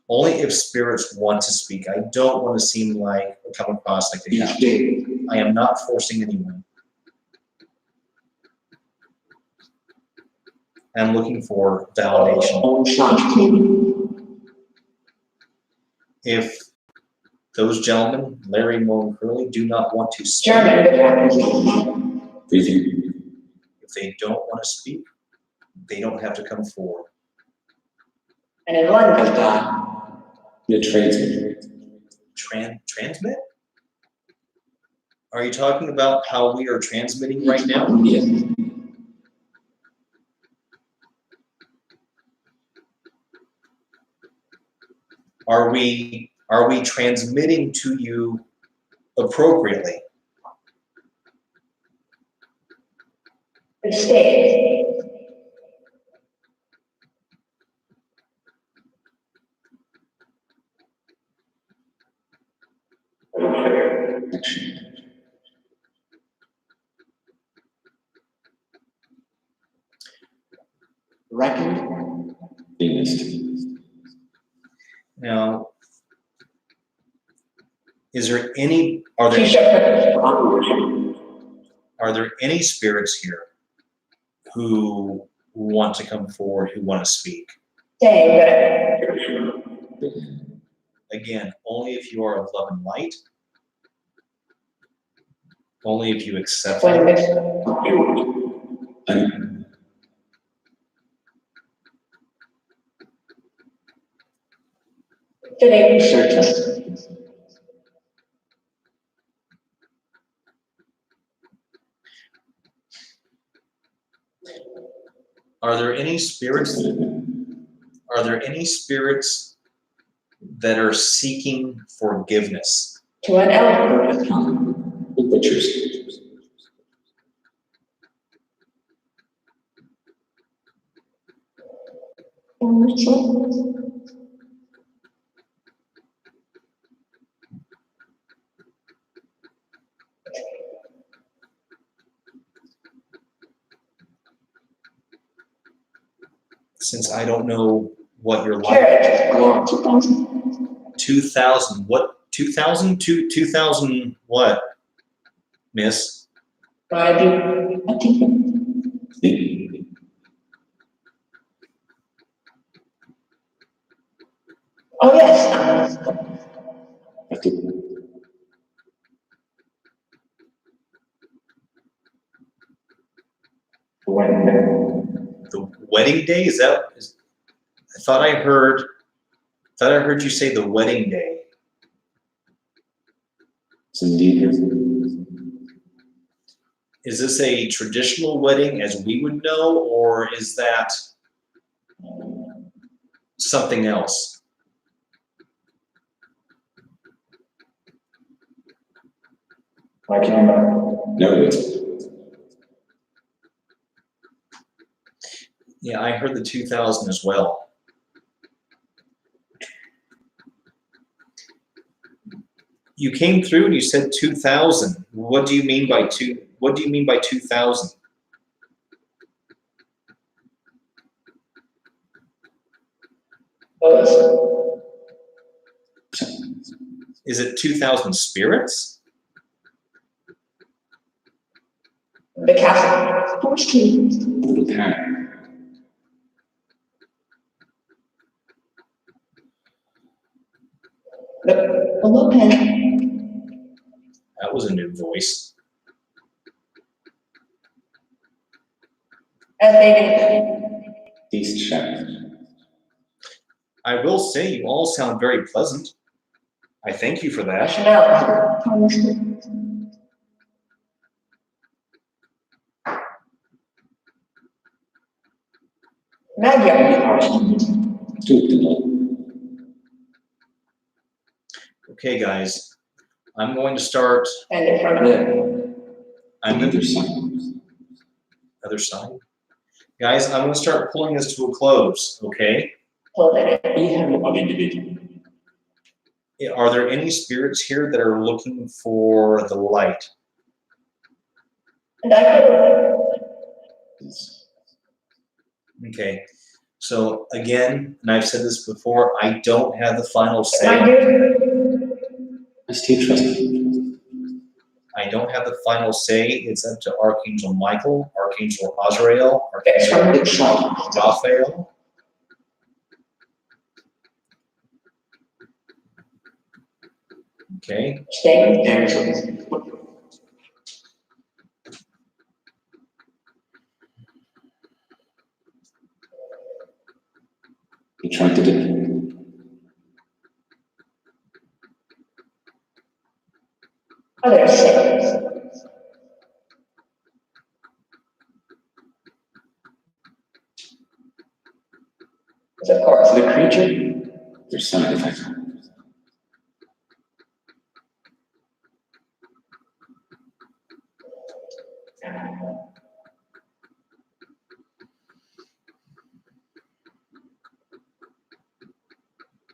A: if spirits want to speak. I don't want to seem like or come across like they have to. I am not forcing anyone. I'm looking for validation. If those gentlemen, Larry, Mo, and Curly, do not want to speak,
B: Breathing.
A: if they don't want to speak, they don't have to come forward.
C: And in London.
B: The transmitter.
A: Transmit? Are you talking about how we are transmitting right now?
B: Yeah.
A: Are we transmitting to you appropriately?
C: It stays.
A: Now, are
C: She
A: there
C: shook her.
A: are there any spirits here who want to come forward, who want to speak?
C: Saying that
A: Again, only if you are of love and light. Only if you accept
C: when
A: it.
C: today
B: Certain.
A: Are there any spirits? Are there any spirits that are seeking forgiveness?
C: to an elder.
B: Butchers.
A: Since I don't know what your life.
C: Carrot.
A: 2000. What? 2000? 2000 what? Miss?
C: I think oh yes.
A: The wedding day? I thought I heard you say the wedding day.
B: It's indeed.
A: Is this a traditional wedding as we would know, or is that something else?
C: I can't
B: No.
A: Yeah, I heard the 2000 as well. You came through and you said 2000. What do you mean by 2000? Is it 2000 spirits?
C: The castle. 14.
B: Little parrot.
C: The pen.
A: That was a new voice.
C: As they did.
B: These shadows.
A: I will say you all sound very pleasant. I thank you for that.
C: Chanel. Maggie.
A: Okay, guys. I'm going to start.
C: And in front of them.
A: I'm
B: Other
A: the
B: side.
A: other side. Guys, I'm going to start pulling this to a close, okay?
C: Hold it.
A: Are there any spirits here that are looking for the light?
C: And I could.
A: Okay. So again, and I've said this before, I don't have the final
C: My
A: say.
C: dear.
B: I still trust you.
A: I don't have the final say. It's up to Archangel Michael, Archangel Azrael, Archangel Raphael. Okay.
C: Stay there.
B: You tried to do.
C: Other six. Of course.
B: The creature. There's side effects.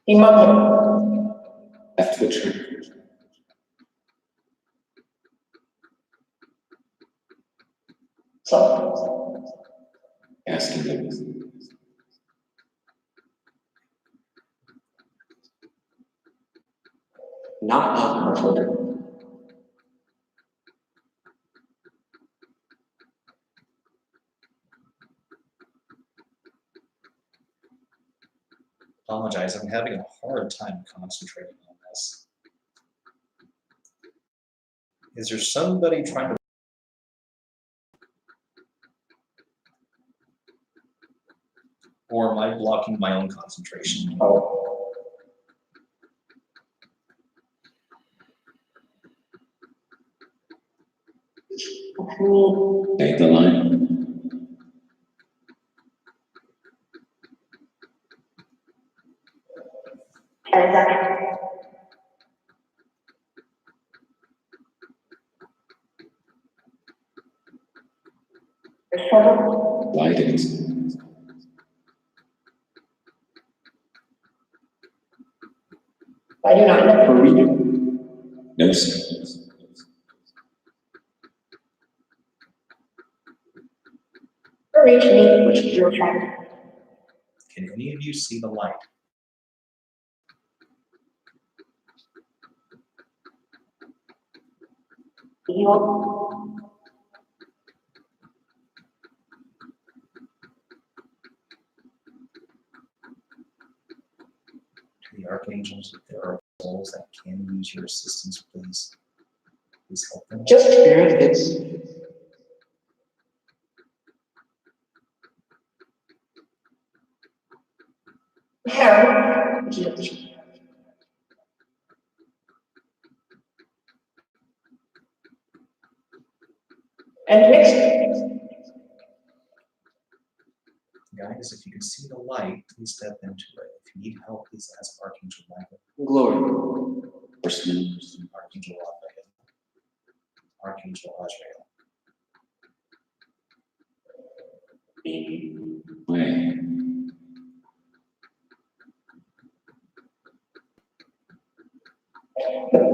C: Imagine.
B: Left foot trip.
C: So.
B: Asking them.
C: not of her.
A: Apologize, I'm having a hard time concentrating on this. Is there somebody trying to... Or am I blocking my own concentration?
C: Oh.
B: Take the line. Light it.
C: I do not know.
B: For you. No, sir.
C: Reach me, which is your friend.
A: Can any of you see the light?
C: You.
A: To the archangels, if there are souls that can use your assistance, please help them.
C: Just spirits. Harold. And mixed.
A: Guys, if you can see the light, please step into it. If you need help, please ask Archangel Michael.
C: Glory.
B: Person.
A: Archangel Raphael. Archangel Azrael.
B: Way.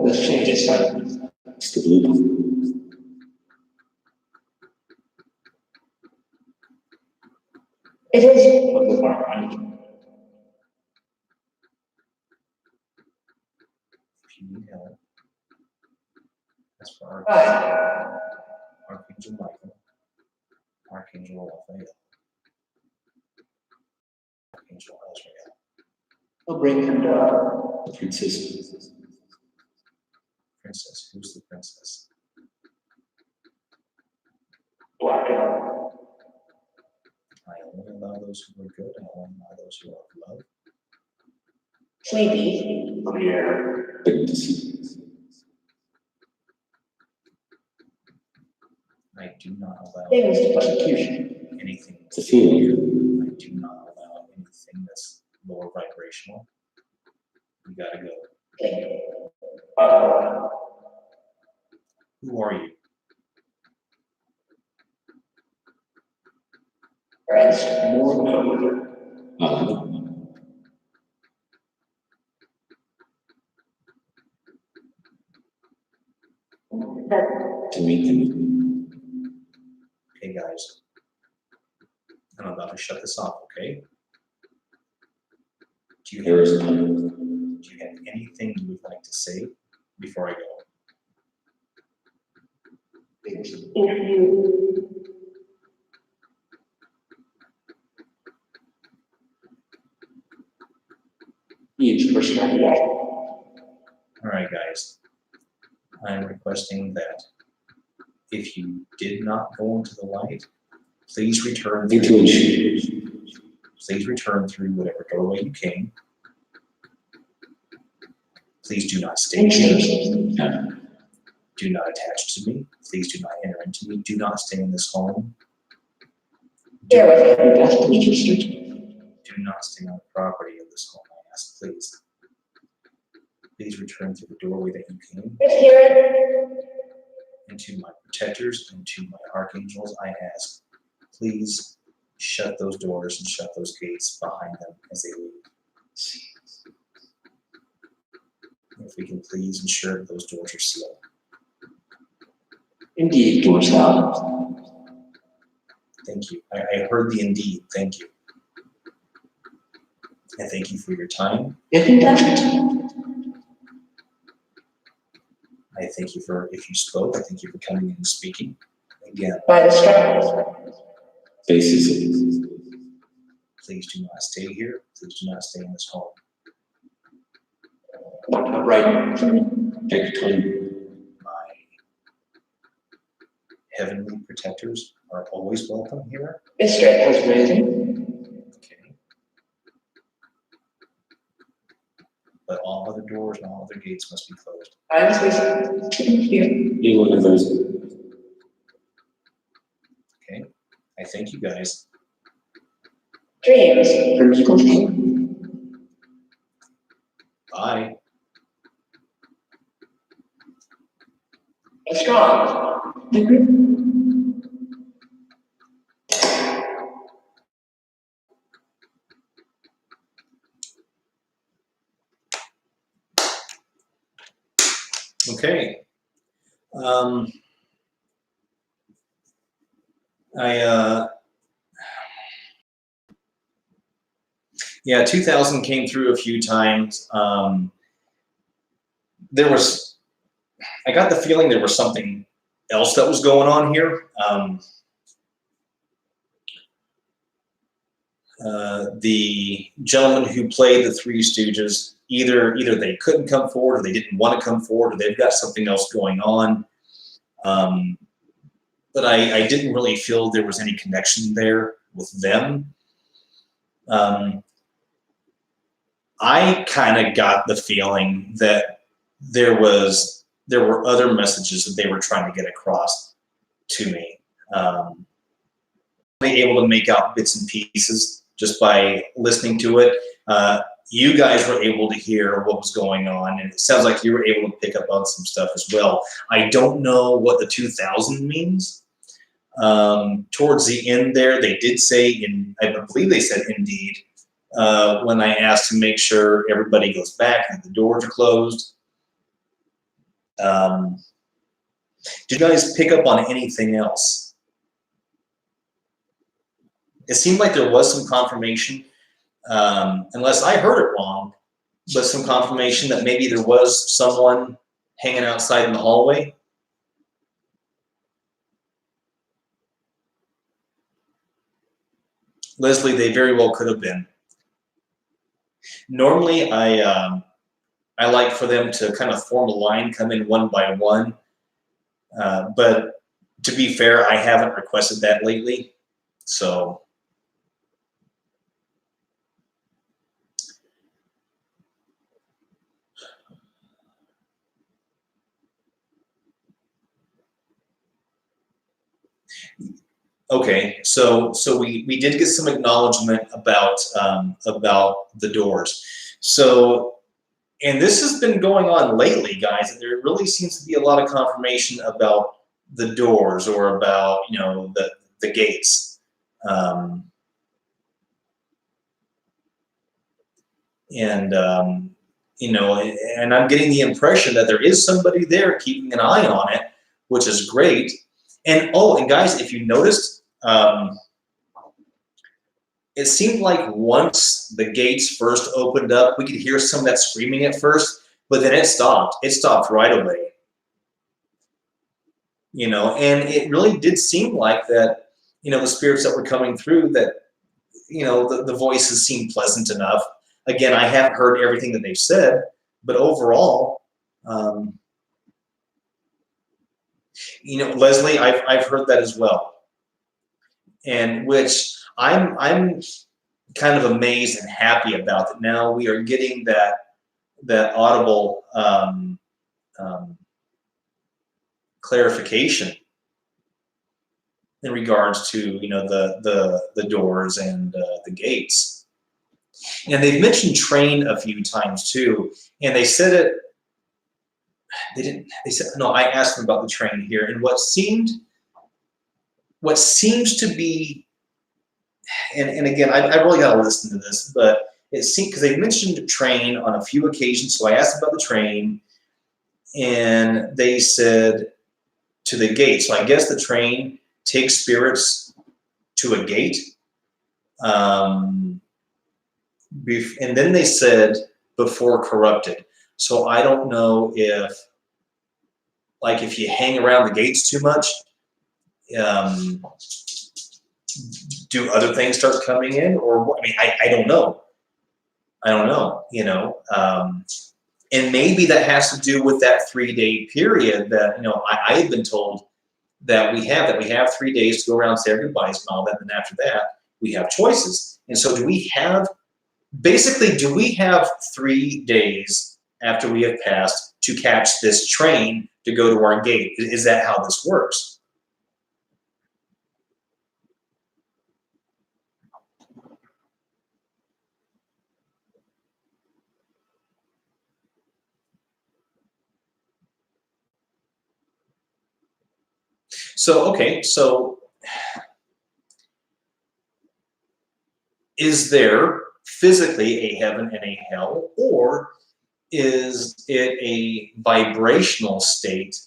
C: Let's change it slightly.
B: It's the blue.
C: It is of the Archangel.
A: If you need help, ask for
C: Right.
A: Archangel Michael. Archangel Raphael. Archangel Azrael.
C: We'll bring him to
B: The princess.
A: Princess. Who's the princess?
C: black.
A: I only allow those who are good. I only allow those who are of love.
C: Sleepy. Over here.
A: I do not allow
C: Things to persecution.
A: anything.
B: It's a feeling.
A: I do not allow anything that's lower vibrational. You gotta go.
C: Okay.
A: Who are you?
C: Friends, more
B: to meet them.
A: Okay, guys. I'm about to shut this off, okay? Do you
B: There is a
A: have anything you would like to say before I go?
C: if you each personality.
A: All right, guys. I'm requesting that if you did not go into the light, please return through. Please return through whatever doorway you came. Please do not stay here. Do not attach to me. Please do not enter into me. Do not stay in this home. Do not stay on the property of this home, I ask, please. Please return through the doorway that you came. And to my protectors and to my archangels, I ask, please shut those doors and shut those gates behind them as they leave. If we can please ensure that those doors are sealed.
C: Indeed, doors out.
A: Thank you. I heard the indeed. Thank you. And thank you for your time.
C: If you doesn't,
A: I thank you for, if you spoke, I thank you for coming in and speaking. Again,
C: by the strength
B: faces.
A: please do not stay here. Please do not stay in this home.
B: Right. Take your time.
A: My heavenly protectors are always welcome here.
C: the strength has risen.
A: Okay. But all other doors and all other gates must be closed.
C: I was risen. Here.
B: You will never.
A: Okay. I thank you guys.
C: Dreams from equal.
A: Bye.
C: Be strong.
A: Okay. Yeah, 2000 came through a few times. I got the feeling there was something else that was going on here. The gentleman who played the Three Stooges, either they couldn't come forward, or they didn't want to come forward, or they've got something else going on. But I didn't really feel there was any connection there with them. I kind of got the feeling that there were other messages that they were trying to get across to me. Able to make out bits and pieces just by listening to it. You guys were able to hear what was going on, and it sounds like you were able to pick up on some stuff as well. I don't know what the 2000 means. Towards the end there, they did say, I believe they said indeed, when I asked to make sure everybody goes back and the doors are closed. Did you guys pick up on anything else? It seemed like there was some confirmation, unless I heard it wrong, but some confirmation that maybe there was someone hanging outside in the hallway. Leslie, they very well could have been. Normally, I like for them to kind of form a line, come in one by one. But to be fair, I haven't requested that lately. So okay, so we did get some acknowledgement about the doors. So, and this has been going on lately, guys. And there really seems to be a lot of confirmation about the doors, or about the gates. And I'm getting the impression that there is somebody there keeping an eye on it, which is great. And and guys, if you noticed, it seemed like once the gates first opened up, we could hear some of that screaming at first, but then it stopped. It stopped right away. And it really did seem like that, the spirits that were coming through, that, the voices seemed pleasant enough. Again, I haven't heard everything that they've said, but overall, Leslie, I've heard that as well. And which I'm kind of amazed and happy about that now we are getting that audible clarification in regards to the doors and the gates. And they've mentioned train a few times too, and they said it. They said no. I asked them about the train here, and what seems to be, and again, I really got to listen to this, but it seemed, because they mentioned train on a few occasions, so I asked about the train, and they said to the gate. So I guess the train takes spirits to a gate. And then they said before corrupted. So I don't know if like if you hang around the gates too much, um, do other things start coming in, or what? I mean, I don't know. I don't know, and maybe that has to do with that 3-day period that, I have been told that we have 3 days to go around, say our goodbyes and all that. And then after that, we have choices. And so do we have 3 days after we have passed to catch this train to go to our gate? Is that how this works? So, okay, so is there physically a heaven and a hell, or is it a vibrational state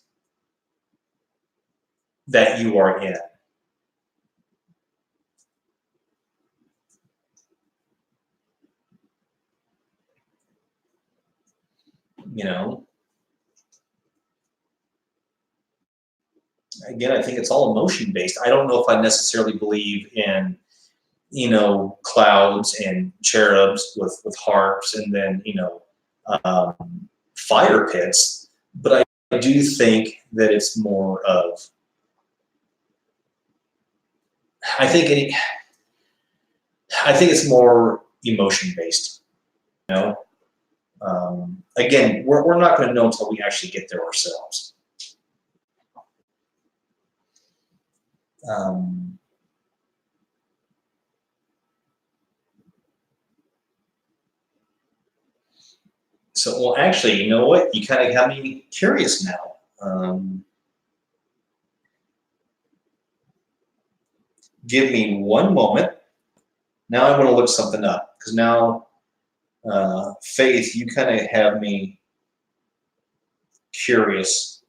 A: that you are in? Again, I think it's all emotion based. I don't know if I necessarily believe in, clouds and cherubs with harps and then, fire pits, but I do think that it's more of, I think it's more emotion based. Again, we're not going to know until we actually get there ourselves. So, well, actually, you know what? You kind of got me curious now. Give me one moment. Now I want to look something up, because now, Faith, you kind of have me curious.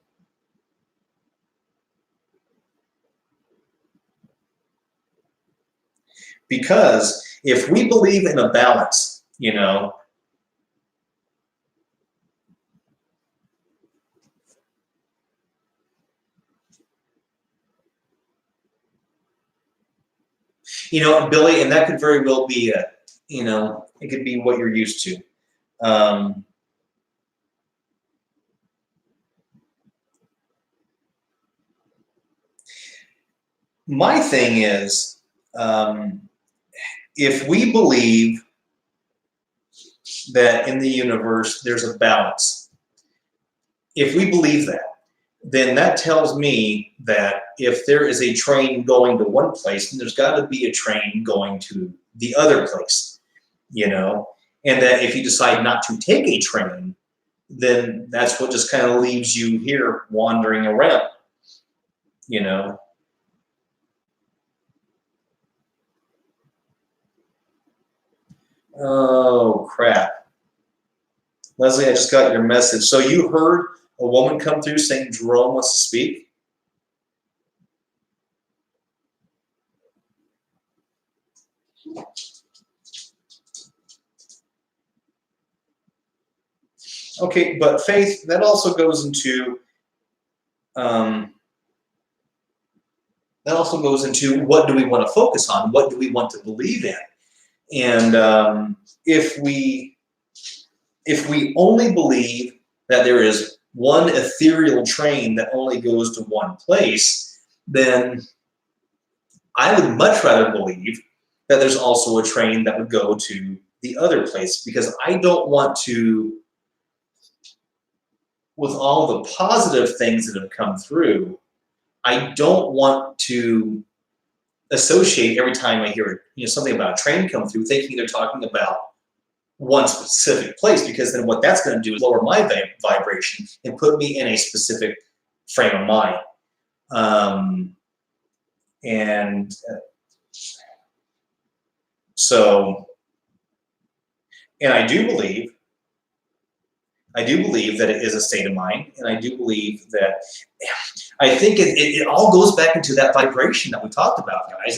A: Because if we believe in a balance, Billy, and that could very well be it could be what you're used to. My thing is, if we believe that in the universe there's a balance, if we believe that, then that tells me that if there is a train going to one place, then there's got to be a train going to the other place, and that if you decide not to take a train, then that's what just kind of leaves you here wandering around, Oh, crap. Leslie, I just got your message. So you heard a woman come through saying Jerome wants to speak? Okay, but Faith, that also goes into what do we want to focus on? What do we want to believe in? And if we only believe that there is one ethereal train that only goes to one place, then I would much rather believe that there's also a train that would go to the other place, because I don't want to, with all the positive things that have come through, I don't want to associate every time I hear something about a train come through, thinking they're talking about one specific place, because then what that's going to do is lower my vibration and put me in a specific frame of mind. And so, and I do believe that it is a state of mind, and I do believe that, I think it all goes back into that vibration that we talked about, guys.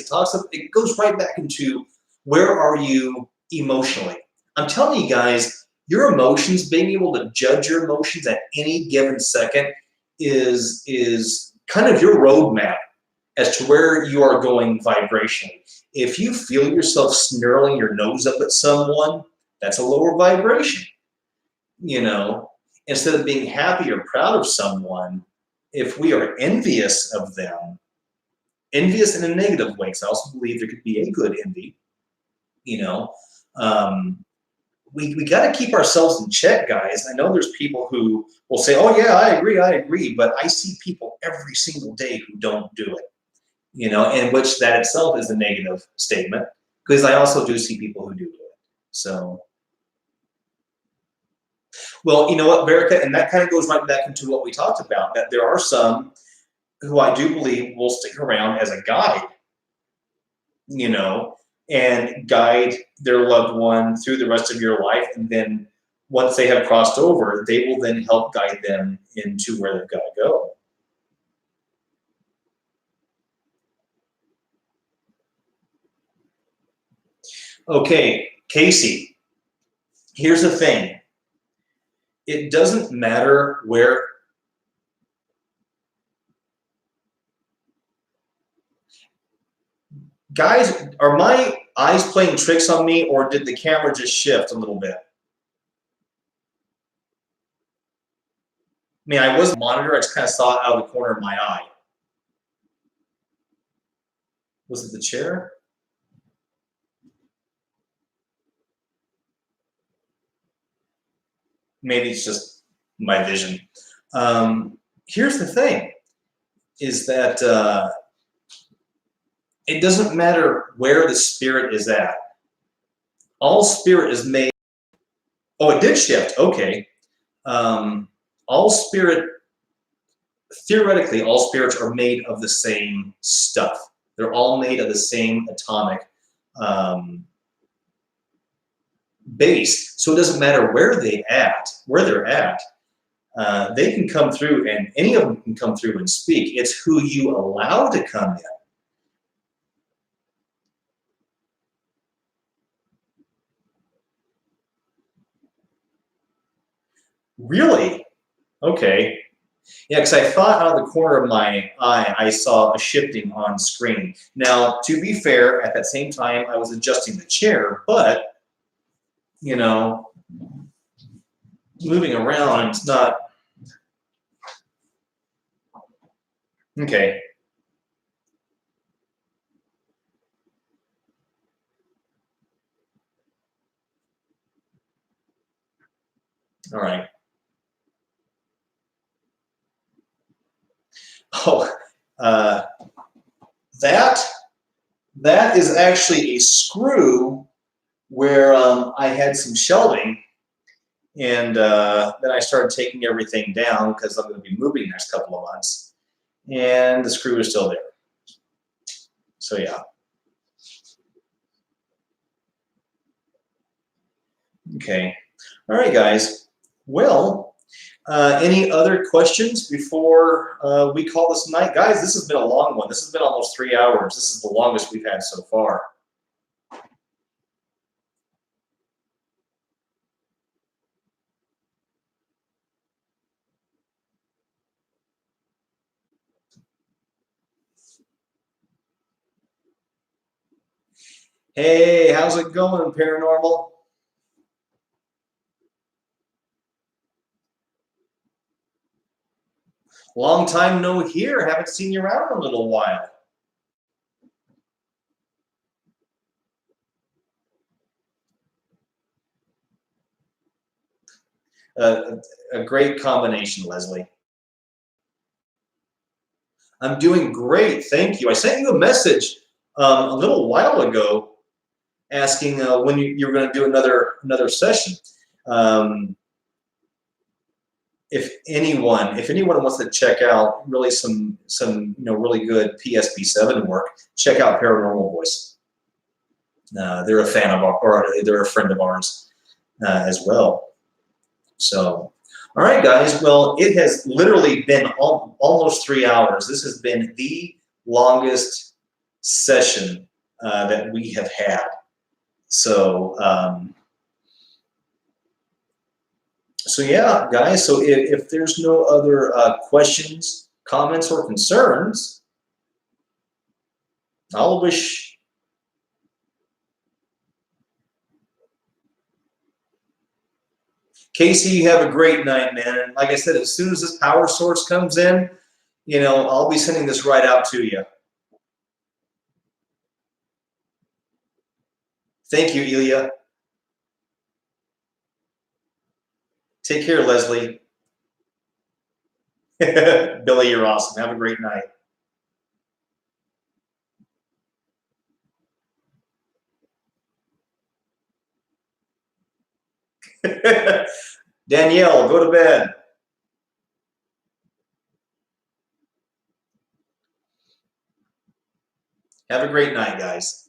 A: It goes right back into, where are you emotionally? I'm telling you guys, your emotions, being able to judge your emotions at any given second, is kind of your roadmap as to where you are going vibrationally. If you feel yourself snarling your nose up at someone, that's a lower vibration. You know, instead of being happy or proud of someone, if we are envious of them, envious in a negative way, because I also believe there could be a good envy, you know, we got to keep ourselves in check, guys. I know there's people who will say, oh yeah, I agree, but I see people every single day who don't do it, you know, in which that itself is a negative statement, because I also do see people who do it. So, well, you know what, Verica, and that kind of goes right back into what we talked about, that there are some who I do believe will stick around as a guide, you know, and guide their loved one through the rest of your life. And then once they have crossed over, they will then help guide them into where they've got to go. Okay, Casey, here's the thing. It doesn't matter where. Guys, are my eyes playing tricks on me, or did the camera just shift a little bit? I mean, I was on the monitor, I just kind of saw it out of the corner of my eye. Was it the chair? Maybe it's just my vision. Here's the thing, is that it doesn't matter where the spirit is at. All spirit is made. Oh, it did shift. Okay. All spirit, theoretically, all spirits are made of the same stuff. They're all made of the same atomic base. So it doesn't matter where they're at. They can come through, and any of them can come through and speak. It's who you allow to come in. Really? Okay. Yeah, because I thought out of the corner of my eye, I saw a shifting on screen. Now, to be fair, at that same time, I was adjusting the chair, but, you know, moving around, it's not. Okay. All right. Oh, that is actually a screw where I had some shelving, and then I started taking everything down because I'm going to be moving the next couple of months, and the screw is still there. So yeah. Okay. All right, guys. Well, any other questions before we call this night? Guys, this has been a long one. This has been almost 3 hours. This is the longest we've had so far. Hey, how's it going, Paranormal? Long time no hear. Haven't seen you around in a little while. A great combination, Leslie. I'm doing great, thank you. I sent you a message a little while ago asking when you were going to do another session. If anyone wants to check out really some really good PSP7 work, check out Paranormal Voice. They're a fan of they're a friend of ours as well. So, all right, guys. Well, it has literally been almost 3 hours. This has been the longest session that we have had. So, So yeah, guys, so if there's no other questions, comments, or concerns, I'll wish Casey, you have a great night, man. And like I said, as soon as this power source comes in, I'll be sending this right out to you. Thank you, Ilya. Take care, Leslie. Billy, you're awesome. Have a great night. Danielle, go to bed. Have a great night, guys.